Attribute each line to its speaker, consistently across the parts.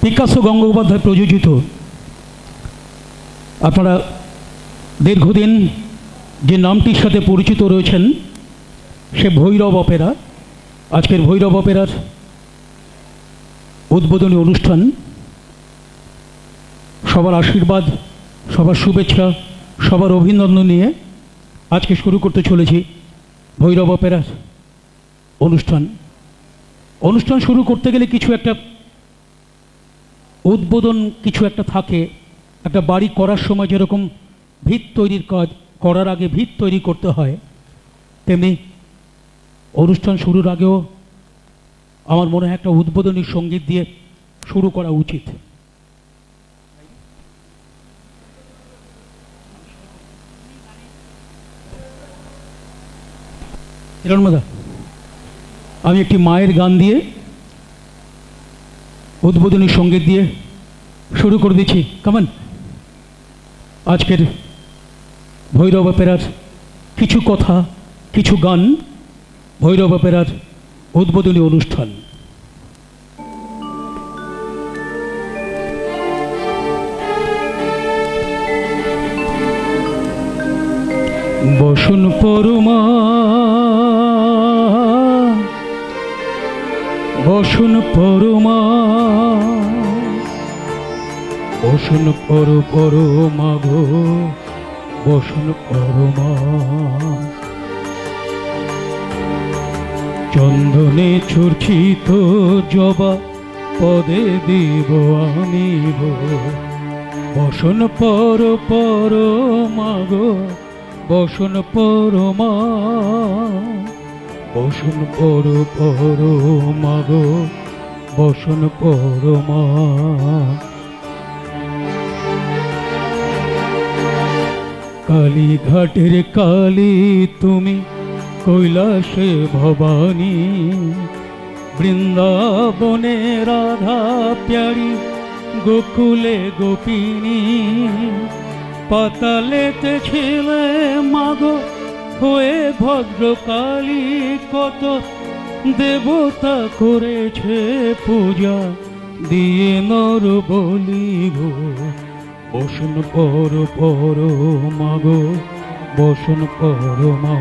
Speaker 1: Picasso Gangopadhyay প্রযোজিত আপনারা দীর্ঘদিন যে নামটির সাথে পরিচিত রয়েছেন সে ভৈরব অপেরা। আজকের ভৈরব অপেরার উদ্বোধনী অনুষ্ঠান, সবার আশীর্বাদ, সবার শুভেচ্ছা, সবার অভিনন্দন নিয়ে আজকে শুরু করতে চলেছি ভৈরব অপেরার অনুষ্ঠান শুরু করতে গেলে কিছু একটা উদ্বোধন কিছু একটা থাকে। একটা বাড়ি করার সময় যেরকম ভিত তৈরির কাজ করার আগে ভিত তৈরি করতে হয়, তেমনি অনুষ্ঠান শুরুর আগেও আমার মনে হয় একটা উদ্বোধনী সঙ্গীত দিয়ে শুরু করা উচিত। হিরণমদা, আমি একটি মায়ের গান দিয়ে উদ্বোধনী সঙ্গীত দিয়ে শুরু করে দিচ্ছি। কামান, আজকের ভৈরব অপেরার কিছু কথা, কিছু গান, ভৈরব অপেরার উদ্বোধনী অনুষ্ঠান। বসুন পরমা, বসুন পরমা, বসুন পরমা গো, বসুন পরমা। চন্দনে চূর্চিত জবা পদে দিব আনিব, বসুন পরমা গো, বসুন পরমা, বসুন পরমা গো, বসুন পরমা। কালীঘাটের কালী তুমি, কৈলাসে ভবানী, বৃন্দাবনে রাধা প্যারি, গোকুলে গোপিনী। পাতালেতে ছিলে মাগো হয়ে ভদ্রকালী, কত দেবতা করেছে পূজা দিয়ে নর বলি গো। বসুন পরমা গো, বসুন পরমা।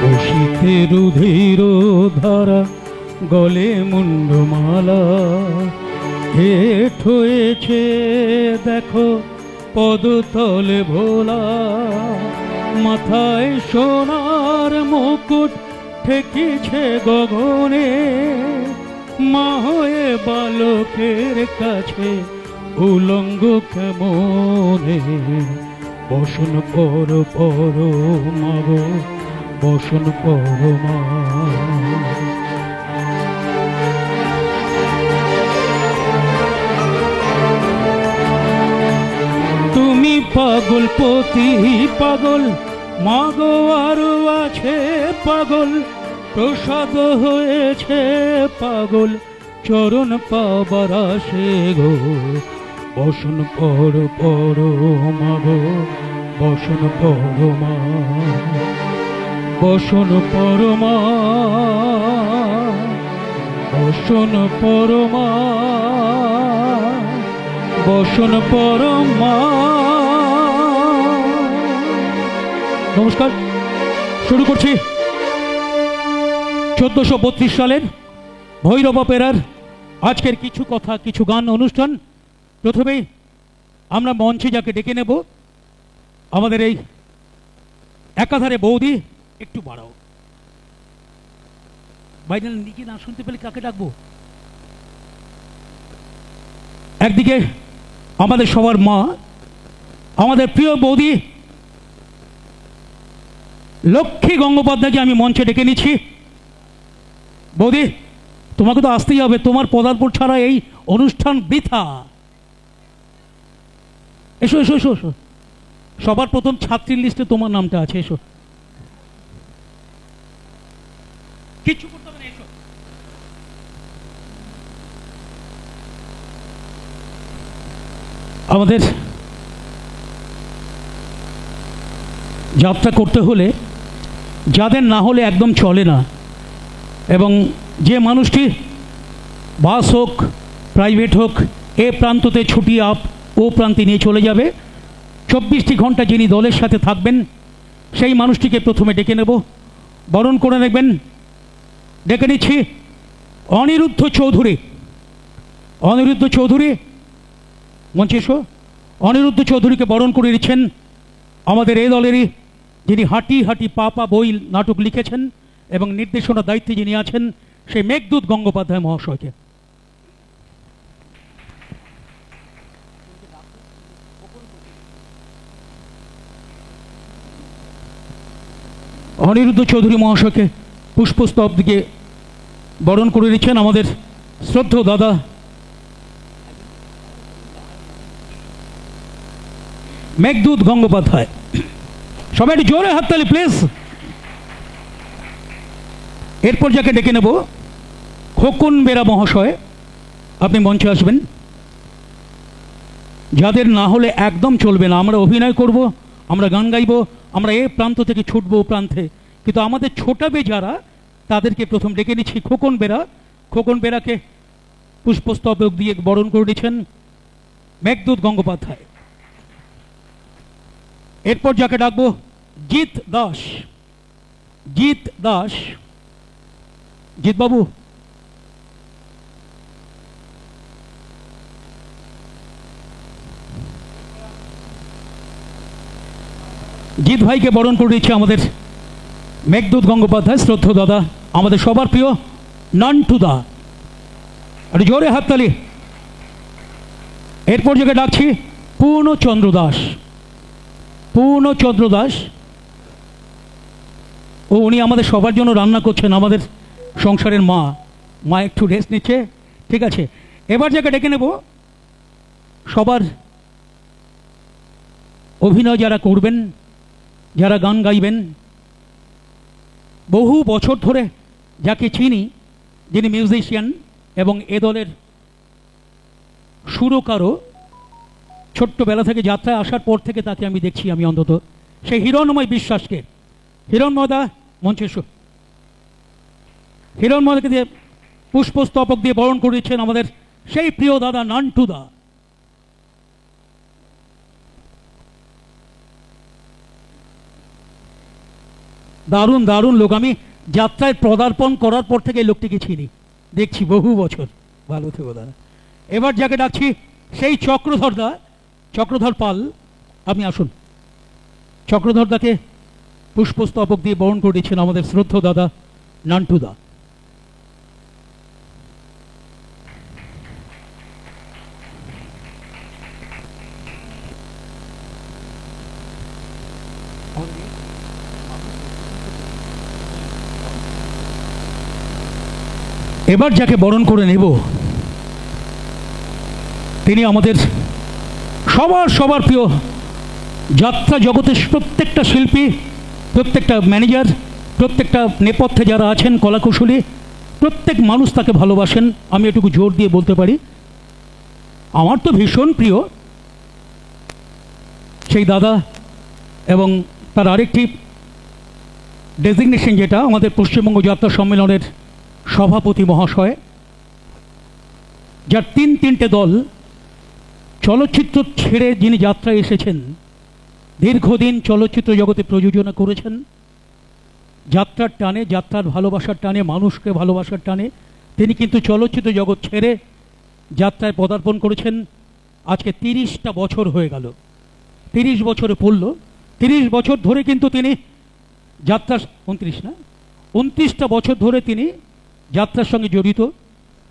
Speaker 1: বসিতে রুধির ধারা, গলে মুন্ডমালা, হেট হয়েছে দেখো পদতলে ভোলা। মাথায় সোনার মুকুট ঠেকিছে গগনে, মা হয়ে বালকের কাছে উলঙ্গ কেমনে। বসুন পরমা গো, বসুন পরমা। তুমি পাগল পতি পাগল, মাগো আরো আছে পাগল, প্রসাদ হয়েছে পাগল, চরণ পাবার আসে গো। বসুন পরমা গো, বসুন পরমা, বসুন পরমা, বসুন পরমা, বসুন পরমা। নমস্কার, শুরু করছি 1432 সালের ভৈরব অপেরার আজকের কিছু কথা কিছু গান অনুষ্ঠান। প্রথমেই আমরা মঞ্চে যাকে ডেকে নেব, আমাদের এই একাধারে বৌদি, একটু বাড়াও বাইরে, নিজে না শুনতে পেলে কাকে ডাকবো? একদিকে আমাদের সবার মা, আমাদের প্রিয় বৌদি লক্ষ্মী গঙ্গোপাধ্যায়কে আমি মঞ্চে ডেকে নিচ্ছি। বৌদি, তোমাকে তো আসতেই হবে, তোমার পদার্পণ ছাড়া এই অনুষ্ঠান বৃথা। এসো এসো এসো এসো, সবার প্রথম ছাত্রীর লিস্টে তোমার নামটা আছে, এসো। কিচ্ছু করতে হবে না, এসো। আমাদের যাত্রা করতে হলে যাদের না হলে একদম চলে না, এবং যে মানুষটি বাস হোক প্রাইভেট হোক এ প্রান্ততে ছুটি আপ ও প্রান্তে নিয়ে চলে যাবে, 24টি ঘন্টা যিনি দলের সাথে থাকবেন সেই মানুষটিকে প্রথমে ডেকে নেব, বরণ করে নেবেন। ডেকে নিচ্ছি অনিরুদ্ধ চৌধুরী। অনিরুদ্ধ চৌধুরী মঞ্চে এসো। অনিরুদ্ধ চৌধুরীকে বরণ করে নিচ্ছেন আমাদের এই দলেরই, যিনি হাঁটি হাঁটি পা পা বই নাটক লিখেছেন এবং নির্দেশনার দায়িত্বে যিনি আছেন, সেই মেঘদূত গঙ্গোপাধ্যায় মহাশয়কে। অনিরুদ্ধ চৌধুরী মহাশয়কে পুষ্পস্তব দিকে বরণ করে নিচ্ছেন আমাদের শ্রদ্ধেয় দাদা মেঘদূত গঙ্গোপাধ্যায়। সবাই একটু জোরে হাততালি প্লিজ। এরপর যাকে ডেকে নেব খোকন বেরা মহাশয়, আপনি মঞ্চে আসবেন। যাদের না হলে একদম চলবে না, আমরা অভিনয় করব, আমরা গান গাইব, আমরা এ প্রান্ত থেকে ছুটবো ও প্রান্তে, কিন্তু আমাদের ছোটাবে যারা, তাদেরকে প্রথম ডেকে নিচ্ছি খোকন বেরা। খোকন বেরাকে পুষ্পস্তবক দিয়ে বরণ করে নিচ্ছেন মেঘদূত গঙ্গোপাধ্যায়। এরপর যাকে ডাকবো জিৎ দাস। জিৎ দাস, জিৎ বাবু জিৎ ভাইকে বরণ করে দিচ্ছে আমাদের মেঘদূত গঙ্গোপাধ্যায়, শ্রদ্ধেয় দাদা, আমাদের সবার প্রিয় নান্টু দা। একটু জোরে হাততালি। এরপর যাকে ডাকছি পূর্ণচন্দ্র দাস। পূর্ণচন্দ্র দাস, ও উনি আমাদের সবার জন্য রান্না করছেন, আমাদের সংসারের মা। মা একটু রেস্ট নিচ্ছে, ঠিক আছে। এবার যাকে ডেকে নেব সবার অভিনয় যারা করবেন, যারা গান গাইবেন, বহু বছর ধরে যাকে চিনি, যিনি মিউজিশিয়ান এবং এ দলের সুরকারও, ছোট্টবেলা থেকে যাত্রায় আসার পর থেকে তাকে আমি দেখছি, আমি অন্তত, সেই হিরণময় বিশ্বাসকে। হিরণময়দা মঞ্চে এসো। হিরণময়দাকে দিয়ে পুষ্পস্তবক দিয়ে বরণ করে দিচ্ছেন আমাদের সেই প্রিয় দাদা নান্টু দা। দারুণ দারুণ লোক, আমি যাত্রায় পদার্পণ করার পর থেকে এই লোকটিকে চিনি, দেখছি বহু বছর। ভালো থেকো দাদা। এবার যাকে ডাকছি সেই চক্রধর দা, চক্রধর পাল, আপনি আসুন। চক্রধর দাকে পুষ্পস্তবক দিয়ে বরণ করে দিচ্ছেন আমাদের শ্রদ্ধেয় দাদা নান্টু দা। এবার যাকে বরণ করে নেব তিনি আমাদের সবার প্রিয়, যাত্রা জগতের প্রত্যেকটা শিল্পী, প্রত্যেকটা ম্যানেজার, প্রত্যেকটা নেপথ্যে যারা আছেন কলাকুশলী, প্রত্যেক মানুষ তাকে ভালোবাসেন। আমি এটুকু জোর দিয়ে বলতে পারি, আমার তো ভীষণ প্রিয় সেই দাদা। এবং তার আরেকটি ডেজিগনেশন, যেটা আমাদের পশ্চিমবঙ্গ যাত্রা সম্মেলনের সভাপতি মহাশয়, যার তিনটে দল, চলচ্চিত্র ছেড়ে যিনি যাত্রায় এসেছেন, দীর্ঘদিন চলচ্চিত্র জগতে প্রযোজনা করেছেন, যাত্রার টানে, যাত্রার ভালোবাসার টানে, মানুষকে ভালোবাসার টানে তিনি কিন্তু চলচ্চিত্র জগৎ ছেড়ে যাত্রায় পদার্পণ করেছেন। আজকে 30টা বছর হয়ে গেল, 30 বছরে পড়ল। 30 বছর ধরে কিন্তু তিনি যাত্রা, 29টা বছর ধরে তিনি যাত্রার সঙ্গে জড়িত,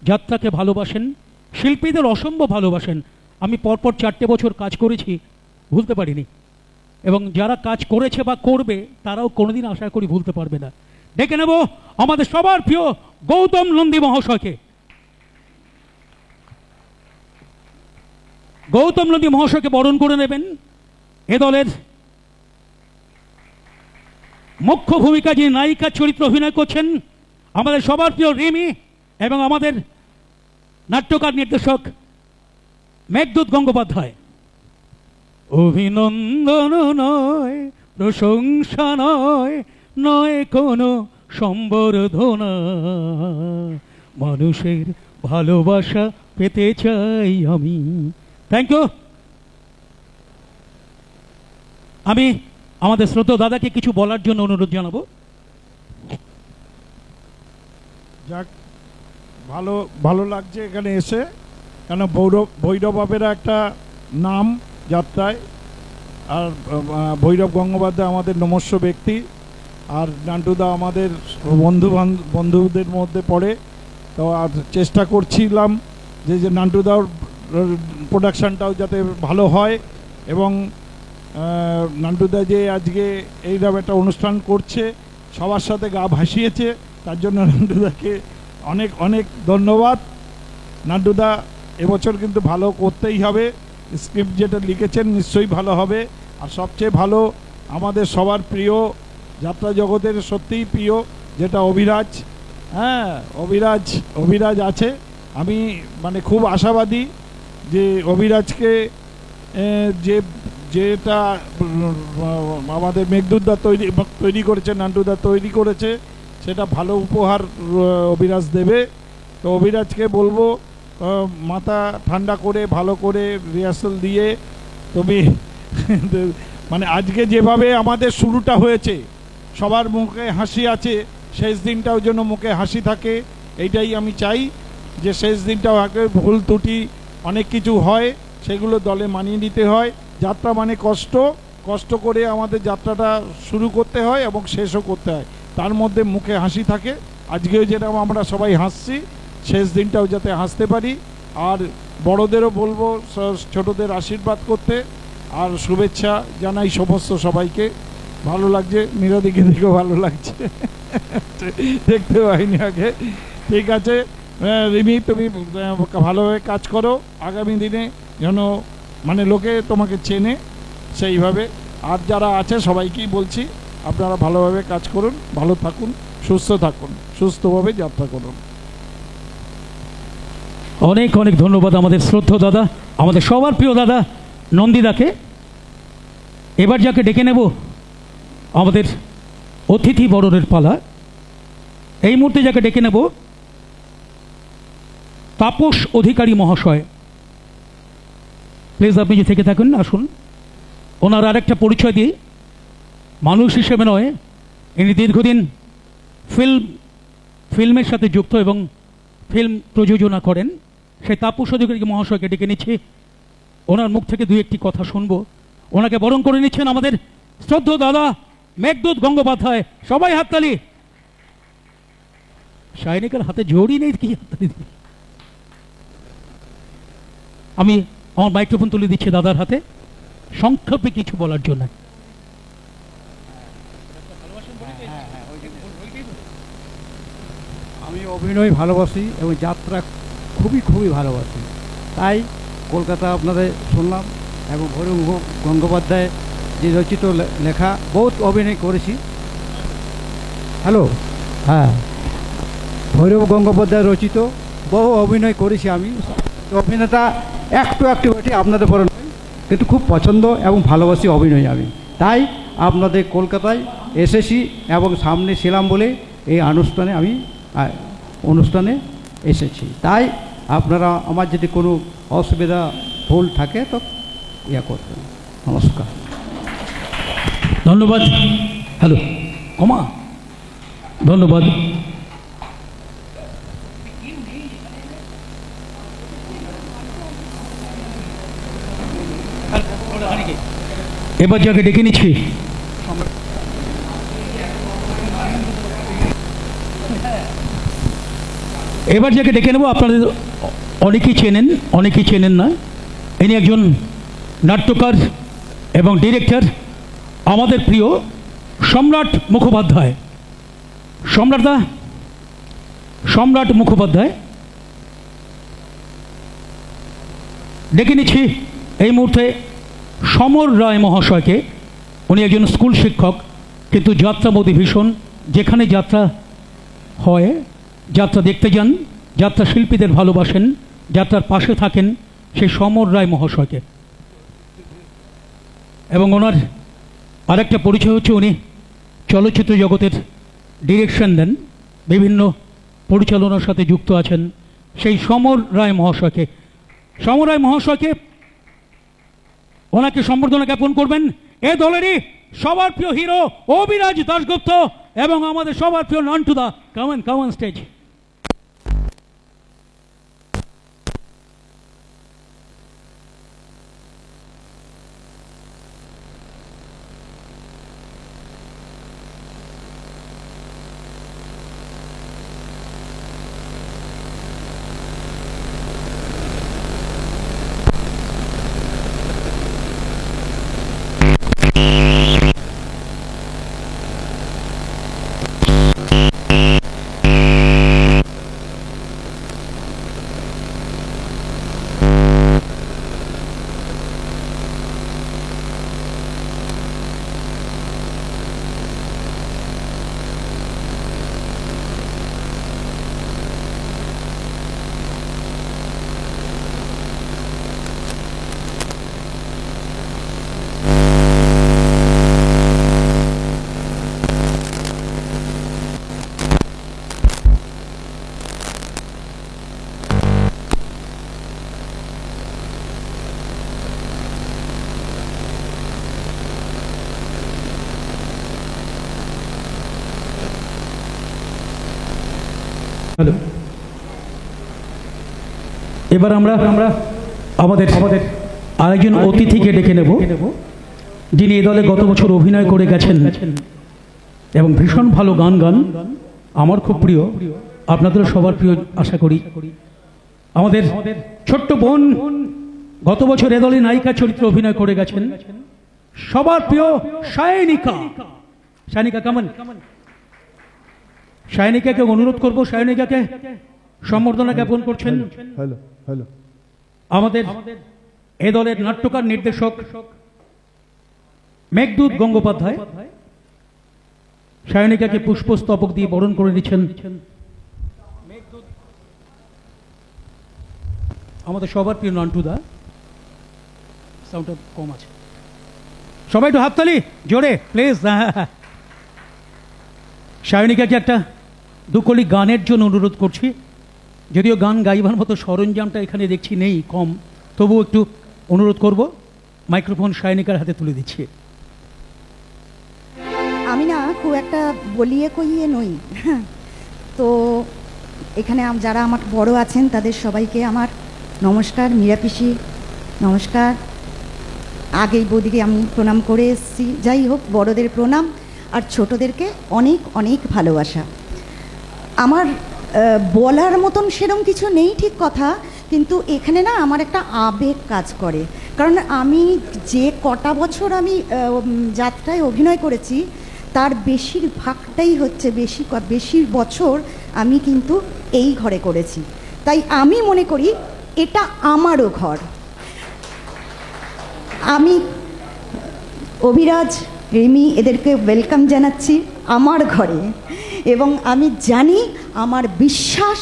Speaker 1: যাত্রাকে ভালোবাসেন, শিল্পীদের অসম্ভব ভালোবাসেন। আমি পরপর 4টে বছর কাজ করেছি, ভুলতে পারিনি, এবং যারা কাজ করেছে বা করবে তারাও কোনোদিন আশা করি ভুলতে পারবে না। ডেকে নেব আমাদের সবার প্রিয় গৌতম নন্দী মহাশয়কে। গৌতম নন্দী মহাশয়কে বরণ করে নেবেন এ দলের মুখ্য ভূমিকা, যিনি নায়িকার চরিত্রে অভিনয় করছেন, আমাদের সবার প্রিয় রিমি, এবং আমাদের নাট্যকার নির্দেশক মেঘদূত গঙ্গোপাধ্যায়। অভিনন্দন নয়, প্রশংসা নয়, নয় কোনো সম্বর্ধনা, মানুষের ভালোবাসা পেতে চাই আমি। Thank you. আমি আমাদের শ্রদ্ধেয় দাদাকে কিছু বলার জন্য অনুরোধ জানাবো।
Speaker 2: যাক, ভালো ভালো লাগছে এখানে এসে, কেন ভৈরব বাবেরা একটা নাম যাত্রায়, আর ভৈরব গঙ্গোপাধ্যায় আমাদের নমস্য ব্যক্তি, আর নান্টুদা আমাদের বন্ধুদের মধ্যে পড়ে। তো আর চেষ্টা করছিলাম যে নান্টুদার প্রোডাকশানটাও যাতে ভালো হয়, এবং নান্টুদা যে আজকে এইরকম একটা অনুষ্ঠান করছে, সবার সাথে গা ভাসিয়েছে, তার জন্য নান্টুদাকে অনেক অনেক ধন্যবাদ। নান্টুদা এবছর কিন্তু ভালো করতেই হবে, স্ক্রিপ্ট যেটা লিখেছেন নিশ্চয়ই ভালো হবে। আর সবচেয়ে ভালো আমাদের সবার প্রিয়, যাত্রা জগতের সত্যিই প্রিয়, যেটা অভিরাজ। হ্যাঁ, অভিরাজ আছে। আমি মানে খুব আশাবাদী যে অভিরাজকে যেটা আমাদের মেঘদূতদা তৈরি করেছে, নান্টুদা তৈরি করেছে, সেটা ভালো উপহার অভিরাজ দেবে। তো অভিরাজকে বলবো মাথা ঠান্ডা করে ভালো করে রিহার্সাল দিয়ে তুমি মানে আজকে যেভাবে আমাদের শুরুটা হয়েছে, সবার মুখে হাসি আছে, শেষ দিনটাও যেন মুখে হাসি থাকে, এইটাই আমি চাই। যে শেষ দিনটাও আগে ভুল ত্রুটি অনেক কিছু হয়, সেগুলো দলে মানিয়ে নিতে হয়। যাত্রা মানে কষ্ট করে আমাদের যাত্রাটা শুরু করতে হয় এবং শেষও করতে হয়, তার মধ্যে মুখে হাসি থাকে। আজকেও যেরকম আমরা সবাই হাসছি, শেষ দিনটাও যাতে হাসতে পারি। আর বড়দেরও বলবো ছোটদের আশীর্বাদ করতে, আর শুভেচ্ছা জানাই সমস্ত সবাইকে। ভালো লাগছে, মীরাদিকে দেখেও ভালো লাগছে, দেখতে পাইনি আগে। ঠিক আছে রিমি, তুমি ভালোভাবে কাজ করো, আগামী দিনে যেন মানে লোকে তোমাকে চেনে সেইভাবে। আর যারা আছে সবাইকেই বলছি, আপনারা ভালোভাবে কাজ করুন, ভালো থাকুন, সুস্থ থাকুন, সুস্থভাবে যাত্রা করুন।
Speaker 1: অনেক অনেক ধন্যবাদ আমাদের শ্রদ্ধেয় দাদা, আমাদের সবার প্রিয় দাদা নন্দিদাকে। এবার যাকে ডেকে নেব, আমাদের অতিথি বরণের পালা। এই মুহূর্তে যাকে ডেকে নেব, তাপস অধিকারী মহাশয়। প্লিজ আপনি যে থেকে থাকুন, আসুন। ওনার আরেকটা পরিচয় দিই, মানুষ হিসেবে নয়, ইনি দীর্ঘদিন ফিল্মের সাথে যুক্ত এবং ফিল্ম প্রযোজনা করেন। সেই তাপস অধিকারী মহাশয়কে ডেকে নিচ্ছি, ওনার মুখ থেকে দুই একটি কথা শুনবো। ওনাকে বরণ করে নিচ্ছেন আমাদের শ্রদ্ধেয় দাদা মেঘদূত গঙ্গোপাধ্যায়। সবাই হাততালি। শাইনিকের হাতে জড়ি নেই, কি হাততালি দিই। আমি আমার মাইক্রোফোন তুলে দিচ্ছি দাদার হাতে, সংক্ষেপে কিছু বলার জন্য।
Speaker 3: আমি অভিনয় ভালোবাসি এবং যাত্রা খুবই ভালোবাসি, তাই কলকাতা আপনাদের শুনলাম, এবং ভৈরব গঙ্গোপাধ্যায় যে রচিত লেখা বহুত অভিনয় করেছি। হ্যালো, হ্যাঁ, ভৈরব গঙ্গোপাধ্যায় রচিত বহু অভিনয় করেছি আমি। অভিনয়টা একটু বেটি আপনাদের পরে নয়, কিন্তু খুব পছন্দ এবং ভালোবাসি অভিনয় আমি। তাই আপনাদের কলকাতায় এসেছি এবং সামনে ছিলাম বলে এই অনুষ্ঠানে এসেছি। তাই আপনারা আমার যদি কোনো অসুবিধা ভুল থাকে তো ইয়া করবেন। নমস্কার,
Speaker 1: ধন্যবাদ। হ্যালো কমা, ধন্যবাদ। এবার যাকে ডেকে নিচ্ছি, নেব, আপনাদের অনেকেই চেনেন না। ইনি একজন নাট্যকার এবং ডিরেক্টর, আমাদের প্রিয় সম্রাট মুখোপাধ্যায়। সম্রাট মুখোপাধ্যায় ডেকে নিচ্ছি এই মুহূর্তে সমর রায় মহাশয়কে। উনি একজন স্কুল শিক্ষক, কিন্তু যাত্রামোদী ভীষণ। যেখানে যাত্রা হয়, যাত্রা দেখতে যান, যাত্রা শিল্পীদের ভালোবাসেন, যাত্রার পাশে থাকেন, সেই সমর রায় মহাশয়কে। এবং ওনার আরেকটা পরিচয় হচ্ছে, উনি চলচ্চিত্র জগতের ডিরেকশন দেন, বিভিন্ন পরিচালনার সাথে যুক্ত আছেন, সেই সমর রায় মহাশয়কে ওনাকে সম্বর্ধনা জ্ঞাপন করবেন এ দলেরই সবার প্রিয় হিরো অভিরাজ দাশগুপ্ত এবং আমাদের সবার প্রিয় নান্টুদা। কামান স্টেজ। হ্যালো, এবার আমরা আমাদের আরেকজন অতিথিকে ডেকে নেব, যিনি এ দলে গত বছর অভিনয় করে গেছেন এবং ভীষণ ভালো গান আমার খুব প্রিয়, আপনাদের সবার প্রিয় আশা করি। আমাদের ছোট্ট বোন গত বছর এ দলে নায়িকা চরিত্রে অভিনয় করে গেছেন, সবার প্রিয় সায়নিকা। কামান। সায়নিকাকে অনুরোধ করব, সায়নিকাকে সম্বর্ধনা জ্ঞাপন করছেন আমাদের এ দলের নাট্যকার নির্দেশক মেঘদূত গঙ্গোপাধ্যায়। সায়নিকাকে পুষ্পস্তবক দিয়ে বরণ করে নিচ্ছেন আমাদের সবার প্রিয় নান্টুদা। সাউন্ডটা কম আছে, সবাই একটু হাততালি জোরে প্লিজ। সায়নিকাকে একটা দুকলি গানের জন্য অনুরোধ করছি, যদিও গান গাইবার মতো সরঞ্জামটা এখানে দেখছি নেই, কম, তবু একটু অনুরোধ করব। মাইক্রোফোন সায়নিকার হাতে তুলে দিচ্ছি।
Speaker 4: আমি না খুব একটা বলিয়ে কইয়ে নই, তো এখানে যারা আমার বড় আছেন তাদের সবাইকে আমার নমস্কার। মীরা পিসি নমস্কার। আগেই বৌদিকে আমি প্রণাম করে এসেছি, যাই হোক বড়দের প্রণাম আর ছোটদেরকে অনেক অনেক ভালোবাসা। আমার বলার মতন সেরম কিছু নেই ঠিক কথা, কিন্তু এখানে না আমার একটা আবেগ কাজ করে, কারণ আমি যে কটা বছর আমি যাত্রায় অভিনয় করেছি তার বেশিরভাগটাই হচ্ছে বেশি বছর আমি কিন্তু এই ঘরে করেছি, তাই আমি মনে করি এটা আমারও ঘর। আমি অভিরাজ, রিমি এদেরকে ওয়েলকাম জানাচ্ছি আমার ঘরে, এবং আমি জানি, আমার বিশ্বাস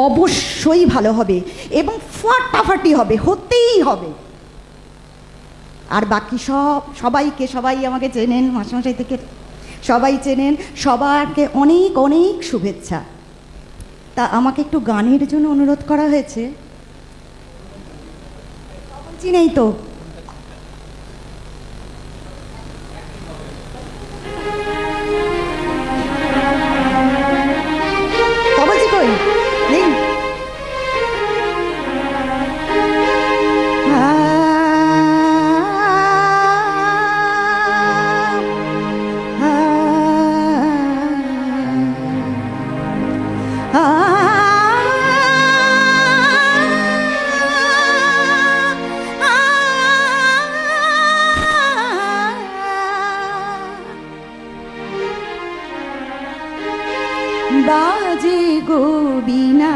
Speaker 4: অবশ্যই ভালো হবে এবং ফাটাফাটি হবে, হতেই হবে। আর বাকি সবাই আমাকে চেনেন, মাস্টারমশাই থেকে সবাই চেনেন, সবাইকে অনেক অনেক শুভেচ্ছা। তা আমাকে একটু গানের জন্য অনুরোধ করা হয়েছে, চিনেই তো বাজে গো বীণা,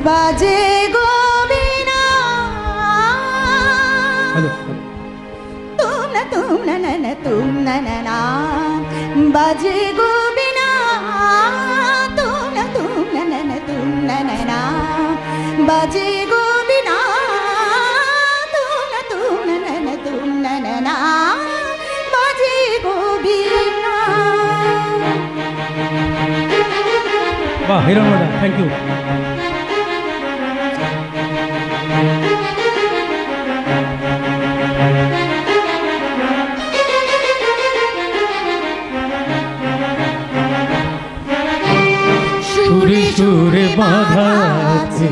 Speaker 4: বাজে গো বীণা, তুম না না, বাজে গো বীণা, তুম না না, বাজে গো বীণা, তুম না না।
Speaker 1: বাহ, হিরণময়, থ্যাংক ইউ। সুরে সুরে বাঁধা আছে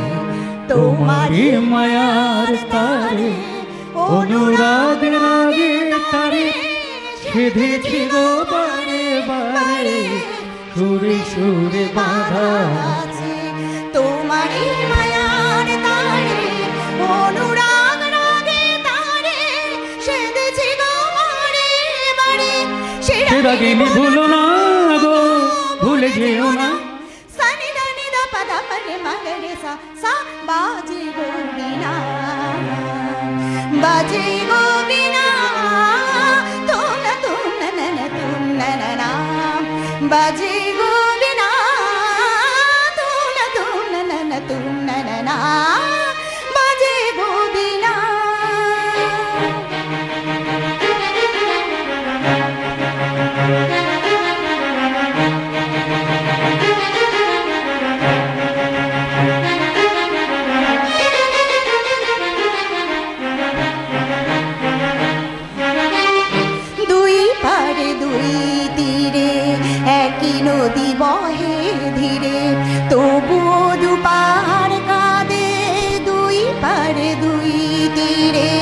Speaker 1: তোমারই মায়ার তারে, অনুরাগ রাগে তারে সেধেছি গো বারে বারে। সুরে সুরে বাঁধা
Speaker 4: আছে তোমারই মায়ার তারে, অনুরাগ রাগে তারে সেধেছি গো বারে বারে।
Speaker 1: সে রাগিনী ভুলো না গো, ভুলে যেও না।
Speaker 4: সানি দানি দা পাদা পরে মগরে সা সা বাজে গো বিনা, বাজে গো বিনা। তুম না তুম না না, বাজে গো বিনা। তুম না না, বাজে গো বিনা। দুই পারে দুই তীরে একই নদী বহে ধীরে, তবুও দুপার কাঁদে। দুই পারে দুই তীরে,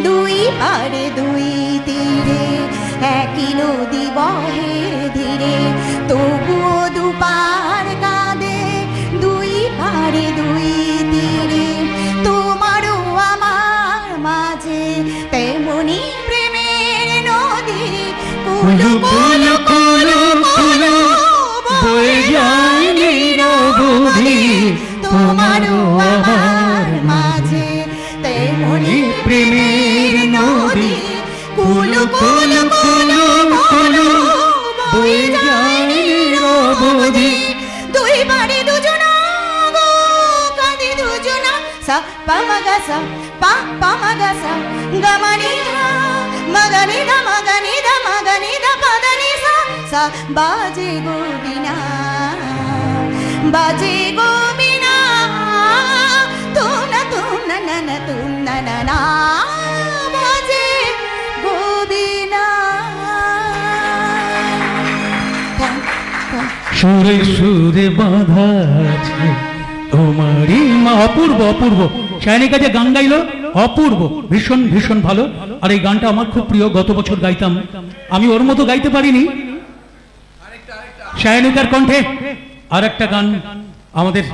Speaker 4: দুই পারে দুই তীরে একই নদী বহে ধীরে, তবুও দুপার কাঁদে। দুই পারে দুই তীরে তোমারও আমার মাঝে তেমনি প্রেমের নদী, কুলু কুলু কুলু কুলু
Speaker 1: বয়ে যায় নিরবধি।
Speaker 4: তোমারও আমার মাঝে তেমনি
Speaker 1: প্রেমের নদী,
Speaker 4: কুলু কুলু কুলু কুলু বয়ে যায় নিরবধি। দুই বাড়ি দুজনা গো কাঁদি দুজনা, সা পা মা গা সা পা পা মা গা সা গা মা নি ধা মা গা নি ধা মা গা নি ধা মা গা নি ধা পা দা নি সা সা। বাজে গো বিনা, বাজে গো বিনা। তুম না না তুম না না, বাজে গো বিনা।
Speaker 1: সুরে সুরে বাঁধা আছে তোমারই মা। অপূর্ব অপূর্ব, শায়নিকা যে গান গাইলো অপূর্ব, ভীষণ ভীষণ ভালো। আর এই গানটা আমার খুব প্রিয়, গত বছর গাইতাম। আমি ওর মতো গাইতে পারিনি। শায়নিকার কণ্ঠে আর একটা গান আমাদের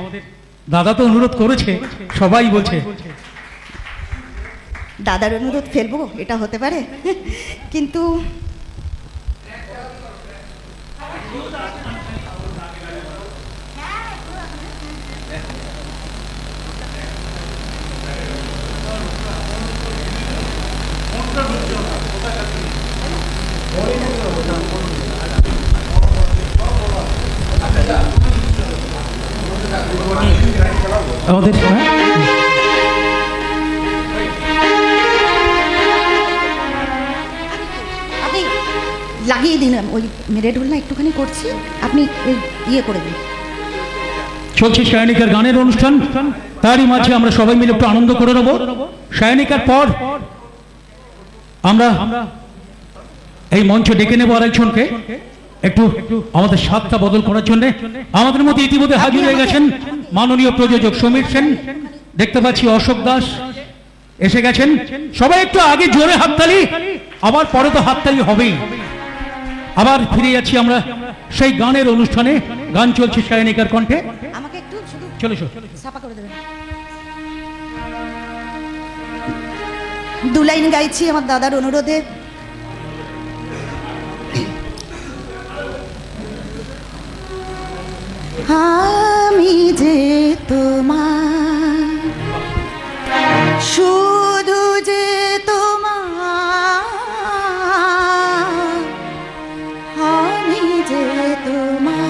Speaker 1: দাদা তো অনুরোধ করেছে, সবাই বলছে।
Speaker 4: দাদার অনুরোধ ফেলবো, এটা হতে পারে? কিন্তু
Speaker 1: আমাদের
Speaker 4: আপনি লাগিয়ে দিন, ওই মেরে ঢোল না একটুখানি করছি, আপনি ইয়ে করে দিন।
Speaker 1: চলছে শায়নিকার গানের অনুষ্ঠান, তারই মাঝে আমরা সবাই মিলে একটু আনন্দ করে নেব। শায়নিকার পর আমরা এই মঞ্চে ডেকে নেব আরেকজনকে, একটু আমাদের স্বাদটা বদল করার জন্য। আমাদের মধ্যে ইতিমধ্যে হাজির হয়ে গেছেন মাননীয় প্রযোজক সমীর সেন, দেখতে পাচ্ছি অশোক দাস এসে গেছেন। সবাই একটু আগে জোরে হাততালি, আবার পরে তো হাততালি হবেই। আবার ফিরে যাচ্ছি আমরা সেই গানের অনুষ্ঠানে। গান চলছে শায়নিকার কণ্ঠে।
Speaker 4: আমাকে একটু শুধু
Speaker 1: চলে
Speaker 4: ছাপা করে দেবেন। দু লাইন গাইছি আমার দাদার অনুরোধে। আমি যে তোমার, শুধু যে তোমার, আমি যে তোমার।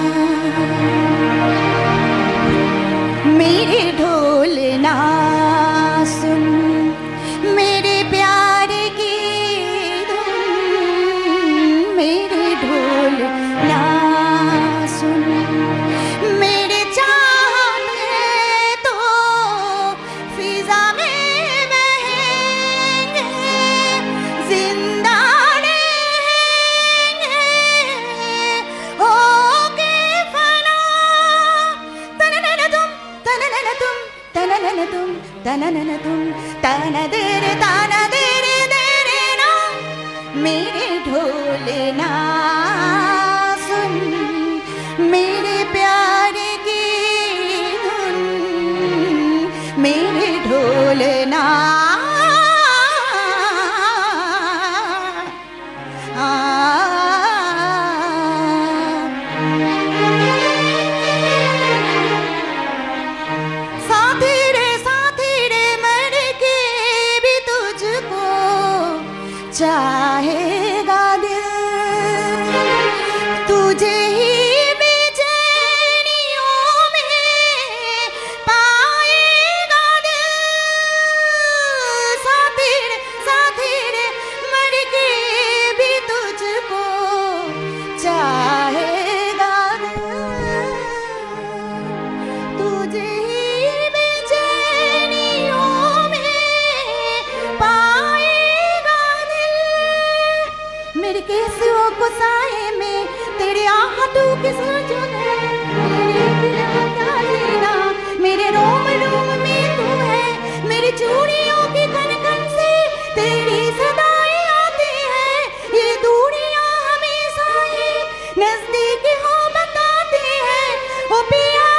Speaker 4: मेरे ढोल ना सुन, मेरे प्यार की धुन, मेरे ढोल ना सुन, मेरे ढोलना सुन मेरे प्यार की धुन मेरे ढोलना चाहेगा दिल तुझे ही बेचैनियों में पाएगा दिल साथी रे मर के भी तुझको चाहेगा दिल तुझे ही बेचैनियों में मेरे केसों को साए में तेरे आहटों के साजन है मेरे रोम रोम में तू है मेरी चूड़ियों की कन कन से तेरी सदाएं आती है ये दूरियां हमेशा ही नजदीक हो बताती है ओ पिया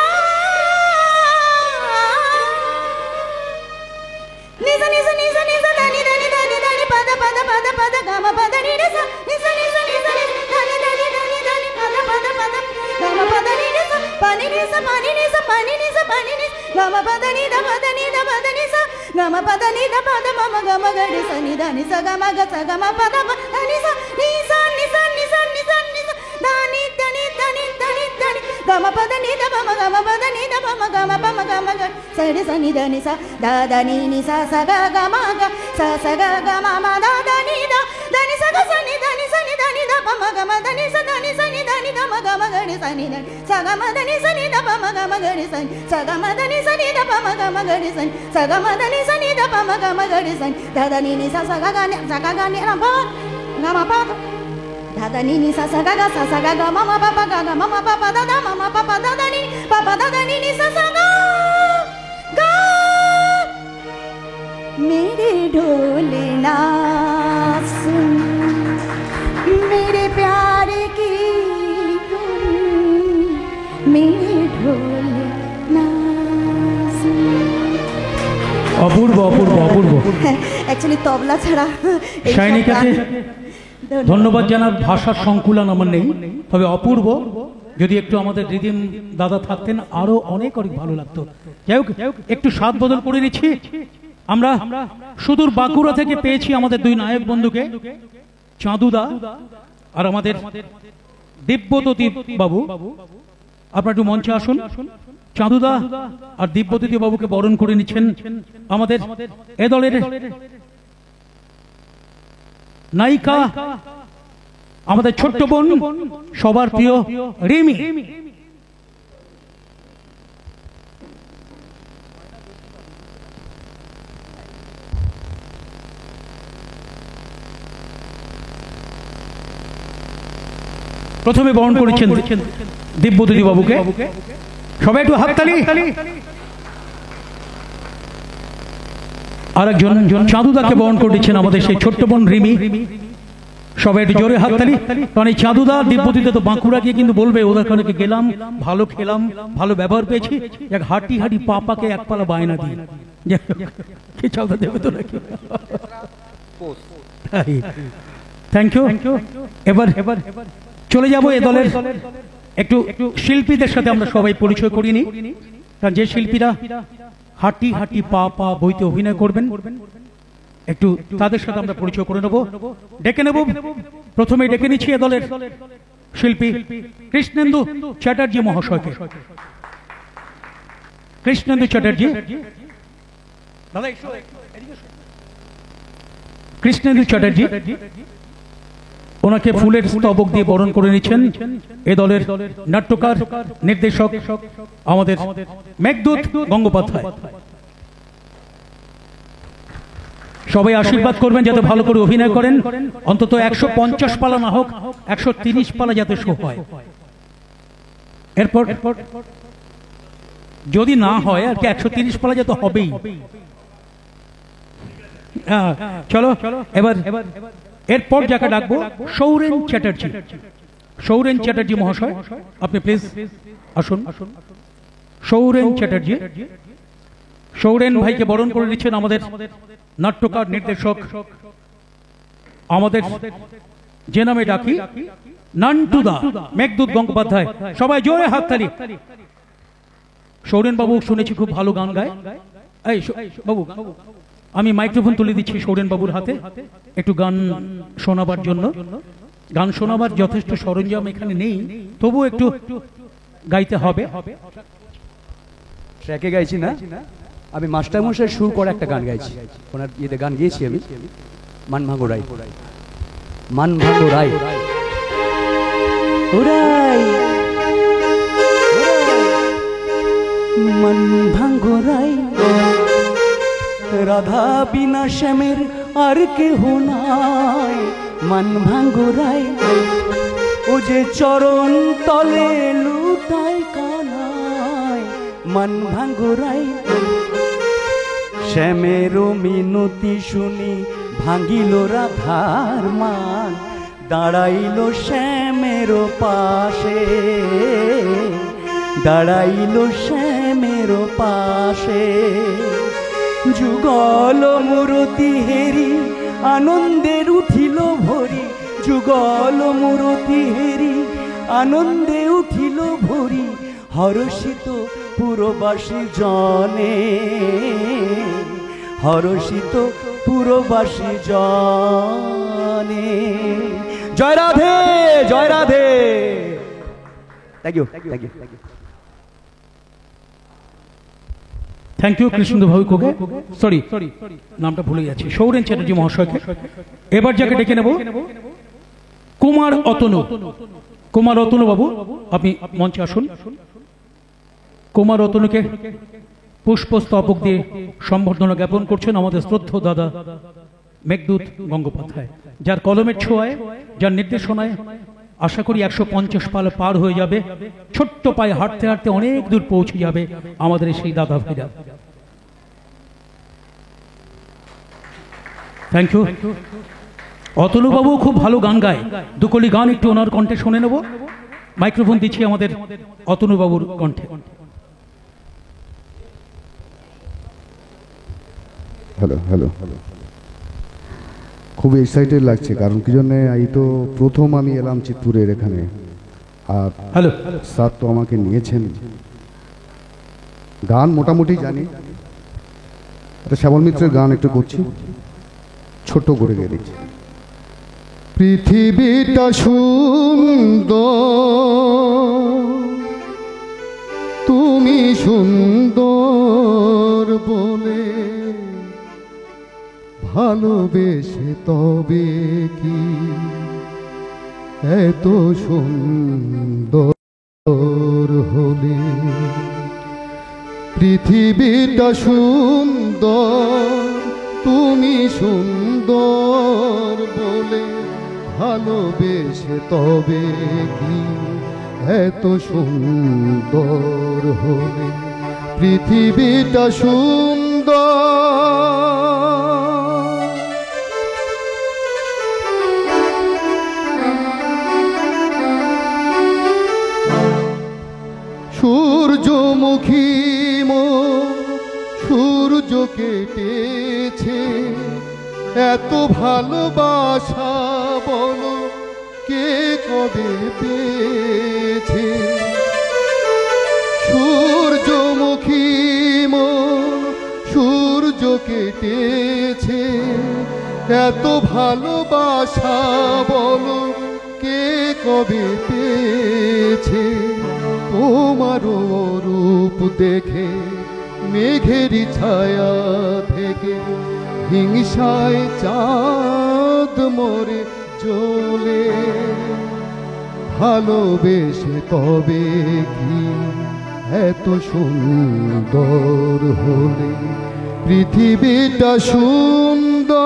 Speaker 4: निजा निजा निजा निजा दानी दानी दानी दानी पद पद पद पद गम पद नी निजा निजा निजा निजा दानी दानी दानी दानी पद पद पद गम पद नी निजा पानी निजा पानी निजा पानी निजा पानी निजा गम पद नी द पद निजा गम पद नी द पद मम गम गड़ स नि द नि स गम ग स गम पद निजा निजा निजा निजा निजा निजा दानी दानी दानी दानी दानी गम पद नी द मम गम पद नी द मम गम ग स रे स नि द नि स द द नि नि स स ग ग म ग स स ग ग म म द द नि द द नि स ग स नि द नि स नि द नि द प म ग म द नि स द नि स नि द नि द म ग म ग रि स नि द स ग म द नि स नि द प म ग म ग रि स स ग म द नि स नि द प म ग म ग रि स स ग म द नि स नि द प म ग म ग रि स द द नि नि स स ग ग नि स ग ग नि र प ग म प द द नि नि स स ग ग स स ग ग म म प प ग ग म म प प द द म म प प द द नि प प द द नि नि स स ग ग मेरे ढोलना सुन मेरे प्यार की धुन मेरे ढोलना सुन
Speaker 1: অপূর্ব অপূর্ব অপূর্ব
Speaker 4: অ্যাকচুয়ালি তবলা ছাড়া এই
Speaker 1: শাইনিকাকে ধন্যবাদ জানার ভাষার সংকুলন আমার নেই, তবে অপূর্ব। যদি একটু আমাদের রিদিম দাদা থাকতেন আরো অনেক অনেক ভালো লাগতো। যাই হোক, একটু স্বাদ বদল করে নিচ্ছি। আমরা সুদূর বাঁকুড়া থেকে পেয়েছি আমাদের দুই নায়ক বন্ধুকে, চাঁদুদা আর আমাদের দিব্যজ্যোতি বাবু। আপনারা একটু মঞ্চে আসুন। চাঁদুদা আর দিব্যজ্যোতি বাবুকে বরণ করে নিচ্ছেন আমাদের এ দলের নায়িকা, আমাদের ছোট্ট বোন, সবার প্রিয় রিমি। প্রথমে বরণ করেছেন দিব্যজ্যোতি বাবুকে, সবাই একটু হাততালি। আর একজন চাঁদুদাকে বরণ করেছেন আমাদের সেই ছোট্ট বোন রিমি, সবাই একটু জোরে হাততালি। কারণ এই চাঁদুদা দিব্যজ্যোতি তো বাঁকুড়া গিয়ে কিন্তু বলবে ওদের কাছে গেলাম, ভালো খেলাম, ভালো ব্যবহার পেয়েছি, এক হাঁটি হাঁটি পাপাকে এক পালা বায়না দিয়ে কি চাঁদা দেবে তো নাকি। Thank you. এবার চলে যাবো এ দলের একটু শিল্পীদের সাথে আমরা সবাই পরিচয় করিয়ে নিই। কারণ যে শিল্পীরা হাঁটি হাঁটি পা পা বইতে অভিনয় করবেন, একটু তাদের সাথে আমরা পরিচয় করে নেব। ডেকে নেব, প্রথমে ডেকে নিচ্ছি এ দলের শিল্পী কৃষ্ণেন্দু চ্যাটার্জি মহাশয়কে। কৃষ্ণেন্দু চ্যাটার্জি, কৃষ্ণেন্দু চ্যাটার্জি ওনাকে ফুলের স্তবক দিয়ে বরণ করে নিচ্ছেন এ দলের নাট্যকার নির্দেশক আমাদের মেঘদূত গঙ্গোপাধ্যায়। সবাই আশীর্বাদ করবেন যাতে ভালো করে অভিনয় করেন, অন্তত 150 পালা না হোক 130 পালা যাতে শো হয়। এরপর যদি না হয় আর কি 130 পালা যাতে হবেই। চলো এবার এরপর যাকে ডাকবো সৌরেন চ্যাটার্জি। সৌরেন চ্যাটার্জি মহাশয়, আপনি প্লিজ আসুন। সৌরেন চ্যাটার্জি, সৌরেন ভাইকে বরণ করে নিচ্ছেন আমাদের নাট্যকার, নির্দেশক, আমাদের যে নামে ডাকি নান্টুদা মেঘদূত গঙ্গোপাধ্যায়। সবাই জোরে হাততালি। সৌরেন বাবু শুনেছি খুব ভালো গান গায়। এই বাবু, আমি মাইক্রোফোন তুলে দিচ্ছি সৌরেন বাবুর হাতে, একটু গান শোনাবার জন্য। গান শোনাবার যথেষ্ট সরঞ্জাম এখানে নেই, তবু একটু গাইতে হবে।
Speaker 5: ট্র্যাকে গাইছি না, আমি মাস্টারমশাই সুর করে একটা গান গাইছি, ওনার ইয়েতে গান গিয়েছি আমি। মান ভাঙো রাই, মান ভাঙো রাই, ওরাই মান ভাঙো রাই, রাধা বিনা শ্যামের আর কেহ নাই। মান ভাঙো রাই, ও যে চরণ তলে লুটাই কানাই। মান ভাঙো রাই, শ্যামের মিনতি শুনি ভাঙিল রাধার মান। দাঁড়াইল শ্যামের পাশে, দাঁড়াইল শ্যামের পাশে। যুগল মূরতি হেরি আনন্দের উঠিল ভরি। যুগল মূরতি হেরি আনন্দে উঠিল ভরি। হর্ষিত পুরবাসী জনে, হর্ষিত পুরবাসী জনে। জয় রাধে, জয় Radhe. Thank you, thank you, thank you.
Speaker 1: Thank you Krishnendu ভাবিককে, সরি নামটা ভুলে যাচ্ছি, সৌরেন চ্যাটার্জি মহাশয়কে। এবার যাকে ডেকে নেব কুমার অতনু। কুমার অতনু বাবু, আপনি মঞ্চে আসুন। কুমার অতনুকে পুষ্পস্তবক দিয়ে সম্বর্ধনা জ্ঞাপন করছেন আমাদের শ্রদ্ধেয় দাদা মেঘদূত গঙ্গোপাধ্যায়, যার কলমের ছোঁয়ায়, যার নির্দেশনায় আশা করি 150 পাল পার হয়ে যাবে। ছোট্ট পায়ে হাঁটতে হাঁটতে অনেক দূর পৌঁছে যাবে আমাদের সেই দাদা ভাইরা। Thank you. অতনু বাবু খুব ভালো গান গায়, দুকলি গান একটু ওনার কণ্ঠে শুনে নেব। মাইক্রোফোন দিচ্ছি আমাদের অতনু বাবুর কণ্ঠে।
Speaker 6: হ্যালো হ্যালো, খুব এক্সাইটেড লাগছে, কারণ কি জন্যে এই তো প্রথম আমি এলাম চিত্তুরের এখানে, আর
Speaker 1: হ্যালো
Speaker 6: স্যার তো আমাকে নিয়েছেন। গান মোটামুটি জানি, এটা শ্যামল মিত্রের গান একটু করছি, ছোট করে গেয়ে দিচ্ছি। পৃথিবীটা সুন্দর, তুমি সুন্দর বলে ভালোবেসে তবে কি এত সুন্দর হলে। পৃথিবীটা সুন্দর, তুমি সুন্দর বলে ভালোবেসে তবে কি এত সুন্দর হলে। পৃথিবীটা সুন্দর, সূর্যমুখী সূর্য কেটেছে, এত ভালোবাসা বলো কে কবে পেয়েছে। সূর্যমুখী সূর্য কেটেছে, এত ভালোবাসা বলো কে কবে পেয়েছে। তোমার রূপ দেখে মেঘেরই ছায়া থেকে হিংসায় চাঁদ মরে জ্বলে। ভালোবেসে তবে কি এত সুন্দর হলে। পৃথিবীটা সুন্দর।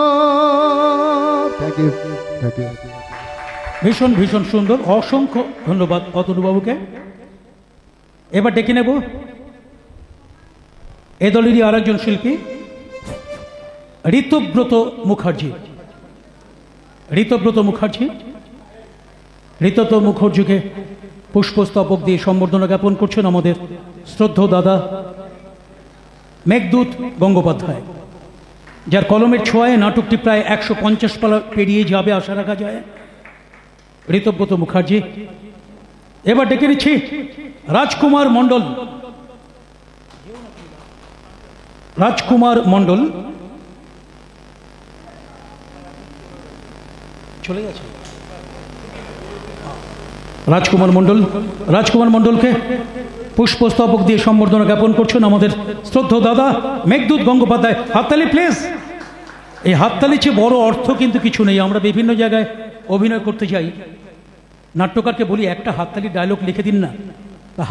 Speaker 6: Thank you, thank you.
Speaker 1: ভীষণ ভীষণ সুন্দর, অসংখ্য ধন্যবাদ অতনু বাবুকে। এবার ডেকে নেব এ দলেরই আরেকজন শিল্পী ঋতুব্রত মুখার্জি। ঋতব্রত মুখার্জি। ঋতব্রত মুখার্জিকে পুষ্পস্তবক দিয়ে সম্বর্ধনা জ্ঞাপন করছেন আমাদের শ্রদ্ধেয় দাদা মেঘদূত গঙ্গোপাধ্যায়, যার কলমের ছোঁয়ায় নাটকটি প্রায় 150 পালা পেরিয়ে যাবে আশা রাখা যায়। ঋতব্রত মুখার্জি। এবার ডেকে নিচ্ছি রাজকুমার মণ্ডল। রাজকুমার মণ্ডল চলে গেছে। রাজকুমার মণ্ডল, রাজকুমার মণ্ডলকে পুষ্পস্তবক দিয়ে সম্বর্ধনা জ্ঞাপন করছেন আমাদের শ্রদ্ধেয় দাদা মেঘদূত গঙ্গোপাধ্যায়। হাততালি প্লিজ। এই হাততালির চেয়ে বড় অর্থ কিন্তু কিছু নেই। আমরা বিভিন্ন জায়গায় অভিনয় করতে যাই, নাট্যকারকে বলি একটা হাততালির ডায়লগ লিখে দিন না।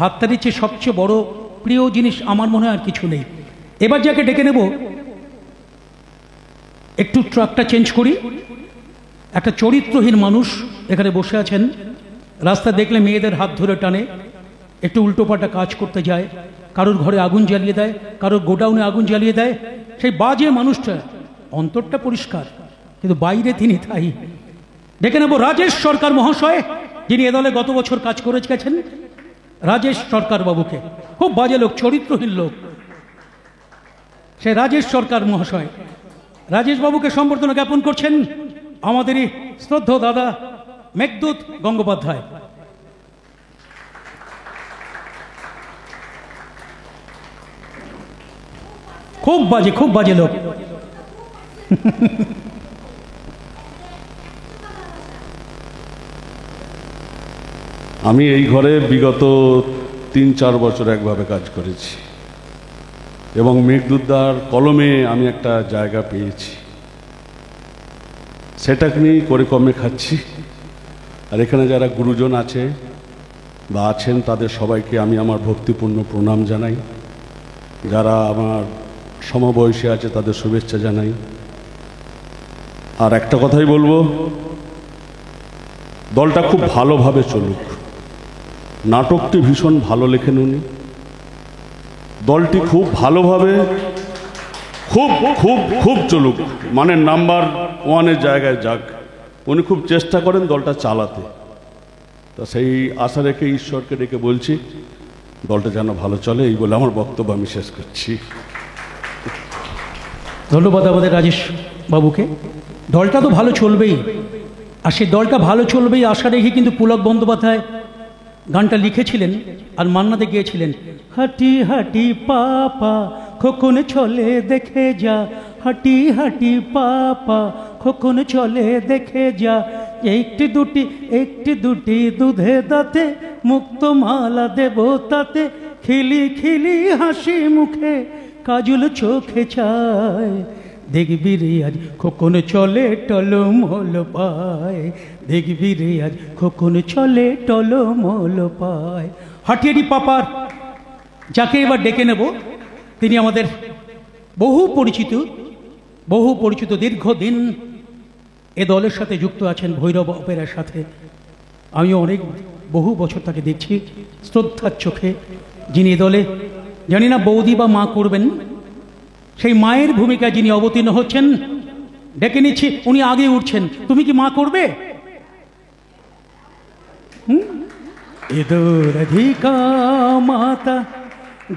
Speaker 1: হাততালির চেয়ে সবচেয়ে বড় প্রিয় জিনিস আমার মনে হয় আর কিছু নেই। এবার যাকে ডেকে নেব, একটু ট্রাকটা চেঞ্জ করি। একটা চরিত্রহীন মানুষ এখানে বসে আছেন, রাস্তা দেখলে মেয়েদের হাত ধরে টানে, একটু উল্টোপাল্টা কাজ করতে যায়, কারোর ঘরে আগুন জ্বালিয়ে দেয়, কারোর গোডাউনে আগুন জ্বালিয়ে দেয়। সেই বাজে মানুষটা অন্তরটা পরিষ্কার, কিন্তু বাইরে তিনি তাই। ডেকে নেব রাজেশ সরকার মহাশয়, যিনি এ দলে গত বছর কাজ করে গেছেন। রাজেশ সরকার বাবুকে, খুব বাজে লোক, চরিত্রহীন লোক, সে রাজেশ সরকার মহাশয়। রাজেশ বাবুকে সম্বর্ধনা জ্ঞাপন করছেন আমাদেরই শ্রদ্ধেয় দাদা মেঘদূত গঙ্গোপাধ্যায়। খুব বাজে লোক।
Speaker 7: আমি এই ঘরে বিগত 3-4 বছর একভাবে কাজ করেছি এবং মেঘদূতদার কলমে আমি একটা জায়গা পেয়েছি, সেটাকে নিয়ে করে কমে খাচ্ছি। আর এখানে যারা গুরুজন আছে বা আছেন তাদের সবাইকে আমি আমার ভক্তিপূর্ণ প্রণাম জানাই। যারা আমার সমবয়সী আছে তাদের শুভেচ্ছা জানাই। আর একটা কথাই বলবো, দলটা খুব ভালোভাবে চলুক। নাটকটি ভীষণ ভালো লেখেন উনি, দলটি খুব ভালোভাবে খুব খুব খুব চলুক, মানে নাম্বার 1-এর জায়গায় যাক। উনি খুব চেষ্টা করেন দলটা চালাতে, তা সেই আশা রেখে ঈশ্বরকে ডেকে বলছি দলটা যেন ভালো চলে। এই বলে আমার বক্তব্য আমি শেষ করছি।
Speaker 1: ধন্যবাদ আমাদের রাজেশ বাবুকে। দলটা তো ভালো চলবেই, আর সেই দলটা ভালো চলবেই আশা রেখে কিন্তু পুলক বন্দ্যোপাধ্যায় গানটা লিখেছিলেন আর মান্নাতে গিয়েছিলেন। হাঁটি হাঁটি পাপা খোকন চলে দেখে যা, হাঁটি হাঁটি পাপা খোকন চলে দেখে যা, একটি দুটি দুধে দাঁতে মুক্ত মালা দেব তাতে, খিলি খিলি হাসি মুখে কাজল চোখে চায়, দেখবি রে আজ খোকন চলে টলমল পায়, দেখবি রে আজ খোকন চলে টলমল পায়। হাটিয়ারি পাপার যাকে এবার ডেকে নেব, তিনি আমাদের বহু পরিচিত দীর্ঘদিন এ দলের সাথে যুক্ত আছেন, ভৈরব অপেরার সাথে। আমিও বহু বছর তাকে দেখছি শ্রদ্ধার চোখে, যিনি এ দলে জানি না বৌদি বা মা করবেন, সেই মায়ের ভূমিকায় যিনি অবতীর্ণ হচ্ছেন। ডেকে নিচ্ছি, উনি আগে উঠছেন। তুমি কি মা করবে? ইদোরধিকা মাতা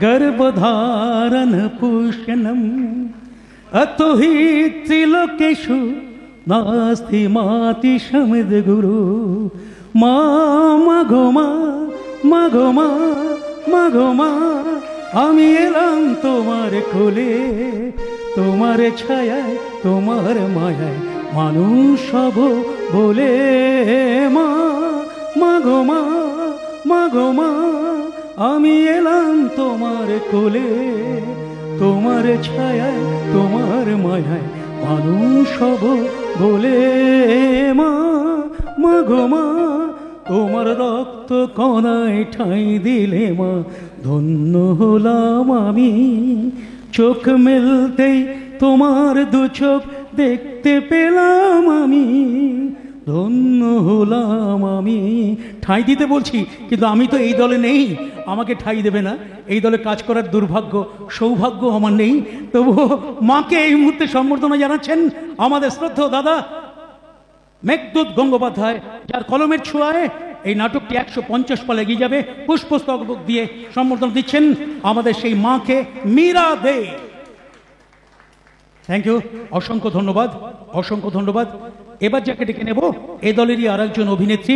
Speaker 1: গর্ভধারণ পুষ্ণম अतोहि त्रिलोकेषु नास्ति माति समिद गुरु मागो मा আমি এলাম তোমার কোলে, তোমার ছায়ায় তোমার মায়ায় মানুষ হব বলে, মাগো মা আমি এলাম তোমার কোলে, তোমার ছায়ায় তোমার মায়ায় মানুষ হব বলে, মাগো মা তোমার রক্ত কণায় ঠাঁই দিলে মা ধন্য হলাম আমি, চোখ মেলতেই তোমার দু চোখ দেখতে পেলাম আমি, ধন্য হলাম আমি। ঠাঁই দিতে বলছি, কিন্তু আমি তো এই দলে নেই, আমাকে ঠাঁই দেবে না। এই দলে কাজ করার দুর্ভাগ্য সৌভাগ্য আমার নেই। তবুও মাকে এই মুহূর্তে সম্বর্ধনা জানাচ্ছেন আমাদের শ্রদ্ধেয় দাদা মেঘদূত গঙ্গোপাধ্যায়, যার কলমের ছোঁয়ায় এই নাটকটি 150 পালে এগিয়ে যাবে। পুষ্পস্তবক দিয়ে সম্বোধন দিচ্ছেন আমাদের সেই মাকে, মীরা দে। থ্যাংক ইউ, অসংখ্য ধন্যবাদ, অসংখ্য ধন্যবাদ। এবার যাকে ডেকে নেব এ দলেরই আর একজন অভিনেত্রী,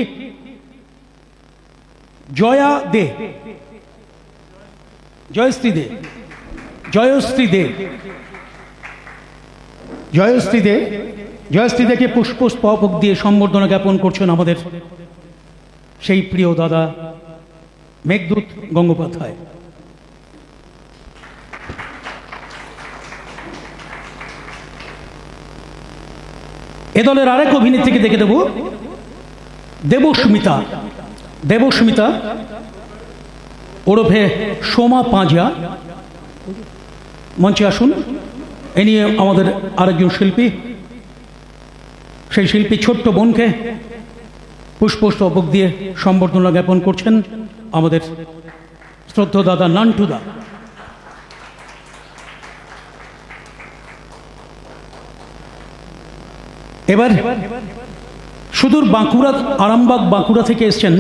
Speaker 1: জয়া দে, জয়শ্রী দে, জয়শ্রী দে, জয়শ্রী দে। জয়শ্রী দেকে পুষ্পস্তবক দিয়ে সম্বর্ধনা জ্ঞাপন করছেন আমাদের সেই প্রিয় দাদা মেঘদূত গঙ্গোপাধ্যায়। এ দলের আরেক অভিনেত্রীকে দেখে দেব, দেবস্মিতা। দেবস্মিতা ওরফে সোমা পাঁজা, মঞ্চে আসুন। এ নিয়ে আমাদের আরেকজন শিল্পী, সেই শিল্পী ছোট্ট বোনকে পুষ্পস্তবক দিয়ে সম্বর্ধনা জ্ঞাপন করছেন আমাদের শ্রদ্ধা দাদা নান্টুদা। এবার সুদূর বাঁকুড়া, আরামবাগ বাঁকুড়া থেকে এসছেন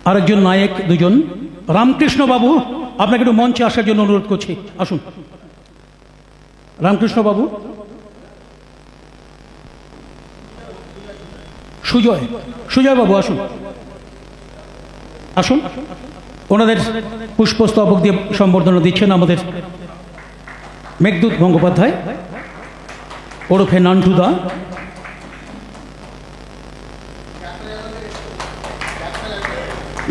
Speaker 1: আরেকজন নায়ক, দুজন। রামকৃষ্ণ বাবু, আপনাকে একটু মঞ্চে আসার জন্য অনুরোধ করছি, আসুন। রামকৃষ্ণ বাবু, সুজয়, সুজয় বাবু আসুন, আসুন। ওনাদের পুষ্পস্তবক দিয়ে সম্বর্ধনা দিচ্ছেন আমাদের মেঘদূত গঙ্গোপাধ্যায় ওরফে নান্টুদা।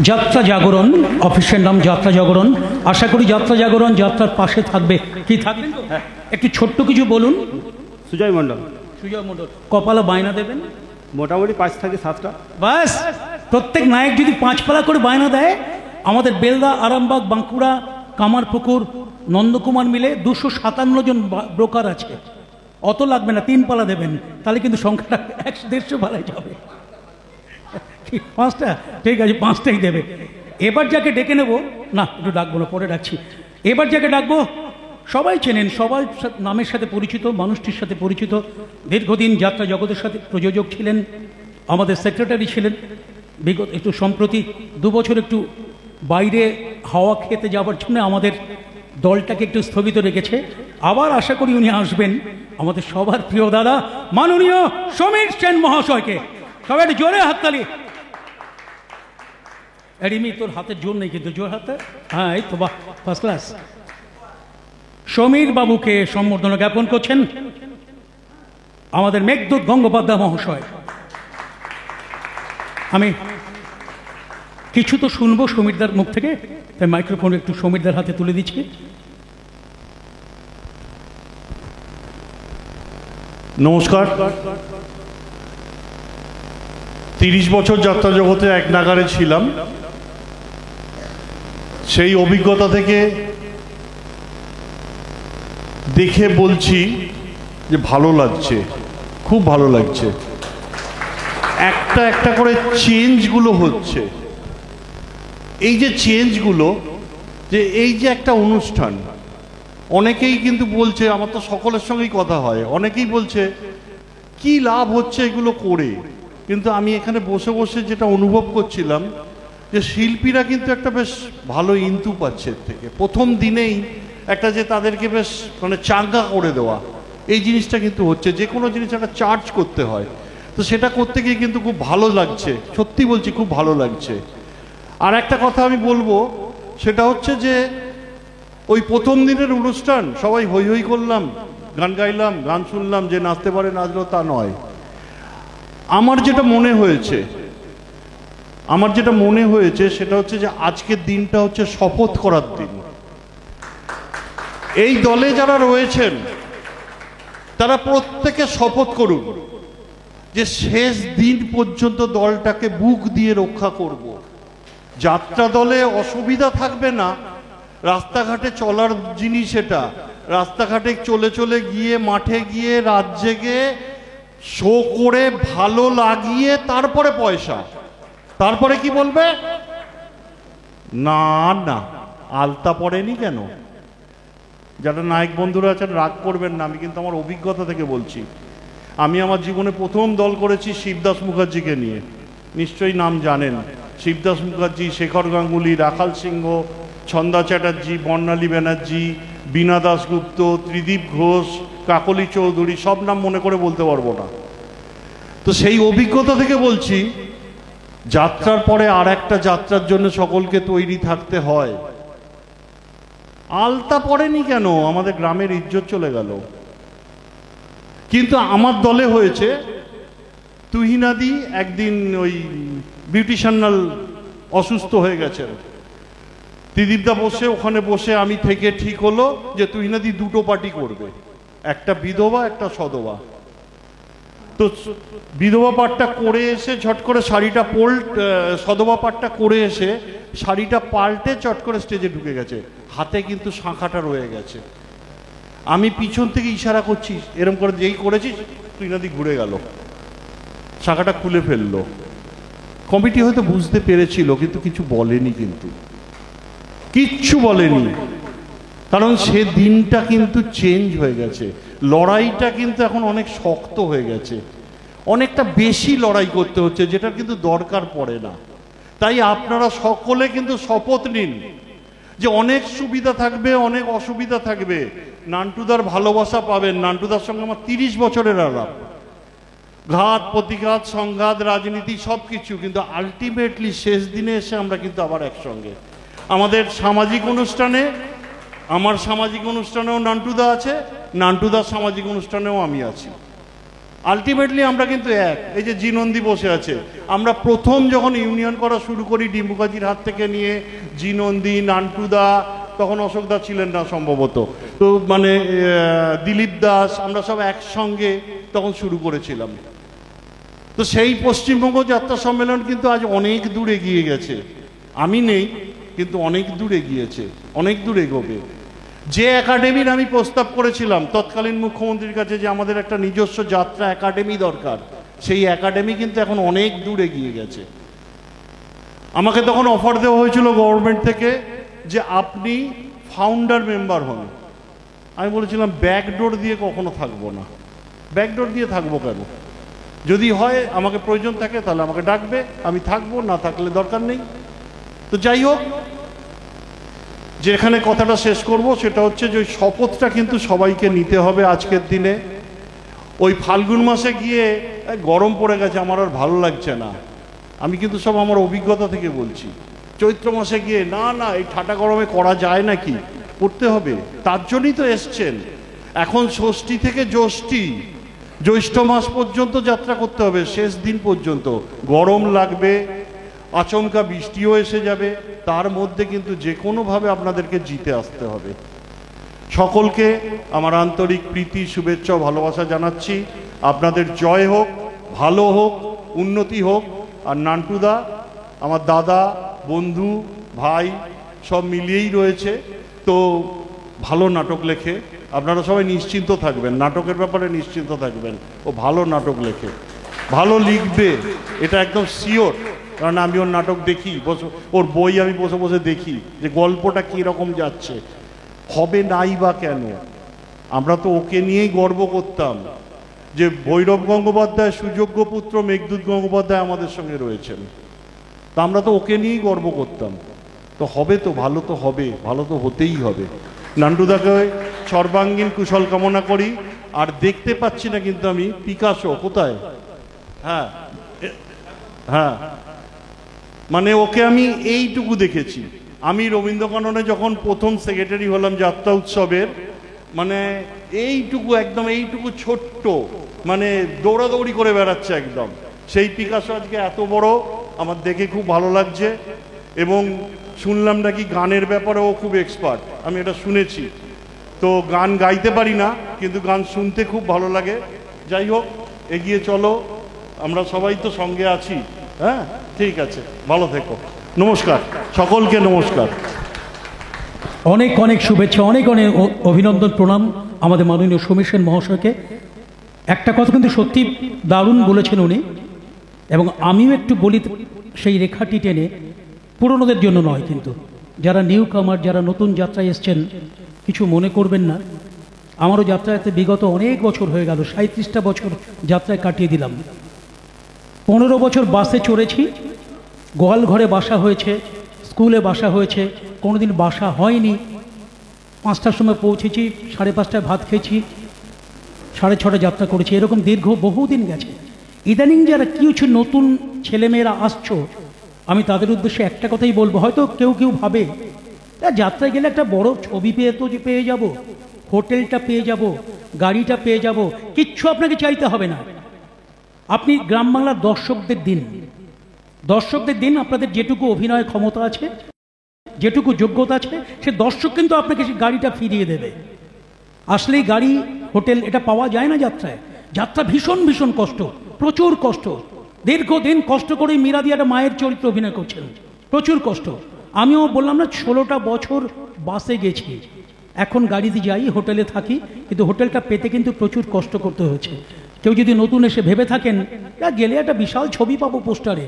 Speaker 1: যাত্রা জাগরণ, অফিসের নাম যাত্রা জাগরণ। আশা করি যাত্রা জাগরণ যাত্রার পাশে থাকবে। কি থাকবেন? একটু ছোট্ট কিছু বলুন।
Speaker 8: সুজয় মণ্ডল।
Speaker 1: সুজয় মণ্ডল, কপালে বায়না দেবেন?
Speaker 8: মোটামুটি 5 থেকে 7টা।
Speaker 1: বাস, প্রত্যেক নায়ক যদি 5 পালা করে বায়না দেয়, আমাদের বেলদা, আরামবাগ, বাঁকুড়া, কামারপুকুর, নন্দকুমার মিলে 257 জন ব্রোকার আছে। অত লাগবে না, 3 পালা দেবেন, তাহলে কিন্তু সংখ্যাটা 150 পালায় যাবে। 5টা? ঠিক আছে, 5টাই দেবে। এবার যাকে ডেকে নেব, না একটু ডাকবো না, পরে ডাকছি। এবার যাকে ডাকবো সবাই চেনেন, সবাই নামের সাথে পরিচিত, মানুষটির সাথে পরিচিত। দীর্ঘদিন যাত্রা জগতের সাথে প্রযোজক ছিলেন, আমাদের সেক্রেটারি ছিলেন। বিগত একটু সম্প্রতি 2 বছর একটু বাইরে হাওয়া খেতে যাওয়ার জন্য আমাদের দলটাকে একটু স্থগিত রেখেছে। আবার আশা করি উনি আসবেন, আমাদের সবার প্রিয় দাদা মাননীয় সমীর সেন মহাশয়কে। সবাই একটু জোরে হাততালি। রিমি, তোর হাতের জোর নেই কিন্তু, জোর হাতে। হ্যাঁ, এই তো, বাহ, ফার্স্ট ক্লাস। সমীর বাবুকে সম্বর্ধনা জ্ঞাপন করছেন আমাদের মেঘদূত গঙ্গোপাধ্যায় মহাশয়। আমি কিছু তো শুনবো সমীরদার মুখ থেকে, তাই মাইক্রোফোন একটু সমীরদার হাতে তুলে দিচ্ছি।
Speaker 9: নমস্কার। 30 বছর যাত্রা জগতে এক নাগারে ছিলাম। সেই অভিজ্ঞতা থেকে দেখে বলছি যে ভালো লাগছে, খুব ভালো লাগছে। একটা একটা করে চেঞ্জগুলো হচ্ছে। এই যে চেঞ্জগুলো, যে এই যে একটা অনুষ্ঠান, অনেকেই কিন্তু বলছে, আমার তো সকলের সঙ্গেই কথা হয়, অনেকেই বলছে কি লাভ হচ্ছে এগুলো করে। কিন্তু আমি এখানে বসে বসে যেটা অনুভব করছিলাম, যে শিল্পীরা কিন্তু একটা বেশ ভালো ইনতু পাচ্ছে এর থেকে। প্রথম দিনেই একটা যে তাদেরকে বেশ মানে চাঙ্গা করে দেওয়া, এই জিনিসটা কিন্তু হচ্ছে। যে কোনো জিনিস একটা চার্জ করতে হয়, তো সেটা করতে গিয়ে কিন্তু খুব ভালো লাগছে, সত্যি বলছি, খুব ভালো লাগছে। আর একটা কথা আমি বলবো, সেটা হচ্ছে যে ওই প্রথম দিনের অনুষ্ঠান সবাই হই হই করলাম, গান গাইলাম, গান শুনলাম, যে নাচতে পারে নাচলো তা নয়। আমার যেটা মনে হয়েছে সেটা হচ্ছে যে আজকের দিনটা হচ্ছে শপথ করার দিন। এই দলে যারা রয়েছেন তারা প্রত্যেকে শপথ করুন যে শেষ দিন পর্যন্ত দলটাকে বুক দিয়ে রক্ষা করব। যাত্রা দলে অসুবিধা থাকবে না, রাস্তাঘাটে চলার জিনিস এটা। রাস্তাঘাটে চলে চলে গিয়ে, মাঠে গিয়ে, রাত জেগে শো করে, ভালো লাগিয়ে তারপরে পয়সা। তারপরে কি বলবে? না না, আলতা পড়েনি কেন? যারা নায়ক বন্ধুরা আছেন রাগ করবেন না, আমি কিন্তু আমার অভিজ্ঞতা থেকে বলছি। আমি আমার জীবনে প্রথম দল করেছি শিবদাস মুখার্জিকে নিয়ে, নিশ্চয়ই নাম জানেন। শিবদাস মুখার্জি, শেখর গাঙ্গুলি, রাখাল সিংহ, ছন্দা চ্যাটার্জি, বর্ণালী ব্যানার্জি, বীণা দাশগুপ্ত, ত্রিদীপ ঘোষ, কাকলি চৌধুরী, সব নাম মনে করে বলতে পারবো না। তো সেই অভিজ্ঞতা থেকে বলছি, যাত্রার পরে আর একটা যাত্রার জন্য সকলকে তৈরি থাকতে হয়। আলতা পড়েনি কেন, আমাদের গ্রামের ইজ্জত চলে গেল। কিন্তু আমার দলে হয়েছে, তুহিনাদি একদিন ওই বিউটিশিয়ানাল অসুস্থ হয়ে গেছেন, ত্রিদীপদা বসে ওখানে বসে আমি থেকে ঠিক হলো যে তুহিনাদি দুটো পার্টি করবে, একটা বিধবা একটা সধবা। তো বিধবা পাটটা করে এসে ঝট করে শাড়িটা সধবা পাটটা করে এসে শাড়িটা পাল্টে চট করে স্টেজে ঢুকে গেছে, হাতে কিন্তু শাঁখাটা রয়ে গেছে। আমি পিছন থেকে ইশারা করছি, এরম করে যেই করেছিস তুহিনাদি ঘুরে গেল, শাঁখাটা খুলে ফেললো। কমিটি হয়তো বুঝতে পেরেছিল কিন্তু কিছু বলেনি, কিন্তু কিচ্ছু বলেনি, কারণ সে দিনটা কিন্তু চেঞ্জ হয়ে গেছে। লড়াইটা কিন্তু এখন অনেক শক্ত হয়ে গেছে, অনেকটা বেশি লড়াই করতে হচ্ছে, যেটা কিন্তু দরকার পড়ে না। তাই আপনারা সকলে কিন্তু শপথ নিন যে অনেক সুবিধা থাকবে, অনেক অসুবিধা থাকবে, নান্টুদার ভালোবাসা পাবেন। নান্টুদার সঙ্গে আমার 30 বছরের আলাপ, ঘাত প্রতিঘাত, সংঘাত, রাজনীতি সব কিছু, কিন্তু আলটিমেটলি শেষ দিনে এসে আমরা কিন্তু আবার একসঙ্গে। আমাদের সামাজিক অনুষ্ঠানে, আমার সামাজিক অনুষ্ঠানেও নান্টুদা আছে, নান্টুদার সামাজিক অনুষ্ঠানেও আমি আছি। আলটিমেটলি আমরা কিন্তু এক। এই যে জিনন্দি বসে আছে, আমরা প্রথম যখন ইউনিয়ন করা শুরু করি ডিম্বুকাজির হাত থেকে নিয়ে, জিনন্দি, নান্টুদা, তখন অশোকদা ছিলেন না সম্ভবত, তো মানে দিলীপ দাস, আমরা সব একসঙ্গে তখন শুরু করেছিলাম। তো সেই পশ্চিমবঙ্গ যাত্রা সম্মেলন কিন্তু আজ অনেক দূর এগিয়ে গেছে। আমি নেই, কিন্তু অনেক দূর এগিয়েছে, অনেক দূর এগোবে। যে একাডেমির আমি প্রস্তাব করেছিলাম তৎকালীন মুখ্যমন্ত্রীর কাছে যে আমাদের একটা নিজস্ব যাত্রা একাডেমি দরকার, সেই একাডেমি কিন্তু এখন অনেক দূর এগিয়ে গেছে। আমাকে তখন অফার দেওয়া হয়েছিল গভর্নমেন্ট থেকে যে আপনি ফাউন্ডার মেম্বার হন। আমি বলেছিলাম ব্যাকডোর দিয়ে কখনো থাকবো না, ব্যাকডোর দিয়ে থাকবো কেন? যদি হয় আমাকে প্রয়োজন থাকে তাহলে আমাকে ডাকবে, আমি থাকবো, না থাকলে দরকার নেই। তো যাই হোক, যেখানে কথাটা শেষ করব সেটা হচ্ছে যে ওই শপথটা কিন্তু সবাইকে নিতে হবে আজকের দিনে। ওই ফাল্গুন মাসে গিয়ে গরম পড়ে গেছে, আমার আর ভালো লাগছে না, আমি কিন্তু সব আমার অভিজ্ঞতা থেকে বলছি। চৈত্র মাসে গিয়ে না না এই ঠাটা গরমে করা যায় নাকি, করতে হবে, তার জন্যই তো এসছেন। এখন ষষ্ঠী থেকে জ্যৈষ্ঠ মাস পর্যন্ত যাত্রা করতে হবে, শেষ দিন পর্যন্ত গরম লাগবে, আচমকা বৃষ্টিও এসে যাবে, তার মধ্যে কিন্তু যে কোনোভাবে আপনাদেরকে জিতে আসতে হবে। সকলকে আমার আন্তরিক প্রীতি, শুভেচ্ছা, ভালোবাসা জানাচ্ছি। আপনাদের জয় হোক, ভালো হোক, উন্নতি হোক। আর নান্টুদা আমার দাদা, বন্ধু, ভাই সব মিলিয়েই রয়েছে, তো ভালো নাটক লেখে। আপনারা সবাই নিশ্চিন্ত থাকবেন, নাটকের ব্যাপারে নিশ্চিন্ত থাকবেন, ও ভালো নাটক লেখে, ভালো লিখবে, এটা একদম শিওর। কারণ আমি ওর নাটক দেখি, ওর বই আমি বসে বসে দেখি যে গল্পটা কীরকম যাচ্ছে, হবে নাই বা কেন। আমরা তো ওকে নিয়েই গর্ব করতাম যে ভৈরব গঙ্গোপাধ্যায় সুযোগ্য পুত্র মেঘদূত গঙ্গোপাধ্যায় আমাদের সঙ্গে রয়েছেন, তা আমরা তো ওকে নিয়েই গর্ব করতাম। তো হবে তো, ভালো তো হবে, ভালো তো হতেই হবে। নান্টুদাকে সর্বাঙ্গীন কুশল কামনা করি। আর দেখতে পাচ্ছি না কিন্তু আমি পিকাসো কোথায়, হ্যাঁ হ্যাঁ, মানে ওকে আমি এইটুকু দেখেছি। আমি রবীন্দ্রকাননে যখন প্রথম সেক্রেটারি হলাম যাত্রা উৎসবের, মানে এইটুকু, একদম এইটুকু ছোট্ট, মানে দৌড়াদৌড়ি করে বেড়াচ্ছে একদম। সেই পিকাসো আজকে এত বড়, আমার দেখে খুব ভালো লাগছে। এবং শুনলাম নাকি গানের ব্যাপারেও খুব এক্সপার্ট, আমি এটা শুনেছি। তো গান গাইতে পারি না, কিন্তু গান শুনতে খুব ভালো লাগে। যাই হোক, এগিয়ে চলো, আমরা সবাই তো সঙ্গে আছি। হ্যাঁ, ঠিক আছে, ভালো থেকো, নমস্কার, সকলকে নমস্কার।
Speaker 1: অনেক অনেক শুভেচ্ছা, অনেক অনেক অভিনন্দন, প্রণাম আমাদের মাননীয় সমীর সেন মহাশয়কে। একটা কথা কিন্তু সত্যি দারুণ বলেছেন উনি, এবং আমিও একটু বলি সেই রেখাটি টেনে, পুরনোদের জন্য নয়, কিন্তু যারা নিউ কামার, যারা নতুন যাত্রায় এসছেন কিছু মনে করবেন না। আমারও যাত্রাতে বিগত অনেক বছর হয়ে গেল, 37টা বছর যাত্রায় কাটিয়ে দিলাম। 15 বছর বাসে চড়েছি, গোয়াল ঘরে বাসা হয়েছে, স্কুলে বাসা হয়েছে, কোনোদিন বাসা হয়নি। 5টার সময় পৌঁছেছি, 5:30টায় ভাত খেয়েছি, 6:30 যাত্রা করেছি, এরকম দীর্ঘ বহুদিন গেছে। ইদানিং যারা কিছু নতুন ছেলেমেয়েরা আসছো, আমি তাদের উদ্দেশ্যে একটা কথাই বলবো, হয়তো কেউ কেউ ভাবে যাত্রায় গেলে একটা বড় ছবি পেয়ে যাব, হোটেলটা পেয়ে যাব, গাড়িটা পেয়ে যাব, কিচ্ছু আপনাকে চাইতে হবে না। আপনি গ্রাম বাংলার দর্শকদের দিন আপনাদের যেটুকু অভিনয় ক্ষমতা আছে, যেটুকু যোগ্যতা আছে, সে দর্শক কিন্তু আপনাকে সেই গাড়িটা ফিরিয়ে দেবে। আসলেই গাড়ি, হোটেল এটা পাওয়া যায় না যাত্রায়। যাত্রা ভীষণ ভীষণ কষ্ট, প্রচুর কষ্ট। দীর্ঘদিন কষ্ট করে মীরা দি একটা মায়ের চরিত্র অভিনয় করছেন, প্রচুর কষ্ট। আমিও বললাম না, 16টা বছর বাসে গেছি, এখন গাড়িতে যাই, হোটেলে থাকি, কিন্তু হোটেলটা পেতে কিন্তু প্রচুর কষ্ট করতে হয়েছে। কেউ যদি নতুন এসে ভেবে থাকেন গেলে একটা বিশাল ছবি পাবো পোস্টারে,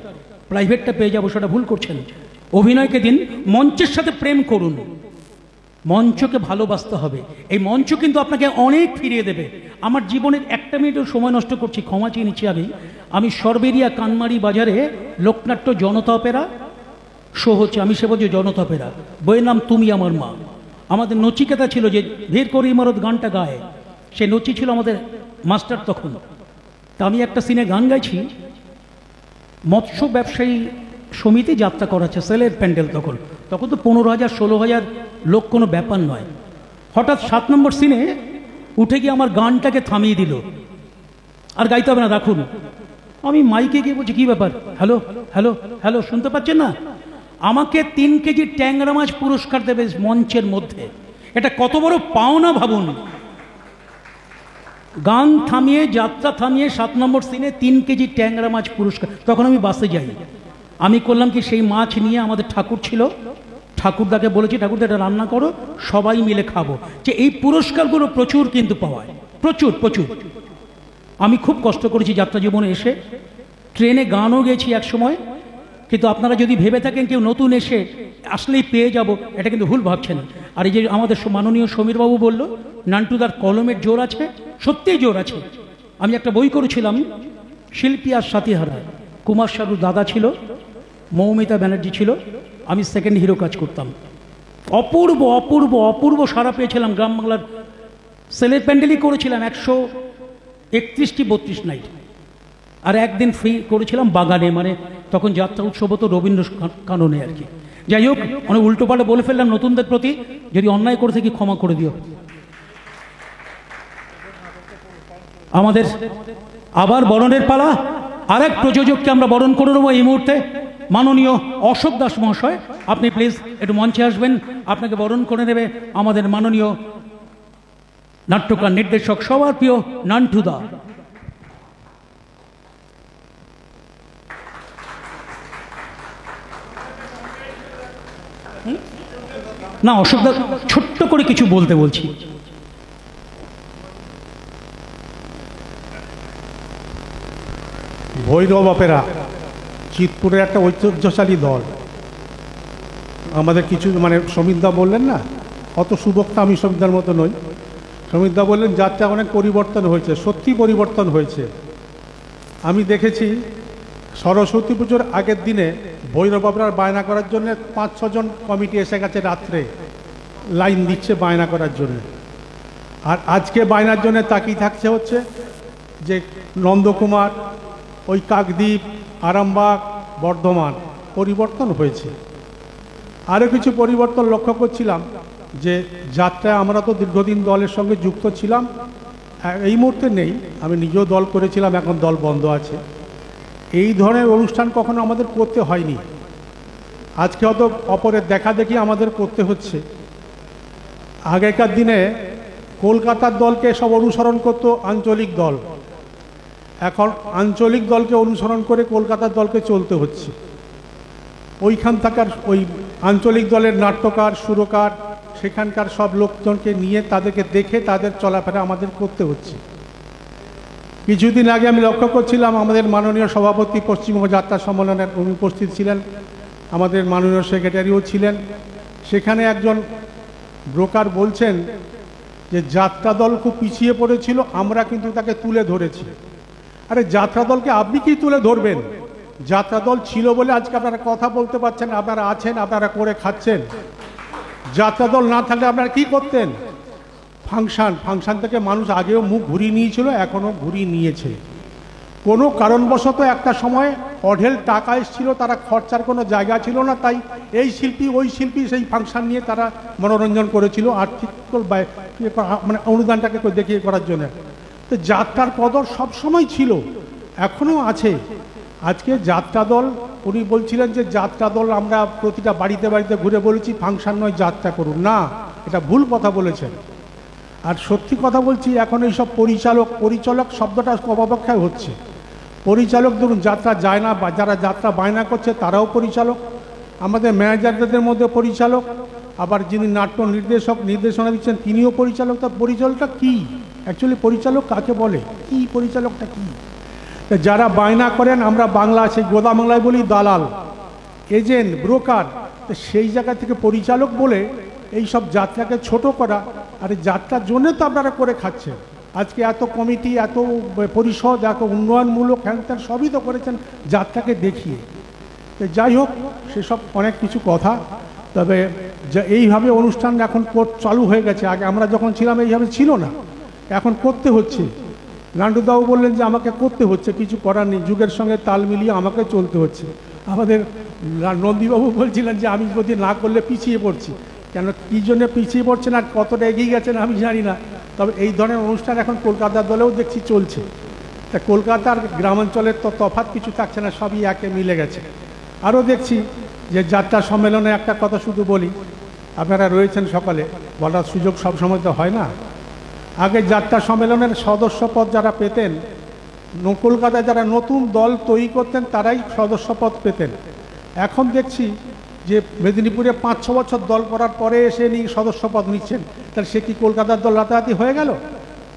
Speaker 1: প্রাইভেটটা পেয়ে যাবো, সেটা ভুল করছেন। অভিনয়কে দিন, মঞ্চের সাথে প্রেম করুন, মঞ্চকে ভালোবাসতে হবে। এই মঞ্চ কিন্তু আপনাকে অনেক ফিরিয়ে দেবে। আমার জীবনের একটা মিনিটের সময় নষ্ট করছি, ক্ষমা চেয়ে নিচ্ছি। আমি সরবেরিয়া কানমারি বাজারে লোকনাট্য জনতা অপেরা শো হচ্ছে, আমি সে বলছি জনতা অপেরা, বইয়ের নাম তুমি আমার মা। আমাদের নচিকেতা ছিল যে ভীর করে ইমারত গানটা গায়, সে নচি ছিল আমাদের মাস্টার তখন। তা আমি একটা সিনে গান গাইছি, মৎস্য ব্যবসায়ী সমিতি যাত্রা করাচ্ছে, সেলের প্যান্ডেল। তখন তো 15,000 16,000 লোক কোনো ব্যাপার নয়। হঠাৎ 7 নম্বর সিনে উঠে গিয়ে আমার গানটাকে থামিয়ে দিল, আর গাইতে হবে না, রাখুন। আমি মাইকে গিয়ে বলছি, কি ব্যাপার, হ্যালো হ্যালো হ্যালো, শুনতে পাচ্ছেন না? আমাকে 3 কেজি ট্যাংরা মাছ পুরস্কার দেবে মঞ্চের মধ্যে, এটা কত বড় পাওনা ভাবুন। গান থামিয়ে, যাত্রা থামিয়ে 7 নম্বর সিনে 3 কেজি ট্যাংরা মাছ পুরস্কার। তখন আমি বাসে যাই, আমি করলাম কি, সেই মাছ নিয়ে আমাদের ঠাকুর ছিল, ঠাকুরদাকে বলেছি, ঠাকুরদা এটা রান্না করো, সবাই মিলে খাবো। যে এই পুরস্কারগুলো প্রচুর কিন্তু পাওয়ায়, প্রচুর প্রচুর। আমি খুব কষ্ট করেছি যাত্রা জীবনে এসে, ট্রেনে গানও গেছি এক সময়, কিন্তু আপনারা যদি ভেবে থাকেন কেউ নতুন এসে আসলেই পেয়ে যাব, এটা কিন্তু ভুল ভাবছেন। আর এই যে আমাদের মাননীয় সমীরবাবু বলল, নান্টুদার কলমের জোর আছে, সত্যিই জোর আছে। আমি একটা বই করেছিলাম, শিল্পী আর সাথীহারা, কুমার শানুর দাদা ছিল, মৌমিতা ব্যানার্জি ছিল, আমি সেকেন্ড হিরো কাজ করতাম। অপূর্ব অপূর্ব অপূর্ব সাড়া পেয়েছিলাম। গ্রাম বাংলার সেলের প্যান্ডেলই করেছিলাম 131টি 32 নাইট, আর একদিন ফ্রি করেছিলাম বাগানে, মানে তখন যাত্রা উৎসব হতো রবীন্দ্র কাননে আর কি। যাই হোক, অনেক উল্টোপাল্টা বলে ফেললাম নতুনদের প্রতি, যদি অন্যায় করে থাকি ক্ষমা করে দিও। আমাদের আবার বরণের পালা, আর এক প্রযোজককে আমরা বরণ করে নেবো এই মুহূর্তে, মাননীয় অশোক দাস মহাশয়। আপনি প্লিজ একটু মঞ্চে আসবেন, আপনাকে বরণ করে নেবে আমাদের মাননীয় নাট্যকার, নির্দেশক, সবার প্রিয় নান্টুদা। না, অশোক দা ছোট্ট করে কিছু বলতে বলছি।
Speaker 10: ভৈরব অপেরা চিতপুরের একটা ঐতিহ্যশালী দল। আমাদের কিছু মানে সমীরদা বললেন না, অত সুবক্তা আমি সমীরদার মতো নই। সমীরদা বললেন যাত্রা অনেক পরিবর্তন হয়েছে, সত্যি পরিবর্তন হয়েছে। আমি দেখেছি সরস্বতী পুজোর আগের দিনে ভৈরব অপেরার বায়না করার জন্য 5-6 জন কমিটি এসে গেছে, রাত্রে লাইন দিচ্ছে বায়না করার জন্য। আর আজকে বায়নার জন্য তাকিয়ে থাকছে হচ্ছে যে নন্দকুমার, ওই কাকদ্বীপ, আরামবাগ, বর্ধমান। পরিবর্তন হয়েছে। আরও কিছু পরিবর্তন লক্ষ্য করছিলাম যে যাত্রায় আমরা তো দীর্ঘদিন দলের সঙ্গে যুক্ত ছিলাম, এই মুহূর্তে নেই, আমি নিজেও দল করেছিলাম, এখন দল বন্ধ আছে। এই ধরনের অনুষ্ঠান কখনো আমাদের করতে হয়নি। আজকে হয়তো অপরের দেখা দেখি আমাদের করতে হচ্ছে। আগেকার দিনে কলকাতার দলকে সব অনুসরণ করত আঞ্চলিক দল, এখন আঞ্চলিক দলকে অনুসরণ করে কলকাতার দলকে চলতে হচ্ছে। ওইখান থাকার ওই আঞ্চলিক দলের নাট্যকার, সুরকার, সেখানকার সব লোকজনকে নিয়ে তাদেরকে দেখে তাদের চলাফেরা আমাদের করতে হচ্ছে। কিছুদিন আগে আমি লক্ষ্য করছিলাম আমাদের মাননীয় সভাপতি পশ্চিমবঙ্গ যাত্রা সম্মেলনের উপস্থিত ছিলেন, আমাদের মাননীয় সেক্রেটারিও ছিলেন। সেখানে একজন ব্রোকার বলছেন যে যাত্রা দল খুব পিছিয়ে পড়েছিল, আমরা কিন্তু তাকে তুলে ধরেছি। আরে যাত্রা দলকে আপনি কি তুলে ধরবেন? যাত্রা দল ছিল বলে আজকে আপনারা কথা বলতে পারছেন, আপনারা আছেন, আপনারা করে খাচ্ছেন। যাত্রা দল না থাকলে আপনারা কি করতেন? ফাংশন থেকে মানুষ আগেও মুখ ঘুরিয়ে নিয়েছিল, এখনও ঘুরিয়ে নিয়েছে। কোনো কারণবশত একটা সময় অঢেল টাকা এসেছিল, তারা খরচার কোনো জায়গা ছিল না, তাই এই শিল্পী ওই শিল্পী সেই ফাংশন নিয়ে তারা মনোরঞ্জন করেছিল আর্থিক মানে অনুদানটাকে দেখিয়ে করার জন্য। তো যাত্রার কদর সবসময় ছিল, এখনও আছে। আজকে যাত্রা দল, উনি বলছিলেন যে যাত্রা দল আমরা প্রতিটা বাড়িতে বাড়িতে ঘুরে বলেছি ফাংশন নয় যাত্রা করুন, না, এটা ভুল কথা বলেছেন। আর সত্যি কথা বলছি, এখন এইসব পরিচালক শব্দটা অপব্যাখ্যায় হচ্ছে। পরিচালক ধরুন যাত্রা যায় না, যারা যাত্রা বায়না করছে তারাও পরিচালক, আমাদের ম্যানেজারদের মধ্যে পরিচালক, আবার যিনি নাট্য নির্দেশনা দিচ্ছেন তিনিও পরিচালক। তা পরিচালকটা কী? অ্যাকচুয়ালি পরিচালক কাকে বলে? কি পরিচালকটা কী? যারা বায়না করেন, আমরা বাংলা সেই গোদা বাংলায় বলি দালাল, এজেন্ট, ব্রোকার। সেই জায়গা থেকে পরিচালক বলে এই সব যাত্রাকে ছোট করা, আর যাত্রার জন্য তো আপনারা করে খাচ্ছেন। আজকে এত কমিটি, এত পরিষদ, এত উন্নয়নমূলক হ্যান ত্যান সবই তো করেছেন যাত্রাকে দেখিয়ে। যাই হোক, সেসব অনেক কিছু কথা। তবে এইভাবে অনুষ্ঠান এখন চালু হয়ে গেছে, আগে আমরা যখন ছিলাম এইভাবে ছিল না, এখন করতে হচ্ছে। নান্টুদাও বললেন যে আমাকে করতে হচ্ছে, কিছু করার নেই, যুগের সঙ্গে তাল মিলিয়ে আমাকে চলতে হচ্ছে। আমাদের নন্দীবাবু বলছিলেন যে আমি যদি না করলে পিছিয়ে পড়ছি। কেন, কী জন্য পিছিয়ে পড়ছেন আর কতটা এগিয়ে গেছেন আমি জানি না, তবে এই ধরনের অনুষ্ঠান এখন কলকাতার দলেও দেখছি চলছে। তা কলকাতার গ্রামাঞ্চলের তো তফাৎ কিছু থাকছে না, সবই একে মিলে গেছে। আরও দেখছি যে যাত্রা সম্মেলনে একটা কথা শুধু বলি, আপনারা রয়েছেন সকালে, বলার সুযোগ সবসময় তো হয় না। আগে যাত্রা সম্মেলনের সদস্যপদ যারা পেতেন, কলকাতায় যারা নতুন দল তৈরি করতেন তারাই সদস্যপদ পেতেন। এখন দেখছি যে মেদিনীপুরে 5-6 বছর দল করার পরে এসে নিয়ে সদস্যপদ নিচ্ছেন, তাহলে সে কি কলকাতার দল রাতারাতি হয়ে গেল?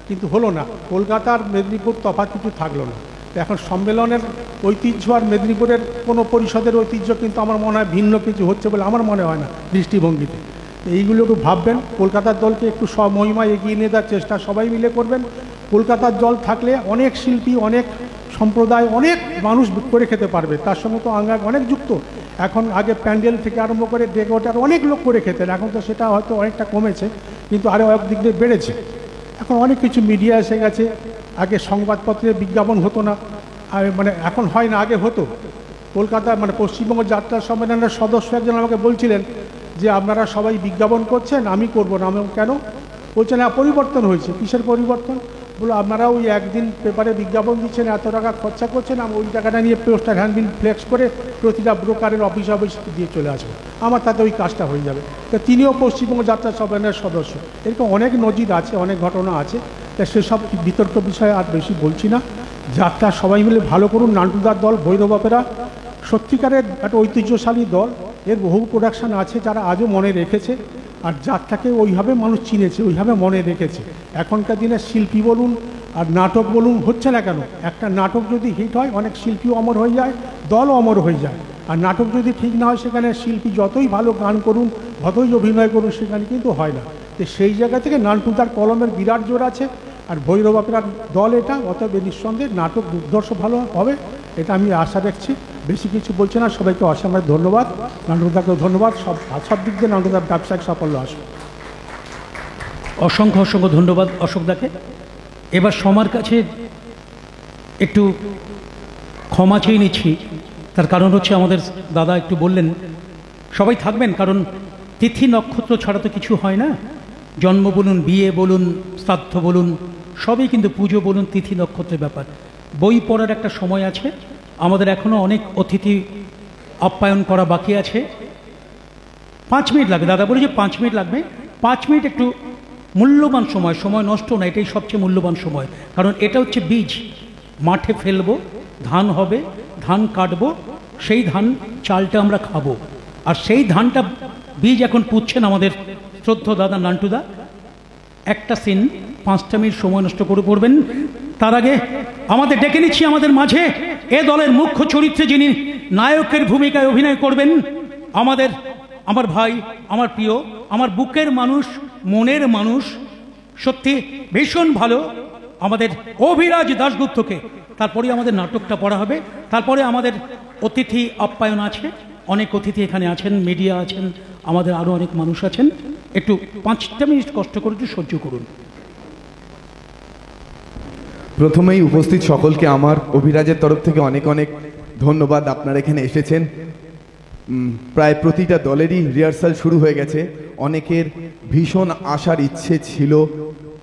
Speaker 10: কিন্তু হলো না, কলকাতার মেদিনীপুর তফাৎ কিছু থাকলো না। এখন সম্মেলনের ঐতিহ্য আর মেদিনীপুরের কোনো পরিষদের ঐতিহ্য কিন্তু আমার মনে হয় ভিন্ন কিছু হচ্ছে বলে আমার মনে হয় না দৃষ্টিভঙ্গিতে। এইগুলো একটু ভাববেন, কলকাতার দলকে একটু স্বমহিমায় এগিয়ে নিয়ে যাওয়ার চেষ্টা সবাই মিলে করবেন। কলকাতার দল থাকলে অনেক শিল্পী, অনেক সম্প্রদায়, অনেক মানুষ করে খেতে পারবে, তার সঙ্গে তো অনেক যুক্ত। এখন আগে প্যান্ডেল থেকে আরম্ভ করে ডেকোরেটর অনেক লোক করে খেতেন, এখন তো সেটা হয়তো অনেকটা কমেছে, কিন্তু আরও একদিক দিয়ে বেড়েছে। এখন অনেক কিছু মিডিয়া এসে গেছে, আগে সংবাদপত্রে বিজ্ঞাপন হতো না, মানে এখন হয় না, আগে হতো। কলকাতা মানে পশ্চিমবঙ্গ যাত্রা সম্মেলনের সদস্য একজন আমাকে বলছিলেন যে আপনারা সবাই বিজ্ঞাপন করছেন, আমি করবো না। আমি কেন? বলছেন হ্যাঁ পরিবর্তন হয়েছে। কিসের পরিবর্তন? বলো আপনারা ওই একদিন পেপারে বিজ্ঞাপন দিচ্ছেন, এত টাকা খরচা করছেন, আমি ওই টাকাটা নিয়ে পোস্টার হ্যান্ডবিল ফ্লেক্স করে প্রতিটা ব্রোকারের অফিস দিয়ে চলে আসবো, আমার তাতে ওই কাজটা হয়ে যাবে। তো তিনিও পশ্চিমবঙ্গ যাত্রা সম্মেলনের সদস্য। এরকম অনেক নজির আছে, অনেক ঘটনা আছে। তা সেসব বিতর্ক বিষয়ে আর বেশি বলছি না। যাত্রা সবাই মিলে ভালো করুন। নান্টুদার দল, ভৈরব অপেরা সত্যিকারের একটা ঐতিহ্যশালী দল, এর বহু প্রোডাকশান আছে যারা আজও মনে রেখেছে, আর যাত্রাকে ওইভাবে মানুষ চিনেছে, ওইভাবে মনে রেখেছে। এখনকার দিনে শিল্পী বলুন আর নাটক বলুন হচ্ছে না কেন? একটা নাটক যদি হিট হয় অনেক শিল্পীও অমর হয়ে যায়, দলও অমর হয়ে যায়। আর নাটক যদি ঠিক না হয় সেখানে শিল্পী যতই ভালো গান করুন, যতই অভিনয় করুন, সেখানে কিন্তু হয় না। তো সেই জায়গা থেকে নান্টুদার কলমের বিরাট জোর আছে, আর ভৈরব অপেরার দল এটা, অতএব নিঃসন্দেহে নাটক দুর্ধর্ষ ভালো হবে, এটা আমি আশা রাখছি। বেশি কিছু বলছি না, সবাইকে অসংখ্য ধন্যবাদ। নান্টুদাকেও ধন্যবাদ, সব দিক দিয়ে নান্টুদার ব্যবসায়িক সাফল্য আসবে।
Speaker 1: অসংখ্য ধন্যবাদ অশোকদাকে। এবার সবার কাছে একটু ক্ষমা চেয়ে নিচ্ছি, তার কারণ হচ্ছে আমাদের দাদা একটু বললেন সবাই থাকবেন, কারণ তিথি নক্ষত্র ছাড়া তো কিছু হয় না। জন্ম বলুন, বিয়ে বলুন, শ্রাদ্ধ বলুন, সবই কিন্তু পুজো বলুন, তিথি নক্ষত্রের ব্যাপার। বই পড়ার একটা সময় আছে, আমাদের এখনও অনেক অতিথি আপ্যায়ন করা বাকি আছে। 5 মিনিট লাগবে, দাদা বলে যে 5 মিনিট লাগবে। 5 মিনিট একটু মূল্যবান সময়, সময় নষ্ট না, এটাই সবচেয়ে মূল্যবান সময়। কারণ এটা হচ্ছে বীজ, মাঠে ফেলবো, ধান হবে, ধান কাটবো, সেই ধান চালটা আমরা খাবো। আর সেই ধানটা বীজ এখন পুঁতছেন আমাদের শ্রদ্ধ দাদা নান্টুদা। একটা সিন 5টা মিনিট সময় নষ্ট করে পড়বেন। তার আগে আমাদের ডেকে নিচ্ছি আমাদের মাঝে এ দলের মুখ্য চরিত্রে যিনি নায়কের ভূমিকায় অভিনয় করবেন, আমার ভাই, আমার প্রিয়, আমার বুকের মানুষ, মনের মানুষ, সত্যি ভীষণ ভালো। আমাদের অভিরাজ দাশগুপ্তকে, তারপরে আমাদের নাটকটা পড়া হবে, তারপরে আমাদের অতিথি আপ্যায়ন আছে, অনেক অতিথি এখানে আছেন, মিডিয়া আছেন, আমাদের আরও অনেক মানুষ আছেন। একটু 5টা মিনিট কষ্ট করে একটু সহ্য করুন।
Speaker 11: প্রথমেই উপস্থিত সকলকে আমার অভিরাজের তরফ থেকে অনেক অনেক ধন্যবাদ। আপনারা এখানে এসেছেন। প্রায় প্রতিটা দলেরই রিহার্সাল শুরু হয়ে গেছে। অনেকের ভীষণ আসার ইচ্ছে ছিল,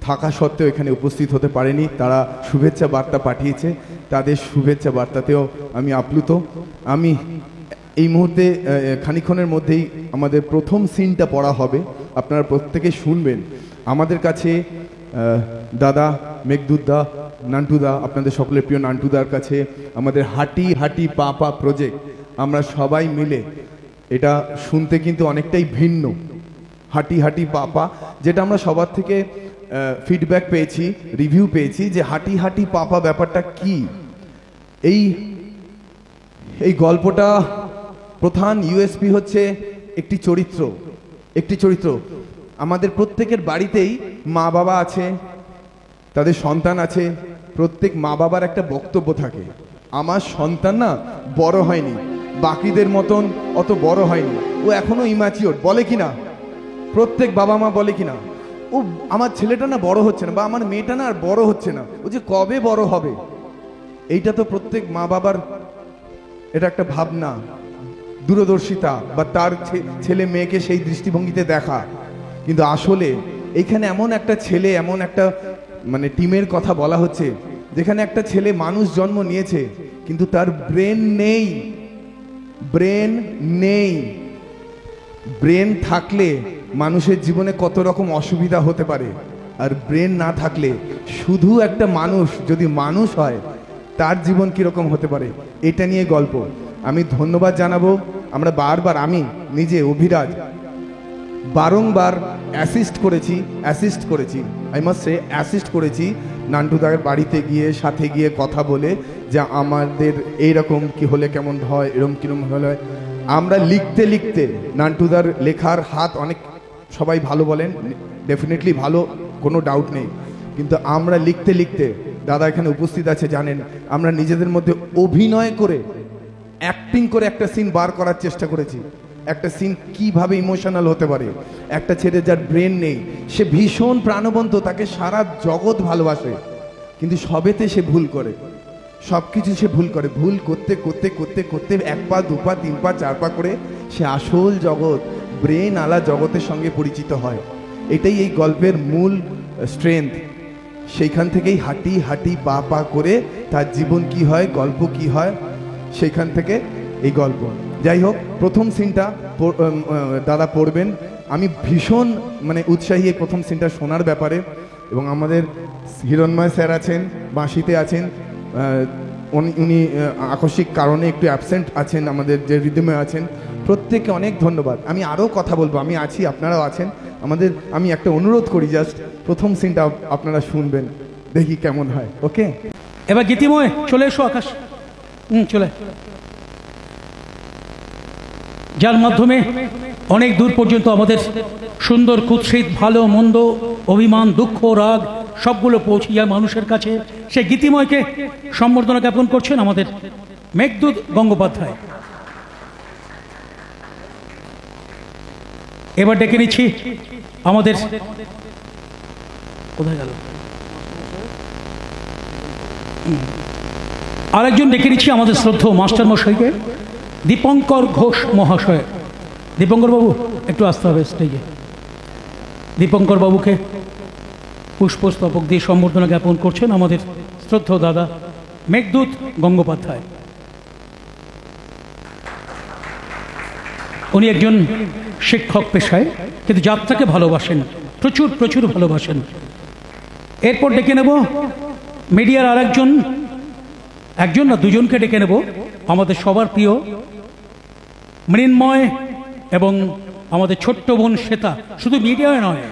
Speaker 11: থাকা সত্ত্বেও এখানে উপস্থিত হতে পারেনি। তারা শুভেচ্ছা বার্তা পাঠিয়েছে, তাদের শুভেচ্ছা বার্তাতেও আমি আপ্লুত। আমি এই মুহূর্তে খানিক্ষণের মধ্যেই আমাদের প্রথম সিনটা পড়া হবে, আপনারা প্রত্যেকে শুনবেন। আমাদের কাছে দাদা মেঘদুতদা, নান্টুদা, আপনাদের সকলের প্রিয় নান্টুদার কাছে আমাদের হাঁটি হাঁটি পা পা প্রজেক্ট, আমরা সবাই মিলে এটা শুনতে কিন্তু অনেকটাই ভিন্ন। হাঁটি হাঁটি পা পা, যেটা আমরা সবার থেকে ফিডব্যাক পেয়েছি, রিভিউ পেয়েছি যে হাঁটি হাঁটি পা পা ব্যাপারটা কি। এই গল্পটা প্রধান ইউএসপি হচ্ছে একটি চরিত্র। আমাদের প্রত্যেকের বাড়িতেই মা বাবা আছে, তাদের সন্তান আছে। প্রত্যেক মা বাবার একটা বক্তব্য থাকে, আমার সন্তান না বড় হয়নি, বাকিদের মতন অত বড় হয়নি, ও এখনো ইম্যাচিওর, বলে কিনা প্রত্যেক বাবা মা, বলে কিনা ও আমার ছেলেটা না বড় হচ্ছে না, বা আমার মেয়েটা না আর বড় হচ্ছে না, ও যে কবে বড় হবে। এইটা তো প্রত্যেক মা বাবার এটা একটা ভাবনা, দূরদর্শিতা, বা তার ছেলে মেয়েকে সেই দৃষ্টিভঙ্গিতে দেখা। কিন্তু আসলে এইখানে এমন একটা ছেলে, এমন একটা মানে টিমের কথা বলা হচ্ছে, যেখানে একটা ছেলে মানুষ জন্ম নিয়েছে কিন্তু তার ব্রেন নেই। ব্রেন থাকলে মানুষের জীবনে কত রকম অসুবিধা হতে পারে, আর ব্রেন না থাকলে শুধু একটা মানুষ যদি মানুষ হয় তার জীবন কিরকম হতে পারে, এটা নিয়ে গল্প। আমি ধন্যবাদ জানাবো। আমরা বারবার, আমি নিজে অভিরাজ বারংবার অ্যাসিস্ট করেছি আই মাস্ট সে অ্যাসিস্ট করেছি নান্টুদার বাড়িতে গিয়ে, সাথে গিয়ে কথা বলে যে আমাদের এইরকম কি হলে কেমন হয়, এরকম কিরকম হলে। আমরা লিখতে লিখতে, নান্টুদার লেখার হাত অনেক সবাই ভালো বলেন, ডেফিনেটলি ভালো, কোনো ডাউট নেই। কিন্তু আমরা লিখতে লিখতে, দাদা এখানে উপস্থিত আছে জানেন, আমরা নিজেদের মধ্যে অভিনয় করে, অ্যাক্টিং করে একটা সিন বার করার চেষ্টা করেছি। একটা সিন কিভাবে ইমোশনাল হতে পারে। একটা ছেলে যার ব্রেন নেই, সে ভীষণ প্রাণবন্ত, তাকে সারা জগৎ ভালোবাসে, কিন্তু সবেতে সে ভুল করে, সব কিছু সে ভুল করে। ভুল করতে করতে করতে করতে 1 পা 2 পা 3 পা 4 পা করে সে আসল জগৎ, ব্রেন আলা জগতের সঙ্গে পরিচিত হয়। এটাই এই গল্পের মূল স্ট্রেংথ। সেইখান থেকেই হাঁটি হাঁটি পা পা করে তার জীবন কি হয়, গল্প কি হয়, সেইখান থেকে এই গল্প। যাই হোক, প্রথম সিনটা দাদা পড়বেন। আমি ভীষণ মানে উৎসাহী এই প্রথম সিনটা শোনার ব্যাপারে। এবং আমাদের হিরণময় স্যার আছেন, বাঁশিতে আছেন, উনি আকস্মিক কারণে একটু অ্যাবসেন্ট আছেন, আমাদের যে রিদমে আছেন, প্রত্যেককে অনেক ধন্যবাদ। আমি আরও কথা বলবো, আমি আছি, আপনারাও আছেন। আমি একটা অনুরোধ করি, জাস্ট প্রথম সিনটা আপনারা শুনবেন, দেখি কেমন হয়। ওকে,
Speaker 1: এবার গীতিময় চলে এসো। আকাশ চলে, যার মাধ্যমে অনেক দূর পর্যন্ত আমাদের সুন্দর কুৎসিত ভালো মন্দ অভিমান দুঃখ রাগ সবগুলো পৌঁছে যায় মানুষের কাছে। সে গীতিময়কে সম্বর্ধনা জ্ঞাপন করছেন আমাদের মেঘদূত গঙ্গোপাধ্যায়। এবার ডেকে নিচ্ছি আমাদের, কোথায় গেল আরেকজন, ডেকে নিচ্ছি আমাদের শ্রদ্ধেয় মাস্টার মশাইকে, দীপঙ্কর ঘোষ মহাশয়। দীপঙ্কর বাবু একটু আসতে হবে স্টেজে। দীপঙ্কর বাবুকে পুষ্পস্তবক দিয়ে সম্বর্ধনা জ্ঞাপন করছেন আমাদের শ্রদ্ধেয় দাদা মেঘদূত গঙ্গোপাধ্যায়। উনি একজন শিক্ষক পেশায়, কিন্তু যাত্রাকে ভালোবাসেন, প্রচুর প্রচুর ভালোবাসেন। এরপর ডেকে নেব মিডিয়ার আর একজন না দুজনকে ডেকে নেব, আমাদের সবার প্রিয় মৃন্ময় এবং আমাদের ছোট্ট বোন শ্বেতা। শুধু মিডিয়ায় নয়,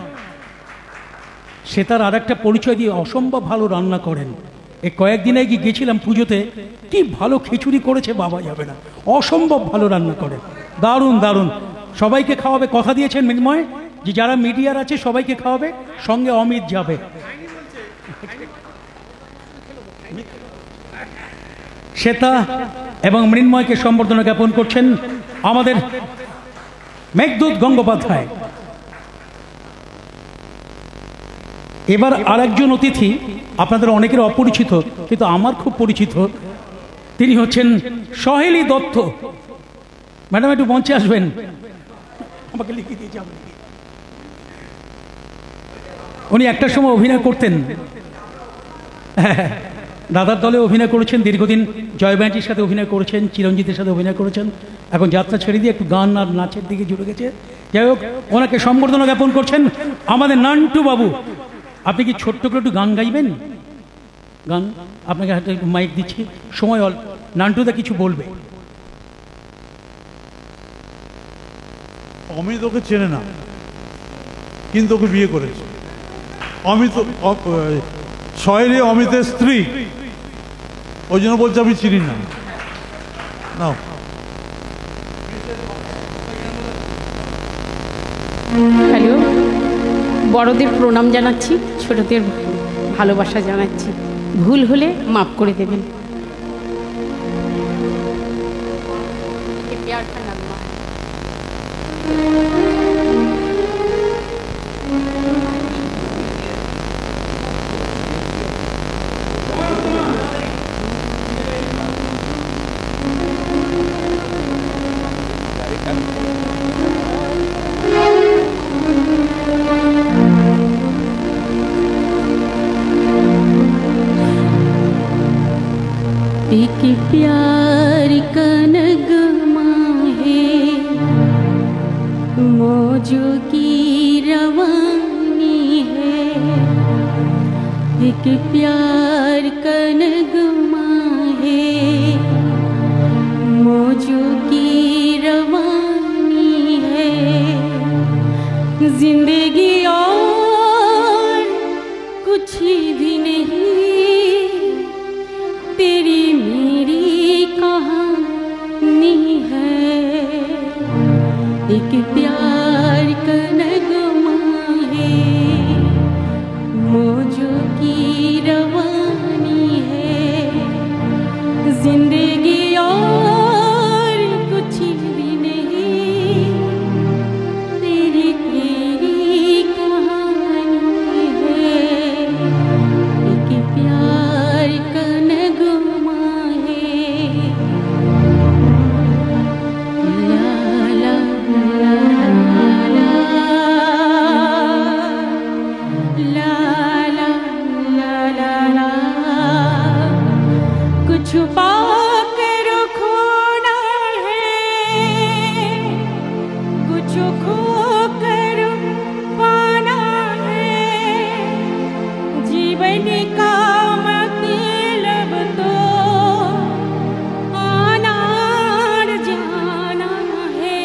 Speaker 1: শ্বেতার আর একটা পরিচয় দিয়ে অসম্ভব ভালো রান্না করেন। এই কয়েকদিনে গিয়েছিলাম পুজোতে, কি ভালো খিচুড়ি করেছে বাবা যাবে না, অসম্ভব ভালো রান্না করেন, দারুণ দারুণ। সবাইকে খাওয়াবে কথা দিয়েছেন মৃন্ময়, যে যারা মিডিয়ার আছে সবাইকে খাওয়াবে, সঙ্গে অমিত যাবে। শ্বেতা এবং মৃন্ময়কে সম্বর্ধনা জ্ঞাপন করছেন আমাদের মেঘদূত গঙ্গোপাধ্যায়। এবার আরেকজন অতিথি আপনাদের অনেকের অপরিচিত, কিন্তু আমার খুব পরিচিত। তিনি হচ্ছেন সহেলি দত্ত। ম্যাডাম একটু মঞ্চে আসবেন, আমাকে লিখে দিয়ে যাবেন। উনি একটা সময় অভিনয় করতেন, দাদার দলে অভিনয় করেছেন, দীর্ঘদিন জয় ব্যান্টির সাথে অভিনয় করেছেন, চিরঞ্জিতের সাথে অভিনয় করেছেন, এখন যাত্রা ছেড়ে দিয়ে একটু গান আর নাচের দিকে জুড়ে গেছে। যাই হোক, ওনাকে সম্বর্ধনা জ্ঞাপন করছেন আমাদের নান্টু বাবু। আপনি কি ছোট্ট করে একটু গান গাইবেন? গান আপনাকে হাতে একটু মাইক দিচ্ছি, সময় অল্প। নান্টুদা কিছু বলবে।
Speaker 12: অমিত ওকে চেনে না, কিন্তু ওকে বিয়ে করেছে। অমিত সহেলি অমিতের স্ত্রী, ওই জন্য বলছে আমি চিনি না। নাও।
Speaker 13: হ্যালো, বড়দের প্রণাম জানাচ্ছি, ছোটদের ভালোবাসা জানাচ্ছি। ভুল হলে মাফ করে দেবেন। एक प्यार का नगमा है, मौजों की रवानी है। एक प्यार का नगमा है, मौजों की रवानी है। जिंदगी और कुछ भी नहीं, तेरी मेरी कहानी है। एक प्यार का नगमा है, मौजों की रवानी है। जिंदगी और कुछ भी नहीं, तेरी तेरी कहानी है। एक प्यार का नगमा है। ला ला ला ला ला ला ला ला ला। कुछ पाकर खोना है, कुछ खोकर पाना है। जीवन का मतलब तो आना और जाना है।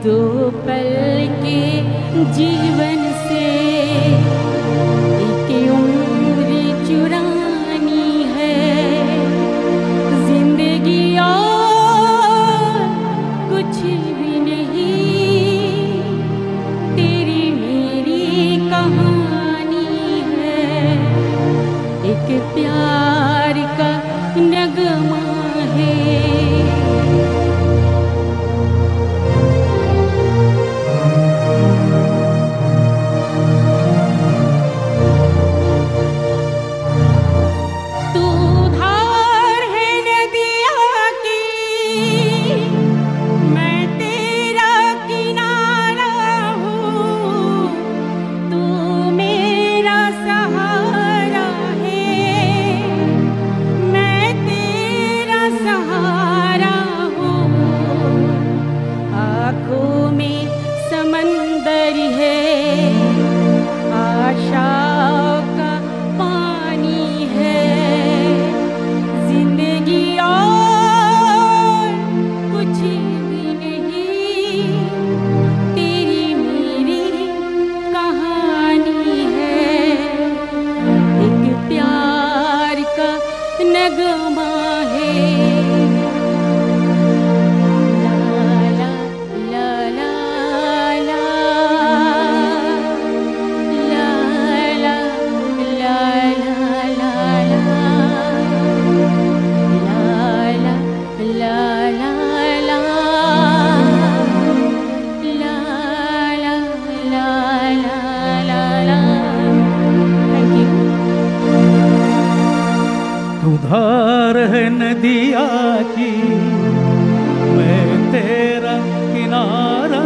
Speaker 13: दो पल के जीवन से एक उम्र चुरानी है। जिंदगी और कुछ भी नहीं, तेरी मेरी कहानी है। एक प्यार का नगमा है। तू धार है नदिया की, मैं तेरा किनारा हूँ। तू मेरा सहारा है, मैं तेरा सहारा हूँ। आँखों में समंदर है, आशाओं का पानी है। जिंदगी और कुछ भी नहीं, तेरी मेरी कहानी है। एक प्यार का नगमा है। ला ला ला ला
Speaker 1: नदिया की मैं तेरा किनारा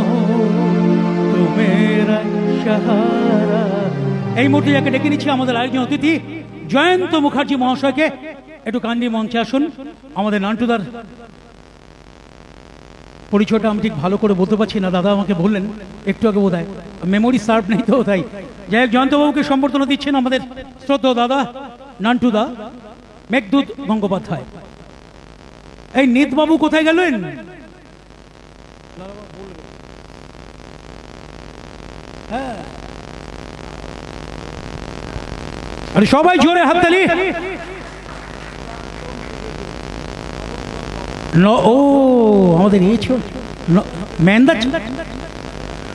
Speaker 1: हूँ तू मेरा सहारा। এই মুহূর্তে যাকে ডেকে নিচ্ছি আমাদের আরেকজন অতিথি জয়ন্ত মুখার্জি মহাশয়কে, একটু কান্ডি মঞ্চে আসুন। আমাদের নান্টুদার পরিচয়টা আমি ঠিক ভালো করে বলতে পারছি না, দাদা আমাকে বললেন একটু আগে, বোধ হয় মেমোরি সার্ভ নেই তো তাই। যাই হোক, জয়ন্তবাবুকে সম্বর্ধনা দিচ্ছেন আমাদের শ্রদ্ধেয় দাদা নান্টুদা মেঘদূত গঙ্গোপাধ্যায়। এই নিতবাবু কোথায় গেলেন? হ্যাঁ, আরে সবাই জোরে হাততালি। ও আমাদের এই ম্যান্দার,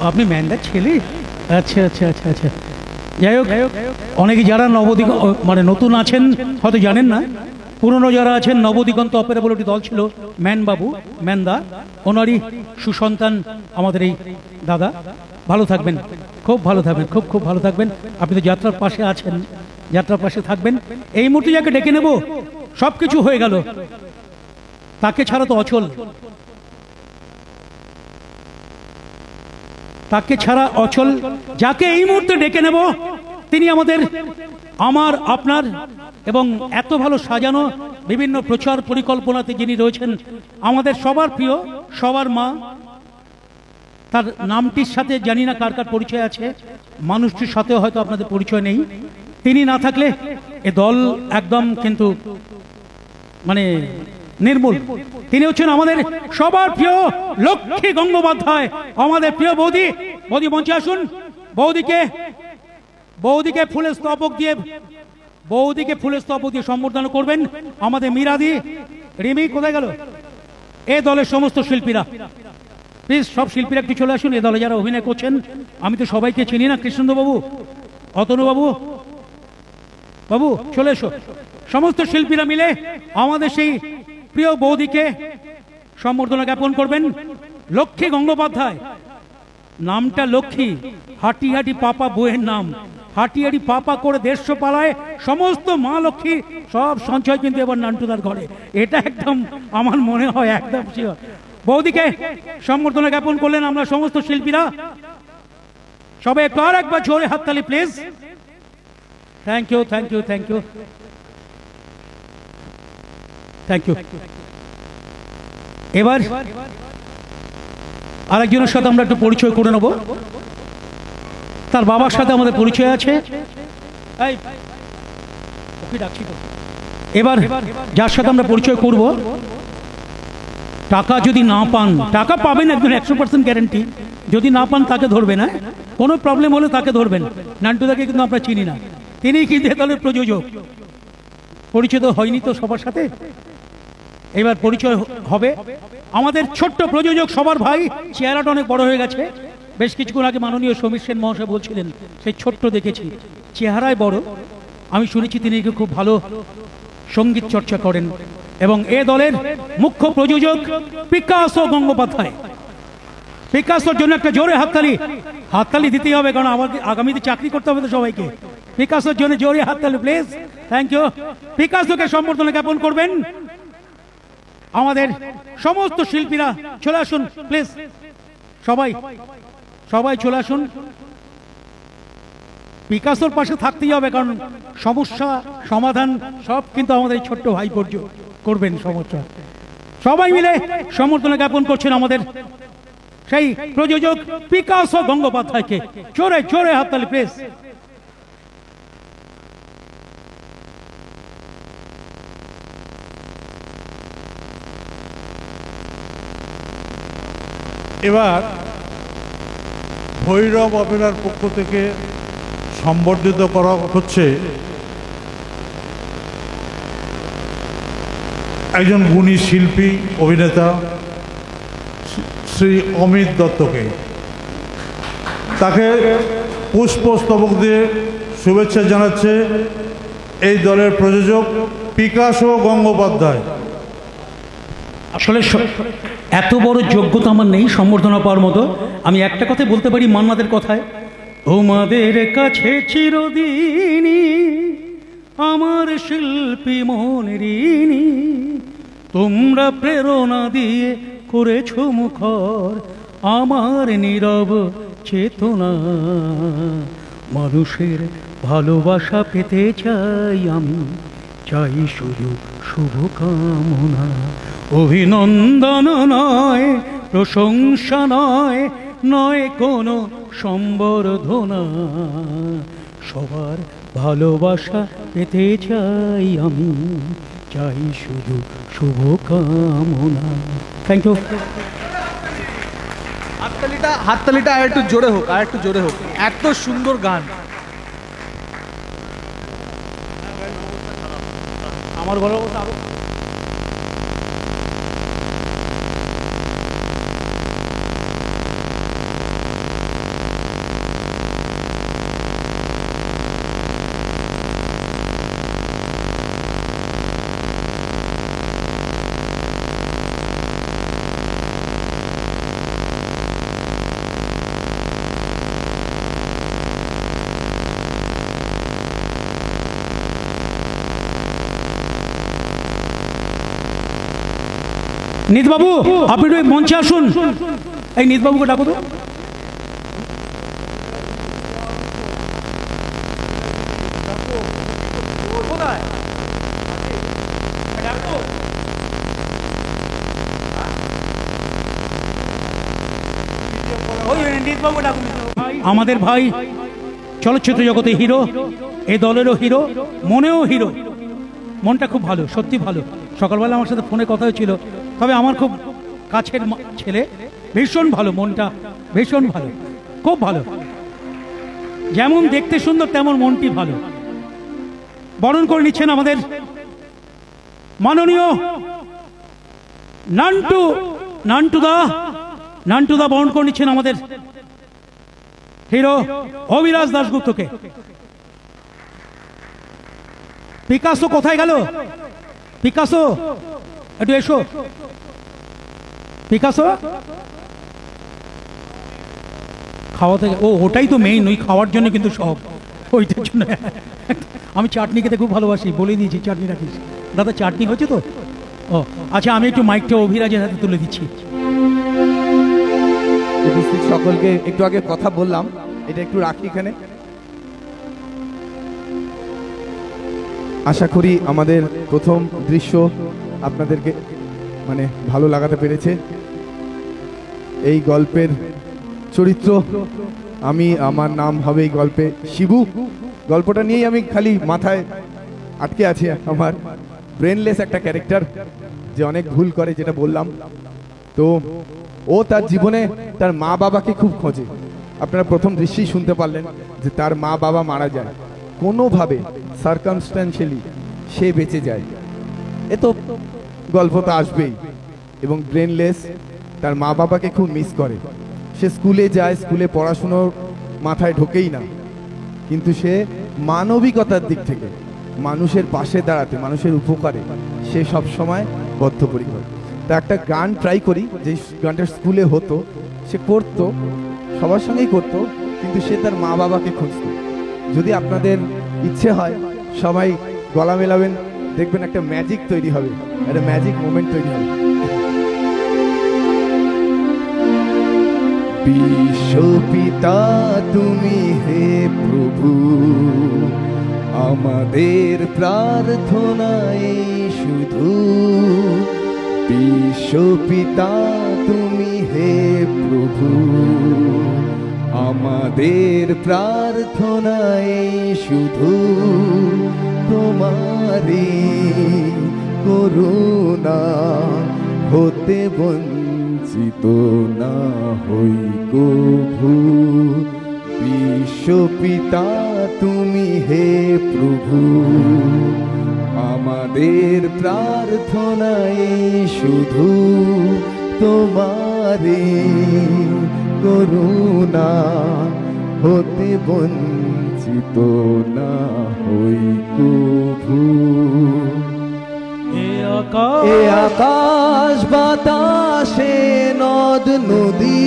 Speaker 1: আপনি ম্যান্দার ছেলে? আচ্ছা আচ্ছা আচ্ছা আচ্ছা। যাই হোক, অনেকে যারা মানে নতুন আছেন হয়তো জানেন না, পুরনো যারা আছেন, নবদিগন্ত অপেরা বলে একটি দল ছিল, ম্যানবাবু ম্যান্দা, ওনারই সুসন্তান আমাদের এই দাদা। ভালো থাকবেন, খুব ভালো থাকবেন, খুব খুব ভালো থাকবেন। আপনি তো যাত্রার পাশে আছেন, যাত্রার পাশে থাকবেন। এই মুহূর্তে যাকে ডেকে নেব, সব কিছু হয়ে গেল, তাকে ছাড়া তো অচল, তাকে ছাড়া অচল। যাকে এই মুহূর্তে ডেকে নেব তিনি আমাদের, আমার, আপনার এবং এত ভালো সাজানো বিভিন্ন প্রচার পরিকল্পনাতে যিনি রয়েছেন, আমাদের সবার প্রিয়, সবার মা। তার নামটির সাথে জানি না কার কার পরিচয় আছে, মানুষটির সাথেও হয়তো আপনাদের পরিচয় নেই। তিনি না থাকলে এ দল একদম কিন্তু মানে নির্মূল। তিনি হচ্ছেন আমাদের সবার প্রিয় লক্ষ্মী গঙ্গোপাধ্যায়, আমাদের প্রিয় বৌদি। বৌদি মঞ্চে আসুন। বৌদিকে ফুলের স্তবক দিয়ে, বৌদিকে ফুলের স্তবক দিয়ে সম্বর্ধনা করবেন আমাদের মীরাদি। রিমি কোথায় গেল? এ দলের সমস্ত শিল্পীরা, প্লিজ সব শিল্পীরা একটু চলে আসুন। এ দলে যারা অভিনয় করছেন, আমি তো সবাইকে চিনি না, কৃষ্ণেন্দু বাবু, অতনু বাবু, বাবু চলে এসো। সমস্ত শিল্পীরা মিলে আমাদের সেই প্রিয় বৌদিকে সম্বর্ধনা জ্ঞাপন করবেন। লক্ষ্মী গঙ্গোপাধ্যায়, নামটা লক্ষ্মী, হাঁটি হাঁটি পাপা বইয়ের নাম, হাঁটি হাঁটি পাপা করে দেড়শো পালায় সমস্ত মা লক্ষ্মী সব সঞ্চয় কিন্তু এবার নান্টুদার ঘরে, এটা একদম আমার মনে হয় একদম শিওর। বৌদিকে সম্বর্ধনা জ্ঞাপন করলেন আমরা সমস্ত শিল্পীরা। সবাই একটু আর একবার জোরে হাততালি please. Thank you, thank you, thank you, thank you. এবার আরেকজনের সাথে আমরা একটু পরিচয় করে নেব। তার বাবার সাথে আমাদের পরিচয় আছে। এবার যার সাথে আমরা পরিচয় করব, টাকা যদি না পান, টাকা পাবেন একজন 100% গ্যারেন্টি, যদি না পান তাকে ধরবেন, হ্যাঁ কোনো প্রবলেম হলে তাকে ধরবেন। নান্টুদাকে কিন্তু আমরা চিনি না, তিনি কিন্তু এ দলের প্রযোজক। পরিচয় তো হয়নি তো সবার সাথে, এবার পরিচয় হবে। আমাদের ছোট্ট প্রযোজক, সবার ভাই, চেহারাটা অনেক বড় হয়ে গেছে। বেশ কিছুক্ষণ আগে মাননীয় সমীর সেন মহাশয় বলছিলেন সেই ছোট্ট দেখেছি, চেহারায় বড়। আমি শুনেছি তিনি খুব ভালো সঙ্গীত চর্চা করেন এবং এ দলের মুখ্য প্রযোজক পিকাসো গঙ্গোপাধ্যায়। পিকাসোর জন্য একটা জোরে হাততালি, হাততালি দিতেই হবে, কারণ আমাকে আগামীতে চাকরি করতে হবে তো সবাইকে। পিকাসোর জন্য জোরে হাততালি প্লিজ। Thank you. পিকাসোকে সম্বর্ধনা জ্ঞাপন করবেন আমাদের সমস্ত শিল্পীরা। চলে আসুন প্লিজ, সবাই সবাই চলে আসুন। পিকাসোর পাশে থাকতেই হবে, কারণ সমস্যা সমাধান সব কিন্তু আমাদের এই ছোট্ট ভাই করবেন। সমস্যা সবাই মিলে সম্বর্ধনা জ্ঞাপন করছেন আমাদের সেই প্রযোজক পিকাসো গঙ্গোপাধ্যায়কে। জোরে জোরে হাততালি প্লিজ।
Speaker 12: এবার ভৈরব অপেরার পক্ষ থেকে সম্বর্ধিত করা হচ্ছে একজন গুণী শিল্পী অভিনেতা শ্রী অমিত দত্তকে। তাকে পুষ্পস্তবক দিয়ে শুভেচ্ছা জানাচ্ছে এই দলের প্রযোজক পিকাসো গঙ্গোপাধ্যায়।
Speaker 1: আসলে এত বড় যোগ্যতা আমার নেই সম্বর্ধনা পাওয়ার মতো। আমি একটা কথা বলতে পারি মান্নাদের কথায়, তোমাদের কাছে চিরদিনই আমার শিল্পী মনেরিনী, তোমরা প্রেরণা দিয়ে করেছ মুখর আমার নীরব চেতনা। মানুষের ভালোবাসা পেতে চাই আমি, চাই শুধু শুভকামনা। অভিনন্দন নয়, প্রশংসা নয়, নয় কোনো সম্বর্ধনা। সবার ভালোবাসা পেতে চাই আমি, চাই শুধু শুভকামনা। Thank you.
Speaker 14: হাততালিটা আর একটু জোরে হোক, আর একটু জোরে হোক। এত সুন্দর গান।
Speaker 1: আমার গলা অবস্থা আরো নীতবাবু, আপনি একটু মঞ্চে আসুন। এই নীতবাবুকে ডাকো তো। আমাদের ভাই চলচ্চিত্র জগতে হিরো, এই দলেরও হিরো, মনেও হিরো। মনটা খুব ভালো, সত্যি ভালো। সকালবেলা আমার সাথে ফোনে কথা হয়েছিল, তবে আমার খুব কাছের ছেলে, ভীষণ ভালো, মনটা ভীষণ ভালো, খুব ভালো। যেমন দেখতে সুন্দর তেমন মনটি ভালো। বরণ করে নিচ্ছেন আমাদের মাননীয় নান্টুদা বরণ করে নিচ্ছেন আমাদের হিরো অভিরাজ দাশগুপ্তকে। পিকাসো কোথায় গেল? পিকাসো একটু এসো। পিকাসো খাওয়াতে, ও ওটাই তো মেইন, ওই খাওয়ার জন্য কিন্তু সব, ওইটার জন্য। আমি চাটনি খেতে খুব ভালোবাসি, বলে দিয়েছি চাটনি রাখিস। দাদা চাটনি হয়েছে তো? ও আচ্ছা, আমি একটু মাইকটা অভিরাজের হাতে তুলে দিচ্ছি।
Speaker 11: উপস্থিত সকলকে একটু আগে কথা বললাম, এটা একটু রাখি এখানে। আশা করি আমাদের প্রথম দৃশ্য আপনাদেরকে মানে ভালো লাগাতে পেরেছে। এই গল্পের চরিত্র আমি, আমার নাম হবে এই গল্পে শিবু। গল্পটা নিয়েই আমি খালি মাথায় আটকে আছি। আমার ব্রেনলেস একটা ক্যারেক্টার যে অনেক ভুল করে, যেটা বললাম। তো ও তার জীবনে তার মা বাবাকে খুব খোঁজে। আপনারা প্রথম দৃশ্যেই শুনতে পারলেন যে তার মা বাবা মারা যায়, কোনোভাবে সার্কামস্ট্যান্সিয়ালি সে বেঁচে যায়। এ তো গল্প তো আসবেই। এবং ব্রেনলেস তার মা বাবাকে খুব মিস করে। সে স্কুলে যায়, স্কুলে পড়াশুনোর মাথায় ঢোকেই না, কিন্তু সে মানবিকতার দিক থেকে মানুষের পাশে দাঁড়াতে, মানুষের উপকারে সে সব সময় বদ্ধপরিকর। তা একটা গান ট্রাই করি, যে গানটা স্কুলে হতো, সে করতো, সবার সঙ্গেই করতো, কিন্তু সে তার মা বাবাকে খুঁজত। যদি আপনাদের ইচ্ছে হয় সবাই গলা মেলাবেন, দেখবেন একটা ম্যাজিক তৈরি হবে, একটা ম্যাজিক মোমেন্ট তৈরি হবে। বিশ্বপিতা তুমি হে প্রভু, আমাদের প্রার্থনাই শুধু। বিশ্বপিতা তুমি হে প্রভু, আমাদের প্রার্থনাই শুধু। তোমারি করুণা হতে বঞ্চিত না হই কভু। বিশ্বপিতা তুমি হে প্রভু, আমাদের প্রার্থনাই শুধু। তোমারি করুণা হতে বঞ্চিত না হই কভু। এ আকাশ বাতাসে নদ নদী,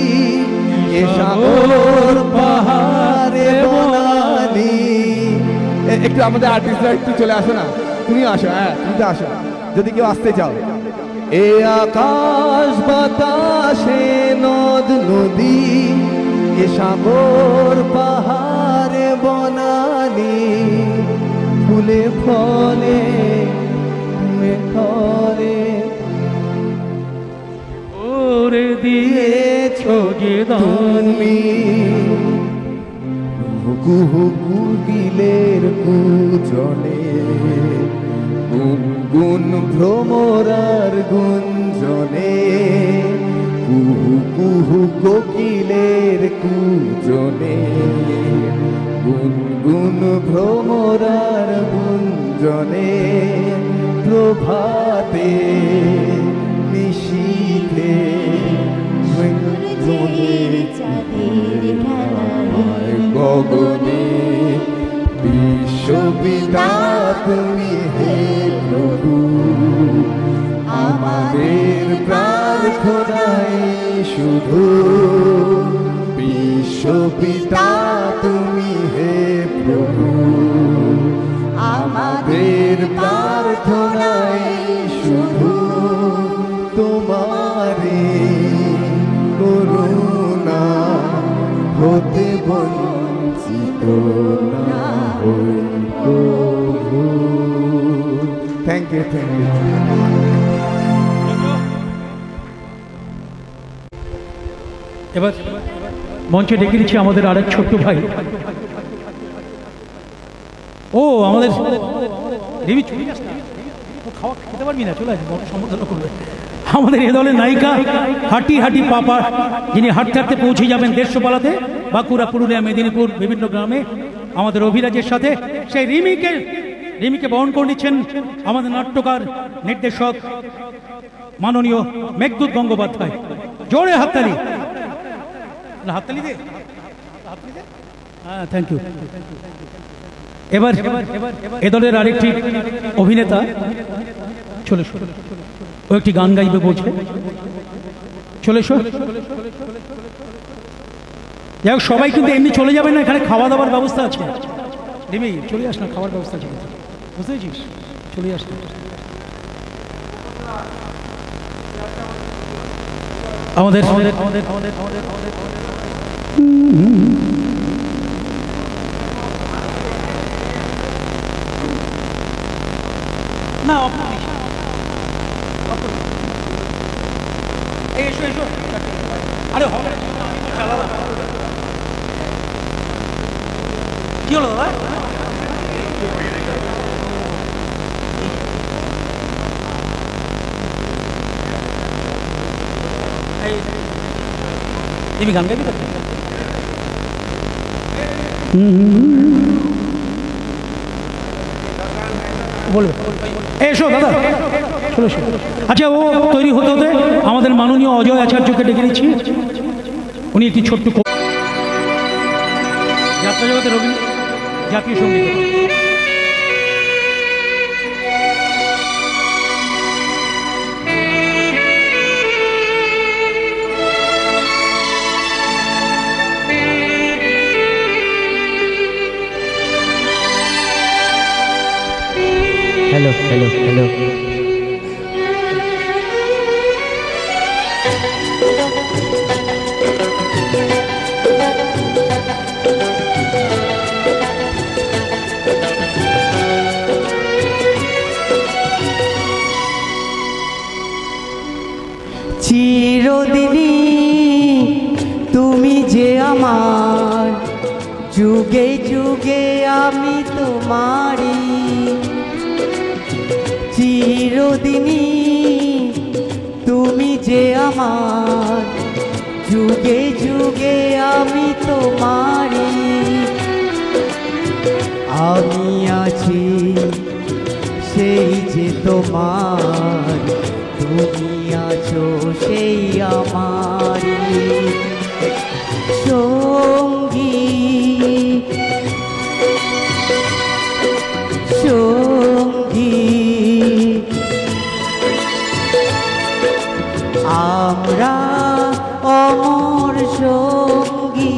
Speaker 11: এ সাগর পাহাড়ে বনানি, একটু আমাদের আর্টিস্টরা একটু চলে আসো না, তুমি আসো, হ্যাঁ তুমি তো আসো যদি কেউ আসতে চাও। এ আকাশ বাতাসে নদ নদী, এ সাগর পাহাড়ে বনানি, ফুলে ফলে ফলে
Speaker 1: ওরে দিয়েছো যে
Speaker 11: তুমি কুহু কুকিলের কুজনে, গুনগুন ভ্রমরার গুঞ্জনে, কুহু কুহু কোকিলের কুজনে, গুনগুন ভ্রমরার গুঞ্জনে, প্রভাতে নিশীথে গগনে, বিশ্বপিতা তুমি হে প্রভু, আমাদের প্রার্থনাই শুধু, বিশ্বপিতা তুমি হে প্রভু, আমাদের প্রার্থনাই শুধু, তোমারে করুণা হতে বঞ্চিত না হই প্রভু। Thank you, thank you.
Speaker 1: এবার মঞ্চে ডেকে দিচ্ছি আমাদের আরেক ছোট্ট ভাই। ও আমাদের দেবী চলে যাস না, খাওয়া খেতে পারবি না, চলে আসবি, বড় সম্বোধনা করবে। আমাদের এ দলের নায়িকা হাঁটি হাঁটি পাপা, যিনি হাঁটতে হাঁটতে পৌঁছে যাবেন 150 পালাতে, বাঁকুড়া, পুরুলিয়া, মেদিনীপুর বিভিন্ন গ্রামে আমাদের অভিরাজের সাথে। সেই রিমিকে বহন করে নিচ্ছেন আমাদের নাট্যকার নির্দেশক মাননীয় মেঘদূত গঙ্গোপাধ্যায়। জোরে হাততালি, হাততালি দে, হ্যাঁ থ্যাংক ইউ। এবার এ দলের আরেকটি অভিনেতা চলে, ও একটি গান গাইবে বলছে, চলে এসো। যাই হোক, সবাই কিন্তু এমনি চলে যাবে না, এখানে খাওয়া দাওয়ার ব্যবস্থা আছে। রিমি চলে আস না, খাওয়ার ব্যবস্থা আছে, বুঝতে পেরেছিস, চলে আস। আমাদের না এসো এসো, আরে হবে কি হলো দাদা? তুমি গান গাইবি? বলবে এসো দাদা, চলো এসো। আচ্ছা, ও তৈরি হতে হতে আমাদের মাননীয় অজয় আচার্যকে ডেকে নিচ্ছি। উনি একটি ছোট্ট যাত্রা জগতের রবীন্দ্র জাতীয় সঙ্গীত।
Speaker 15: হ্যালো হ্যালো হ্যালো,
Speaker 16: চিরদিনই তুমি যে আমার, যুগে যুগে আমি তোমারই, চিরদিনই তুমি যে আমার, যুগে যুগে আমি তোমারই, আমি আছি সেই যে তোমার, তুমি আছো সেই আমারই সঙ্গী, সঙ্গী আমরা অমর সঙ্গী।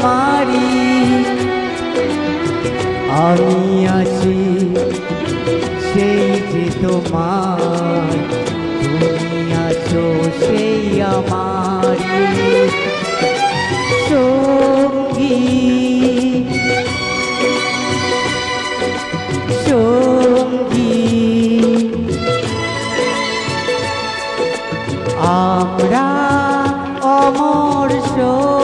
Speaker 16: আমারই আমি আছি সেই যে তোমার তুমি আছো সেই আমারই সঙ্গী সঙ্গী আমরা অমর সঙ্গী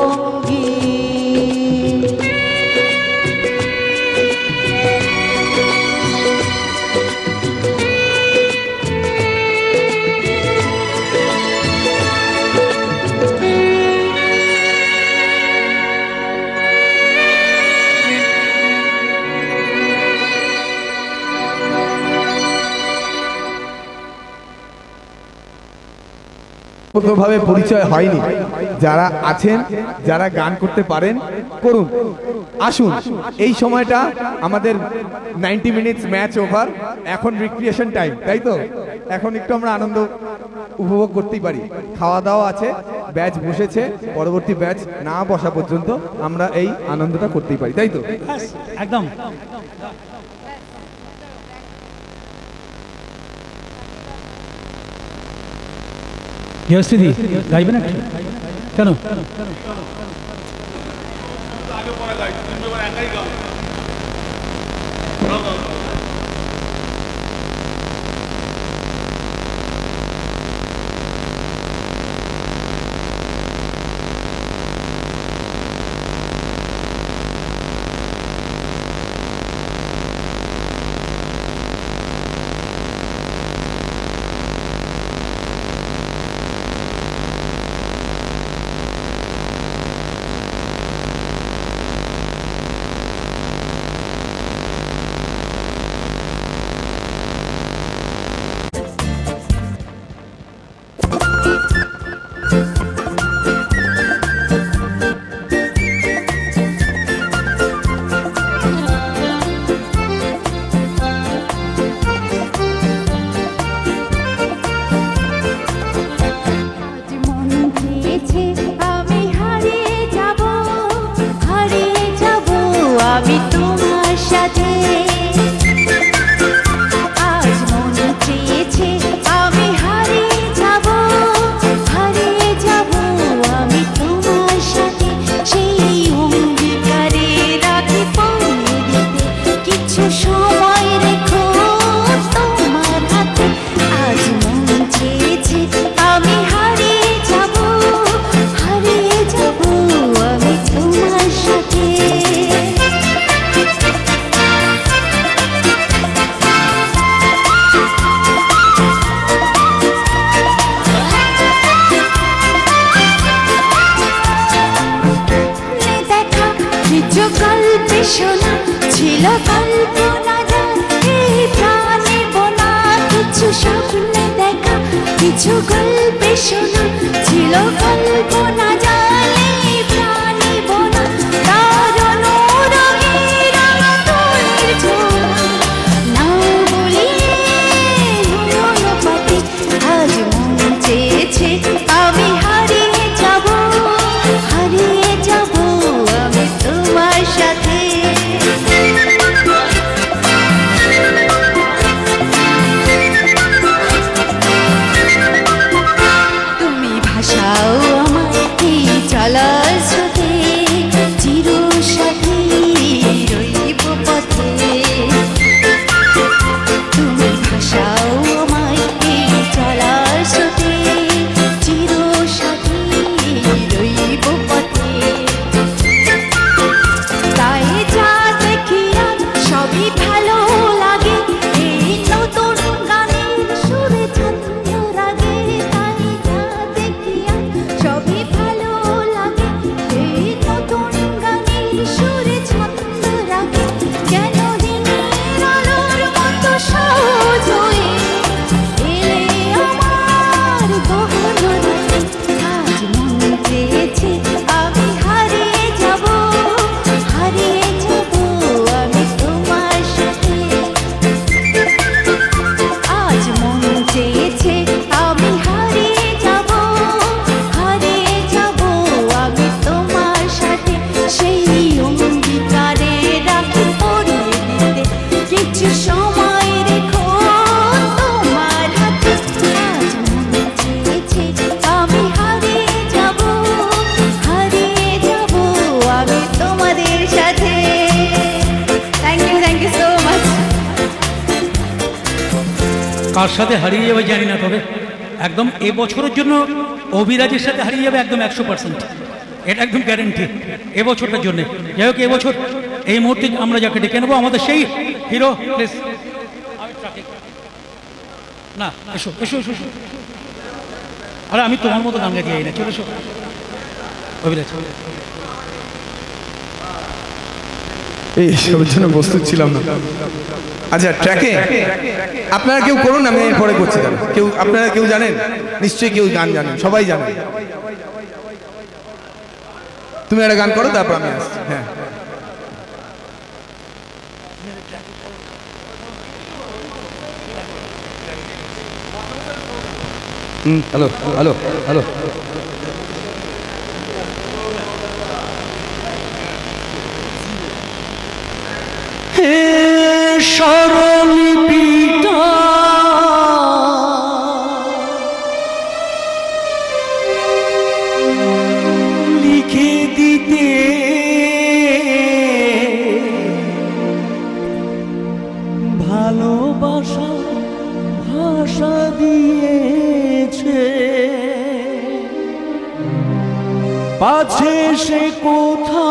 Speaker 11: ভাবে পরিচয় হয়নি, যারা আছেন যারা গান করতে পারেন করুন, আসুন। এই সময়টা আমাদের 90 মিনিটস ম্যাচ ওভার, এখন রিক্রিয়েশন টাইম, তাই তো? এখন একটু আমরা আনন্দ উপভোগ করতেই পারি। খাওয়া দাওয়া আছে, ব্যাচ বসেছে, পরবর্তী ব্যাচ না বসা পর্যন্ত আমরা এই আনন্দটা করতেই পারি, তাই তো?
Speaker 1: একদম। গৃহস্থিতি গাইবেন একটু? কেন?
Speaker 13: আমি তোমার সাথে আজ মন চেয়েছে আমি হারিয়ে যাব আমি তোমার সাথে সেই অঙ্গীকারে রাখি পৌঁছে দিতে কিছু সময় রেখো তোমার হাতে আজ মন চেয়েছে আমি হারিয়ে যাব আমি তোমার সাথে কিছু গল্পে শোনা ছিল কল্পনা এই প্রাণে বোনা কিছু স্বপ্নে দেখা কিছু গল্পে শোনা ছিল কল্পনা জালে প্রাণে বোনা তার অনুরাগে রাতুলের ঝোলা না বলিয়ে অনুপাতে আজ মন চেয়েছে আমি হারিয়ে যাব আমি তোমার সাথে তুমি ভাষাও আমায়
Speaker 1: কার সাথে হারিয়ে যাবে জানি না, তবে একদম এবছরের জন্য অভিরাজের সাথে হারিয়ে যাবে একদম 100%, এটা একদম গ্যারেন্টি এবছরটার জন্য। যাই হোক, এবছর এই মুহূর্তে আমরা যাকে ডেকে নেবো আমাদের সেই হিরো, প্লিজ না এসো এসো এসো এসো। আরে আমি তোমার মতো গান গাইতে যাই না, চলে এসো অভিরাজ।
Speaker 11: এই সবের জন্য প্রস্তুত ছিলাম না। আচ্ছা, ট্র্যাকে আপনারা কেউ করুন, আমি এরপরে করছি। কেউ আপনারা কেউ জানেন? নিশ্চয়ই কেউ গান জানেন, সবাই জানেন। তুমি একটা গান করো, তারপর আমি আসছি। হ্যাঁ,
Speaker 5: হ্যালো হ্যালো হ্যালো।
Speaker 16: হে স্বরলিপিটা লিখে দিতে ভালোবাসা ভাষা দিয়েছে, পাছে সে কোথা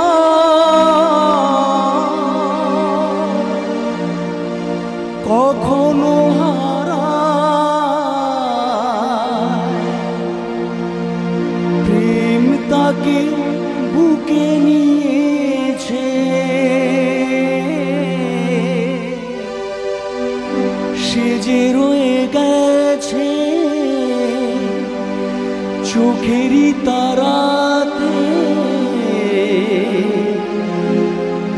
Speaker 16: কখনো হারায়, প্রেম তাকে বুকে নিয়েছে, সে যে রয়ে গেছে চোখেরই তারাতে,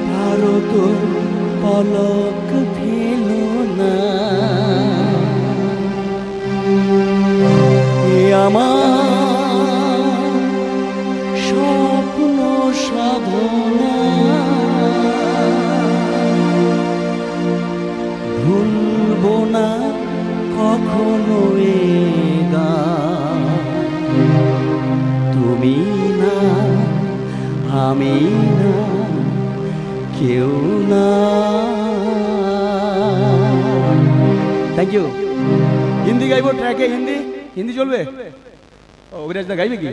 Speaker 16: ভারত পলক ফেল না। এ আমার স্বপ্ন সাধনা, ভুলব না কখনো এ গান। তুমি না, আমি না, কেউ না।
Speaker 5: Thank you. হিন্দি গাইবো ট্র্যাকে? হিন্দি হিন্দি চলবে? অভিরাজ দা গাইবে কি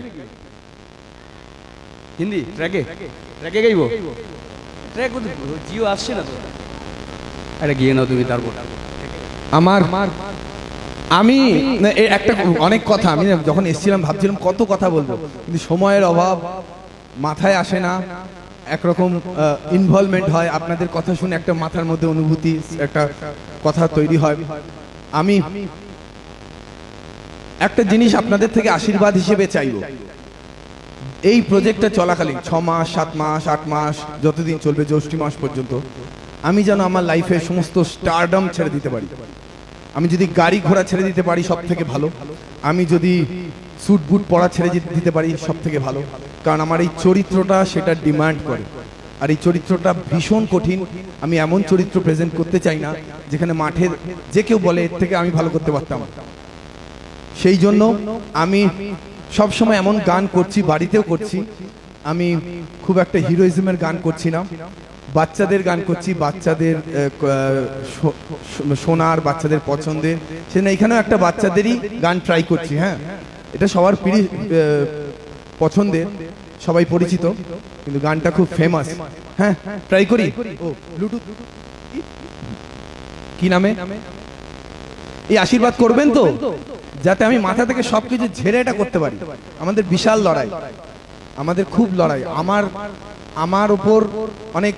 Speaker 5: হিন্দি ট্র্যাকে? ট্র্যাকে গাইবো? ট্র্যাক জিও আসছে না তো, আরে গিয়ে নাও তুমি। তারপর
Speaker 11: আমি একটা অনেক কথা, আমি যখন এসেছিলাম ভাবছিলাম কত কথা বলবো, কিন্তু সময়ের অভাব, মাথায় আসে না, একরকম ইনভলভমেন্ট হয়। আপনাদের কথা শুনে একটা মাথার মধ্যে অনুভূতি, একটা কথা তৈরি হয়। আমি একটা জিনিস আপনাদের থেকে আশীর্বাদ হিসেবে চাইব, এই প্রজেক্টটা চলাকালীন 6 মাস 7 মাস 8 মাস যতদিন চলবে, জ্যৈষ্ঠ মাস পর্যন্ত, আমি যেন আমার লাইফের সমস্ত স্টারডম ছেড়ে দিতে পারি। আমি যদি গাড়ি ঘোড়া ছেড়ে দিতে পারি সব থেকে ভালো, আমি যদি স্যুট বুট পরা ছেড়ে দিতে পারি সব থেকে ভালো, কারণ আমার এই চরিত্রটা সেটা ডিমান্ড করে। আর এই চরিত্রটা ভীষণ কঠিন। আমি এমন চরিত্র প্রেজেন্ট করতে চাই না যেখানে মাঠের যে কেউ বলে এর থেকে আমি ভালো করতে পারতাম। সেই জন্য আমি সবসময় এমন গান করছি, বাড়িতেও করছি। আমি খুব একটা হিরোইজমের গান করছি না, বাচ্চাদের গান করছি, বাচ্চাদের শোনার, বাচ্চাদের পছন্দের। সেজন্য এখানেও একটা বাচ্চাদেরই গান ট্রাই করছি। হ্যাঁ, এটা সবার পছন্দের, সবাই পরিচিত, কিন্তু গানটা খুব ফেমাস। হ্যাঁ, ট্রাই করি। ও ব্লুটুথ কি নামে? এই আশীর্বাদ করবেন তো, যাতে আমি মাথা থেকে সবকিছু ঝেড়ে এটা করতে পারি। আমাদের বিশাল লড়াই, আমাদের খুব লড়াই। আমার ওপর অনেক,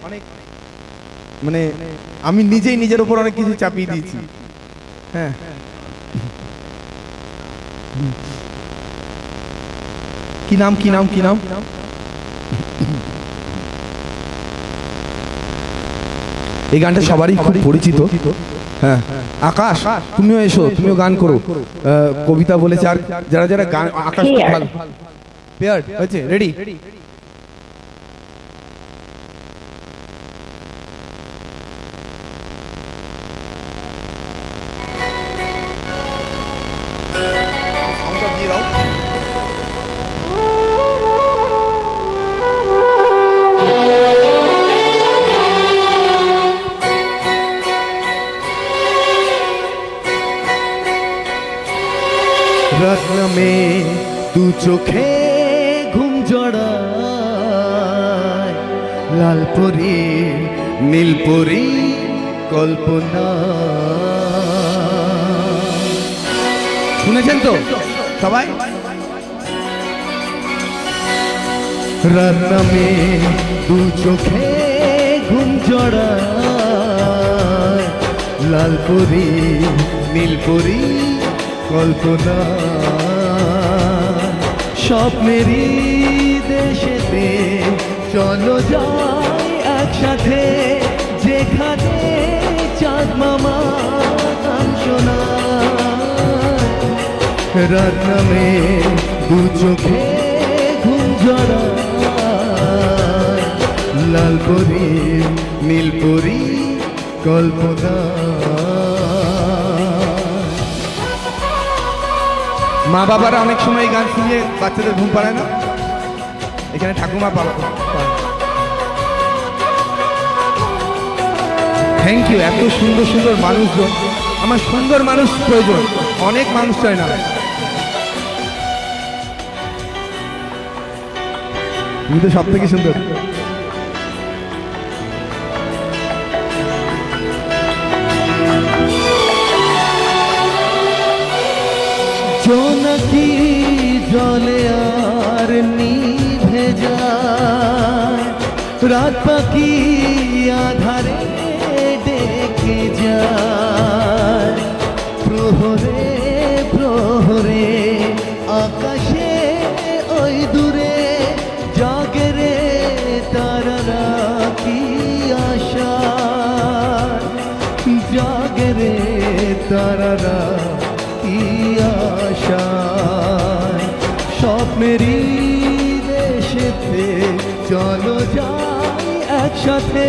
Speaker 11: মানে আমি নিজেই নিজের উপর অনেক কিছু চাপিয়ে দিয়েছি। হ্যাঁ, কি নাম কি নাম কি নাম? এই গানটা সবারই খুব পরিচিত। হ্যাঁ, আকাশ তুমিও এসো, তুমিও গান করো। কবিতা বলেছে, আর যারা যারা গান, আকাশ ভালো পেয়ার হয়েছে, রেডি? রাত নামে তু চোখে ঘুম জড়ায়, লাল পরি নীল পরি কল্পনা। শুনেছেন তো সবাই? রাত নামে দু চোখে ঘুম জড়ায়, লাল পরি নীল পরি কল্পনা। স্বপ্নেরই দেশেতে চলো যাই একসাথে, যেখানে চাঁদ মামা গান শোনায়। রাত নামে দু চোখে ঘুম জড়ায়, লাল পরি নীল পরি কল্পনা। মা বাবারা অনেক সময় গান শুনিয়ে বাচ্চাদের ঘুম পাড়ায় না, এখানে ঠাকুমা পাড়া। Thank you. এত সুন্দর সুন্দর মানুষজন, আমার সুন্দর মানুষ প্রয়োজন, অনেক মানুষ চাই না। তুমি তো সব থেকে সুন্দর। জোনাকি জলে আর নিভে যায়, রাত পাখি আধারে ডেকে যায়। প্রহরে প্রহরে আকাশে ওই দূরে জাগে রে তারারা কি আশা, জাগে রে তারারা কি আশা। স্বপ্নেরই দেশেতে চলো যাই একসাথে,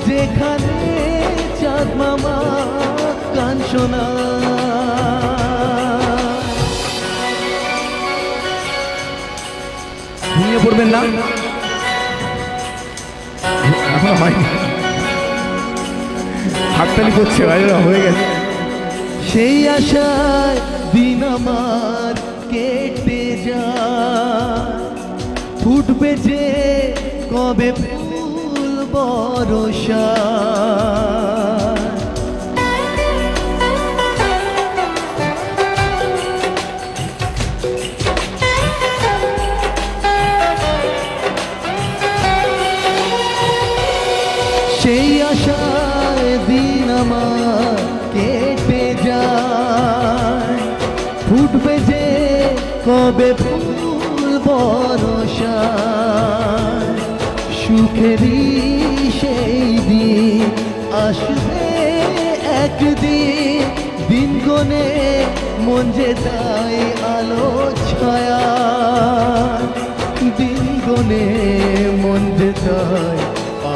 Speaker 11: যেখানে চাঁদ মামা গান শোনা। ঘুমিয়ে পড়বেন না, এখনো হয়নি, হাততালি করছে, হয়ে গেছে। সেই আশায় দিন আমার কেটে যায়, ফুটবে যে কবে ফুল বরষা। সেই আশায় দিন আমার কেটে যায়, ফুটবে যে কবে ফুল বরষা। সুখেরই সেই দিন আসবে একদিন, দিন গনে মন যে তাই আলো ছায়া, দিন গনে মন যে তাই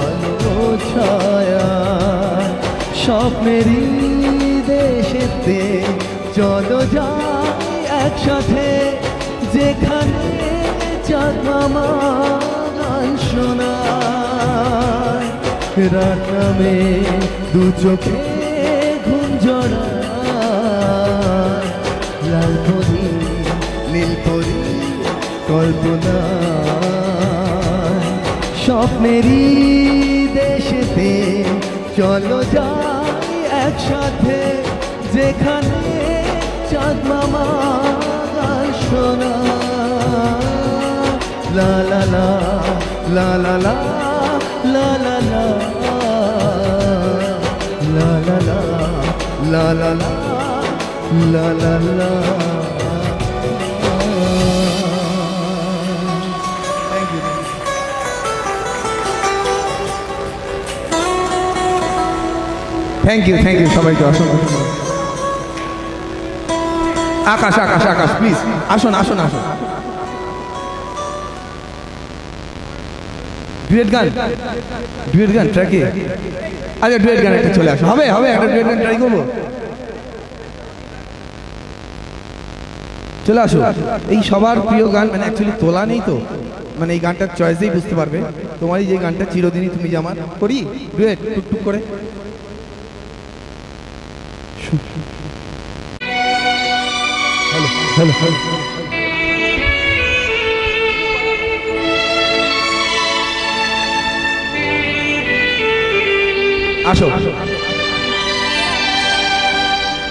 Speaker 11: আলো ছায়া। স্বপ্নেরই দেশেতে চলো যাই একসাথে, যেখানে চাঁদ মামা গান শোনায়। রাত নামে দু চোখে ঘুম জড়ায়, লাল পরি নীল পরি কল্পনা। স্বপ্নেরই দেশেতে চলো যাই একসাথে, যেখানে চাঁদ মামা গান শোনায়। লা লা লা লা লা লা লা লা লা লা লা লা লা লা লা লা লা। থ্যাংক ইউ সবাইকে অসংখ্য। আকাশ আকাশ আকাশ প্লিজ আসুন আসুন আসুন। ডুয়েট গান ট্র্যাকে, আচ্ছা ডুয়েট গান একটা চলে আসো। হবে একটা ডুয়েট গান ট্রাই করবো, চলে আসো। এই সবার প্রিয় গান, মানে অ্যাকচুয়ালি তোলা নেই তো, মানে এই গানটার চয়েসেই বুঝতে পারবে। তোমার এই যে গানটা চিরদিনই তুমি যে আমার করি ডুয়েট টুকটুক করে। হ্যালো আসো,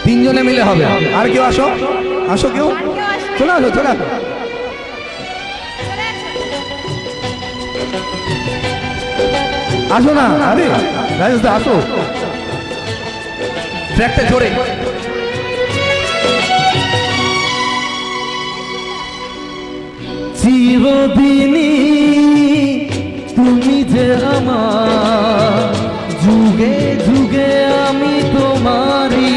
Speaker 11: তিনজনে মিলে হবে। আর কেউ আসো, আসো কেউ, চলে আসো, চলে আসো। আসো না, আরে রাজেশ দা আসো, ট্র্যাকটা জোরে।
Speaker 16: চিরদিনই তুমি যে আমার, যুগে যুগে আমি তোমারই।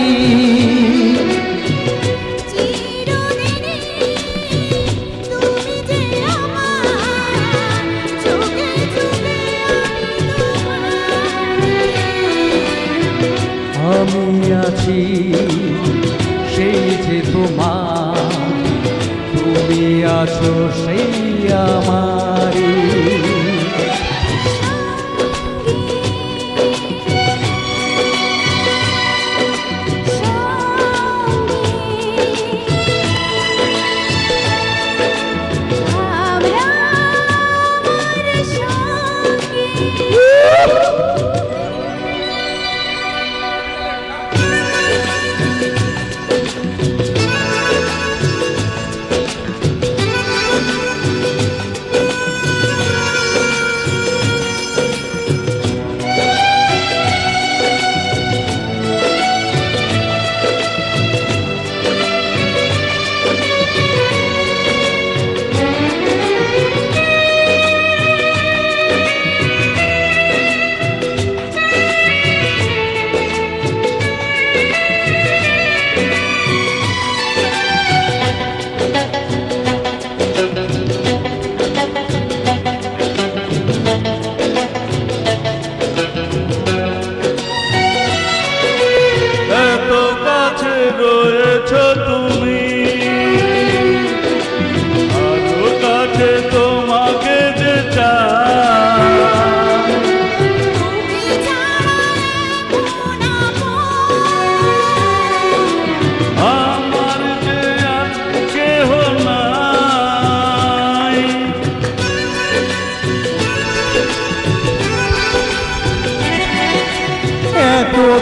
Speaker 16: আমি আছি সেই যে তোমার, তুমি আছো সেই আমারই।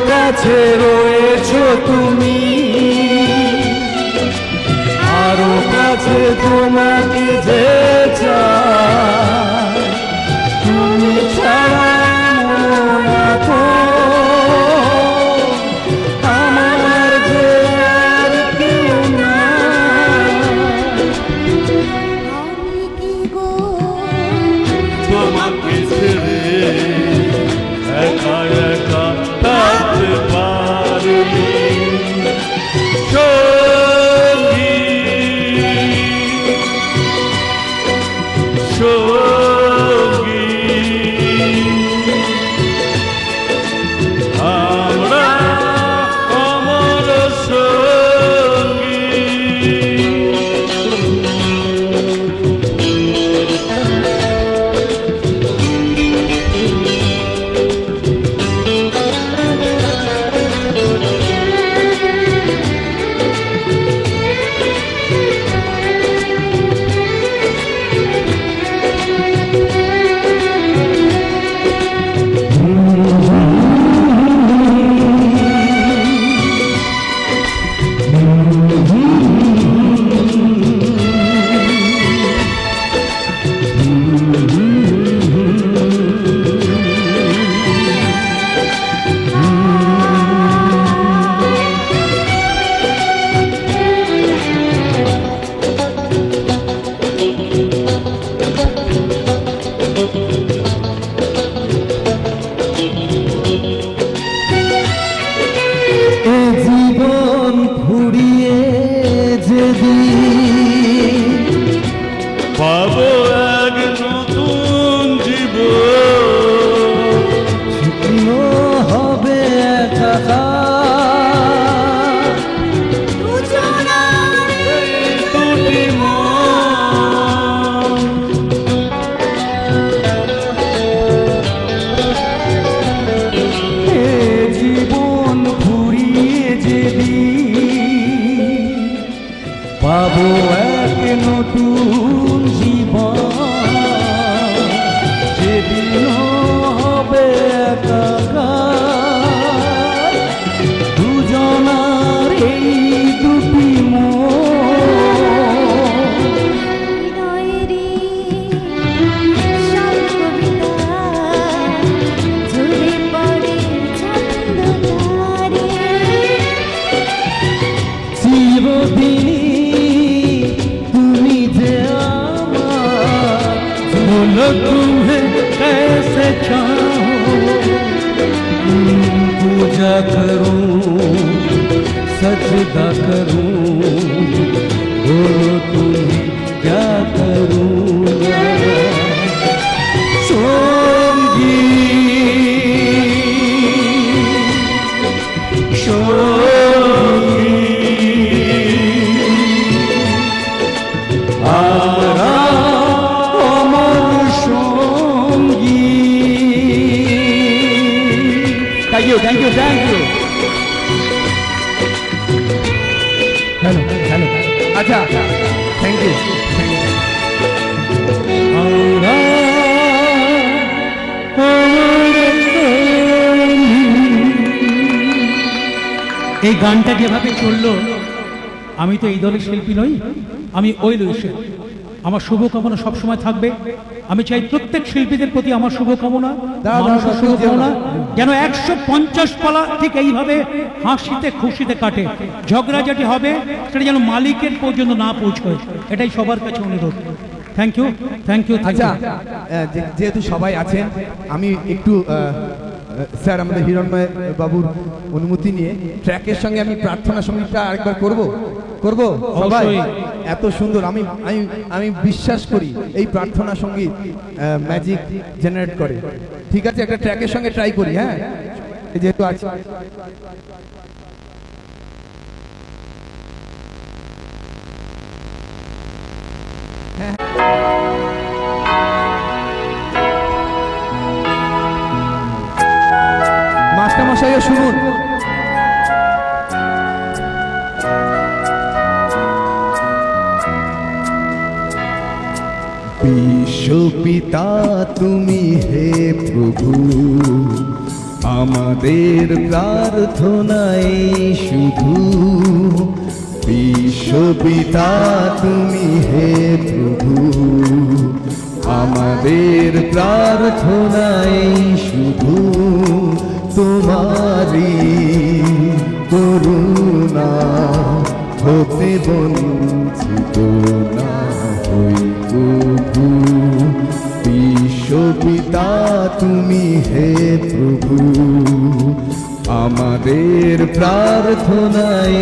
Speaker 16: কাছে রয়েছো তুমি, আরো কাছে তোমাকে যে চাই, তুমি ছাড়া মন আমার যে আর কেউ নাই।
Speaker 13: আমি কি গো
Speaker 9: তোমাকে ছেড়ে একা একা থাকতে পারি, সঙ্গী
Speaker 16: এক নতুন জীবন যেদিন হবে একাকার দুজনার এই দুটি
Speaker 1: बोलो तुम्हें कैसे चाहूं,
Speaker 16: पूजा करूं सजदा करूं, बोलो तुम्हें क्या करूंगा। सोंगी Thank you.
Speaker 11: हेलो अच्छा थैंक यू
Speaker 1: এই গানটা যেভাবে চললো, আমি তো এই দলের শিল্পী নই, আমি ওই লইছে। আমার শুভকামনা সবসময় থাকবে। আমি চাই প্রত্যেক শিল্পীদের প্রতি আমার শুভকামনা, মানুষের শুভকামনা যেন 150 পালা ঠিক এইভাবে হাসিতে খুশিতে কাটে। ঝগড়াঝাটি হবে সেটা যেন মালিকের পর্যন্ত না পৌঁছয়, এটাই সবার কাছে অনুরোধ। Thank you.
Speaker 11: আচ্ছা, যেহেতু সবাই আছেন, আমি একটু স্যার আমাদের হিরণময় বাবুর অনুমতি নিয়ে ট্র্যাকের সঙ্গে আমি প্রার্থনা সঙ্গীতটা আরেকবার করব সবাই। এত সুন্দর, আমি বিশ্বাস করি এই প্রার্থনা সঙ্গীত ম্যাজিক জেনারেট করে। ঠিক আছে, একটা ট্র্যাকের সঙ্গে ট্রাই করি। হ্যাঁ, যেহেতু আছে মাস্টারমশাইও শুনুন। বিশ্বপিতা তুমি হে প্রভু, আমাদের প্রার্থনাই শুধু। বিশ্বপিতা তুমি হে প্রভু, আমাদের প্রার্থনাই শুধু। তোমারি করুণা হতে বঞ্চিত না হই প্রভু। বিশ্বপিতা তুমি হে প্রভু, আমাদের প্রার্থনাই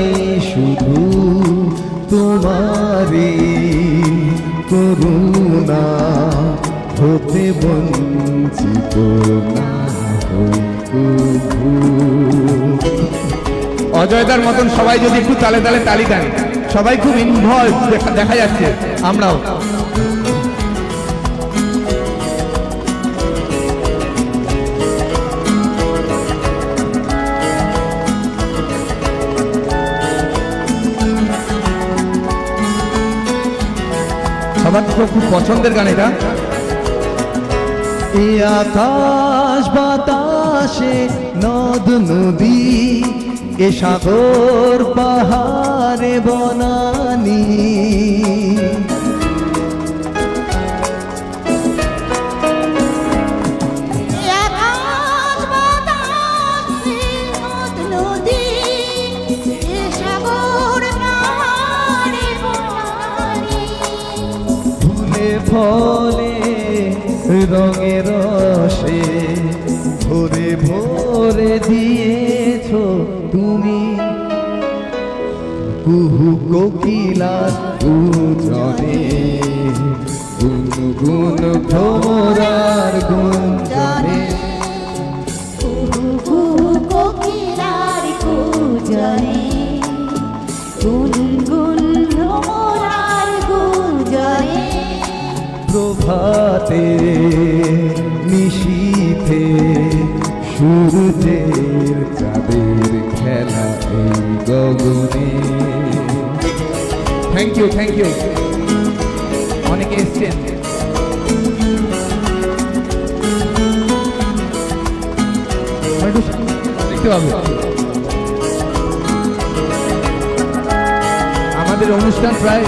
Speaker 11: শুধু। তোমারি করুণা হতে বঞ্চিত না হই প্রভু। অজয়দার মতন সবাই যদি একটু তালে তালে তালি দেন, সবাই খুব ইনভলভ দেখা যাচ্ছে। আমরাও সবার তো খুব পছন্দের গান এটা। এই আকাশ বাতাসে নদ নদী, এ সাগর পাহাড়ে বনানি, ফুলে ফলে রঙে রসে ভরে ভরে দিয়েছ তুমি। কুহু কোকিলার গুঞ্জনে গুনগুন ভ্রমরার গুঞ্জনে,
Speaker 16: কোকিলার গুঞ্জনে গুনগুন ভ্রমরার গুঞ্জনে।
Speaker 11: প্রভাতে নিশীথে সূর্যের চাঁদের খেলা এই গগনে। Thank you thank you. অনেকে এসছেন। দেখতে পাবে আমাদের অনুষ্ঠান প্রায়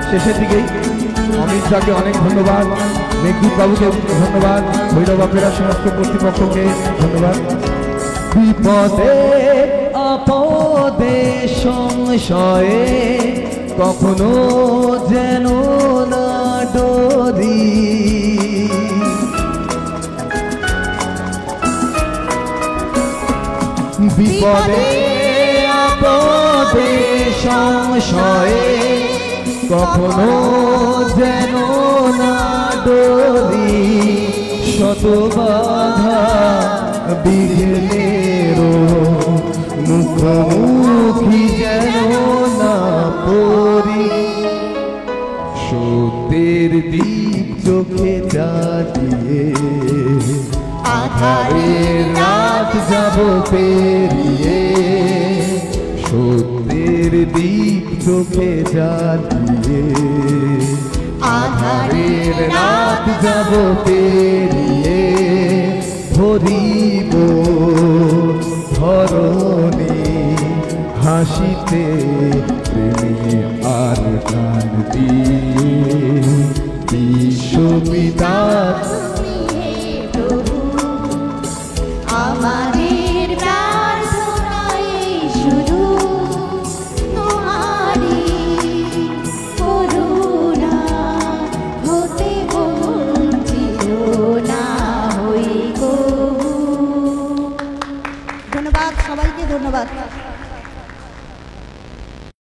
Speaker 11: শেষের দিকেই। অমিত দাকে অনেক ধন্যবাদ, মেঘদূত বাবুকে ধন্যবাদ, ভৈরব অপেরা সমস্ত কর্তৃপক্ষকে ধন্যবাদ। বিপদে আপদে সংশয়ে কখনো যেন না ডরি, বিপদে আপদে সংশয়ে কখনো যেন না ডরি, শত বাধা বিঘ্নেরও মুখোমুখি যেন না পড়ি, সত্যের দীপ চোখে জ্বালিয়ে আধারের রাত যাব পেরিয়ে, সত্যের দীপ চোখে জ্বালিয়ে আধারের রাত যাব পেরিয়ে, ধরিব ধরণী হাসিতে প্রেমে আর গান দিয়ে, বিশ্বপিতা
Speaker 16: আমাদের প্রার্থনায় শুধু তোমারই করুণা, হতে বঞ্চিত না হই গো।
Speaker 4: ধন্যবাদ সবাইকে, ধন্যবাদ।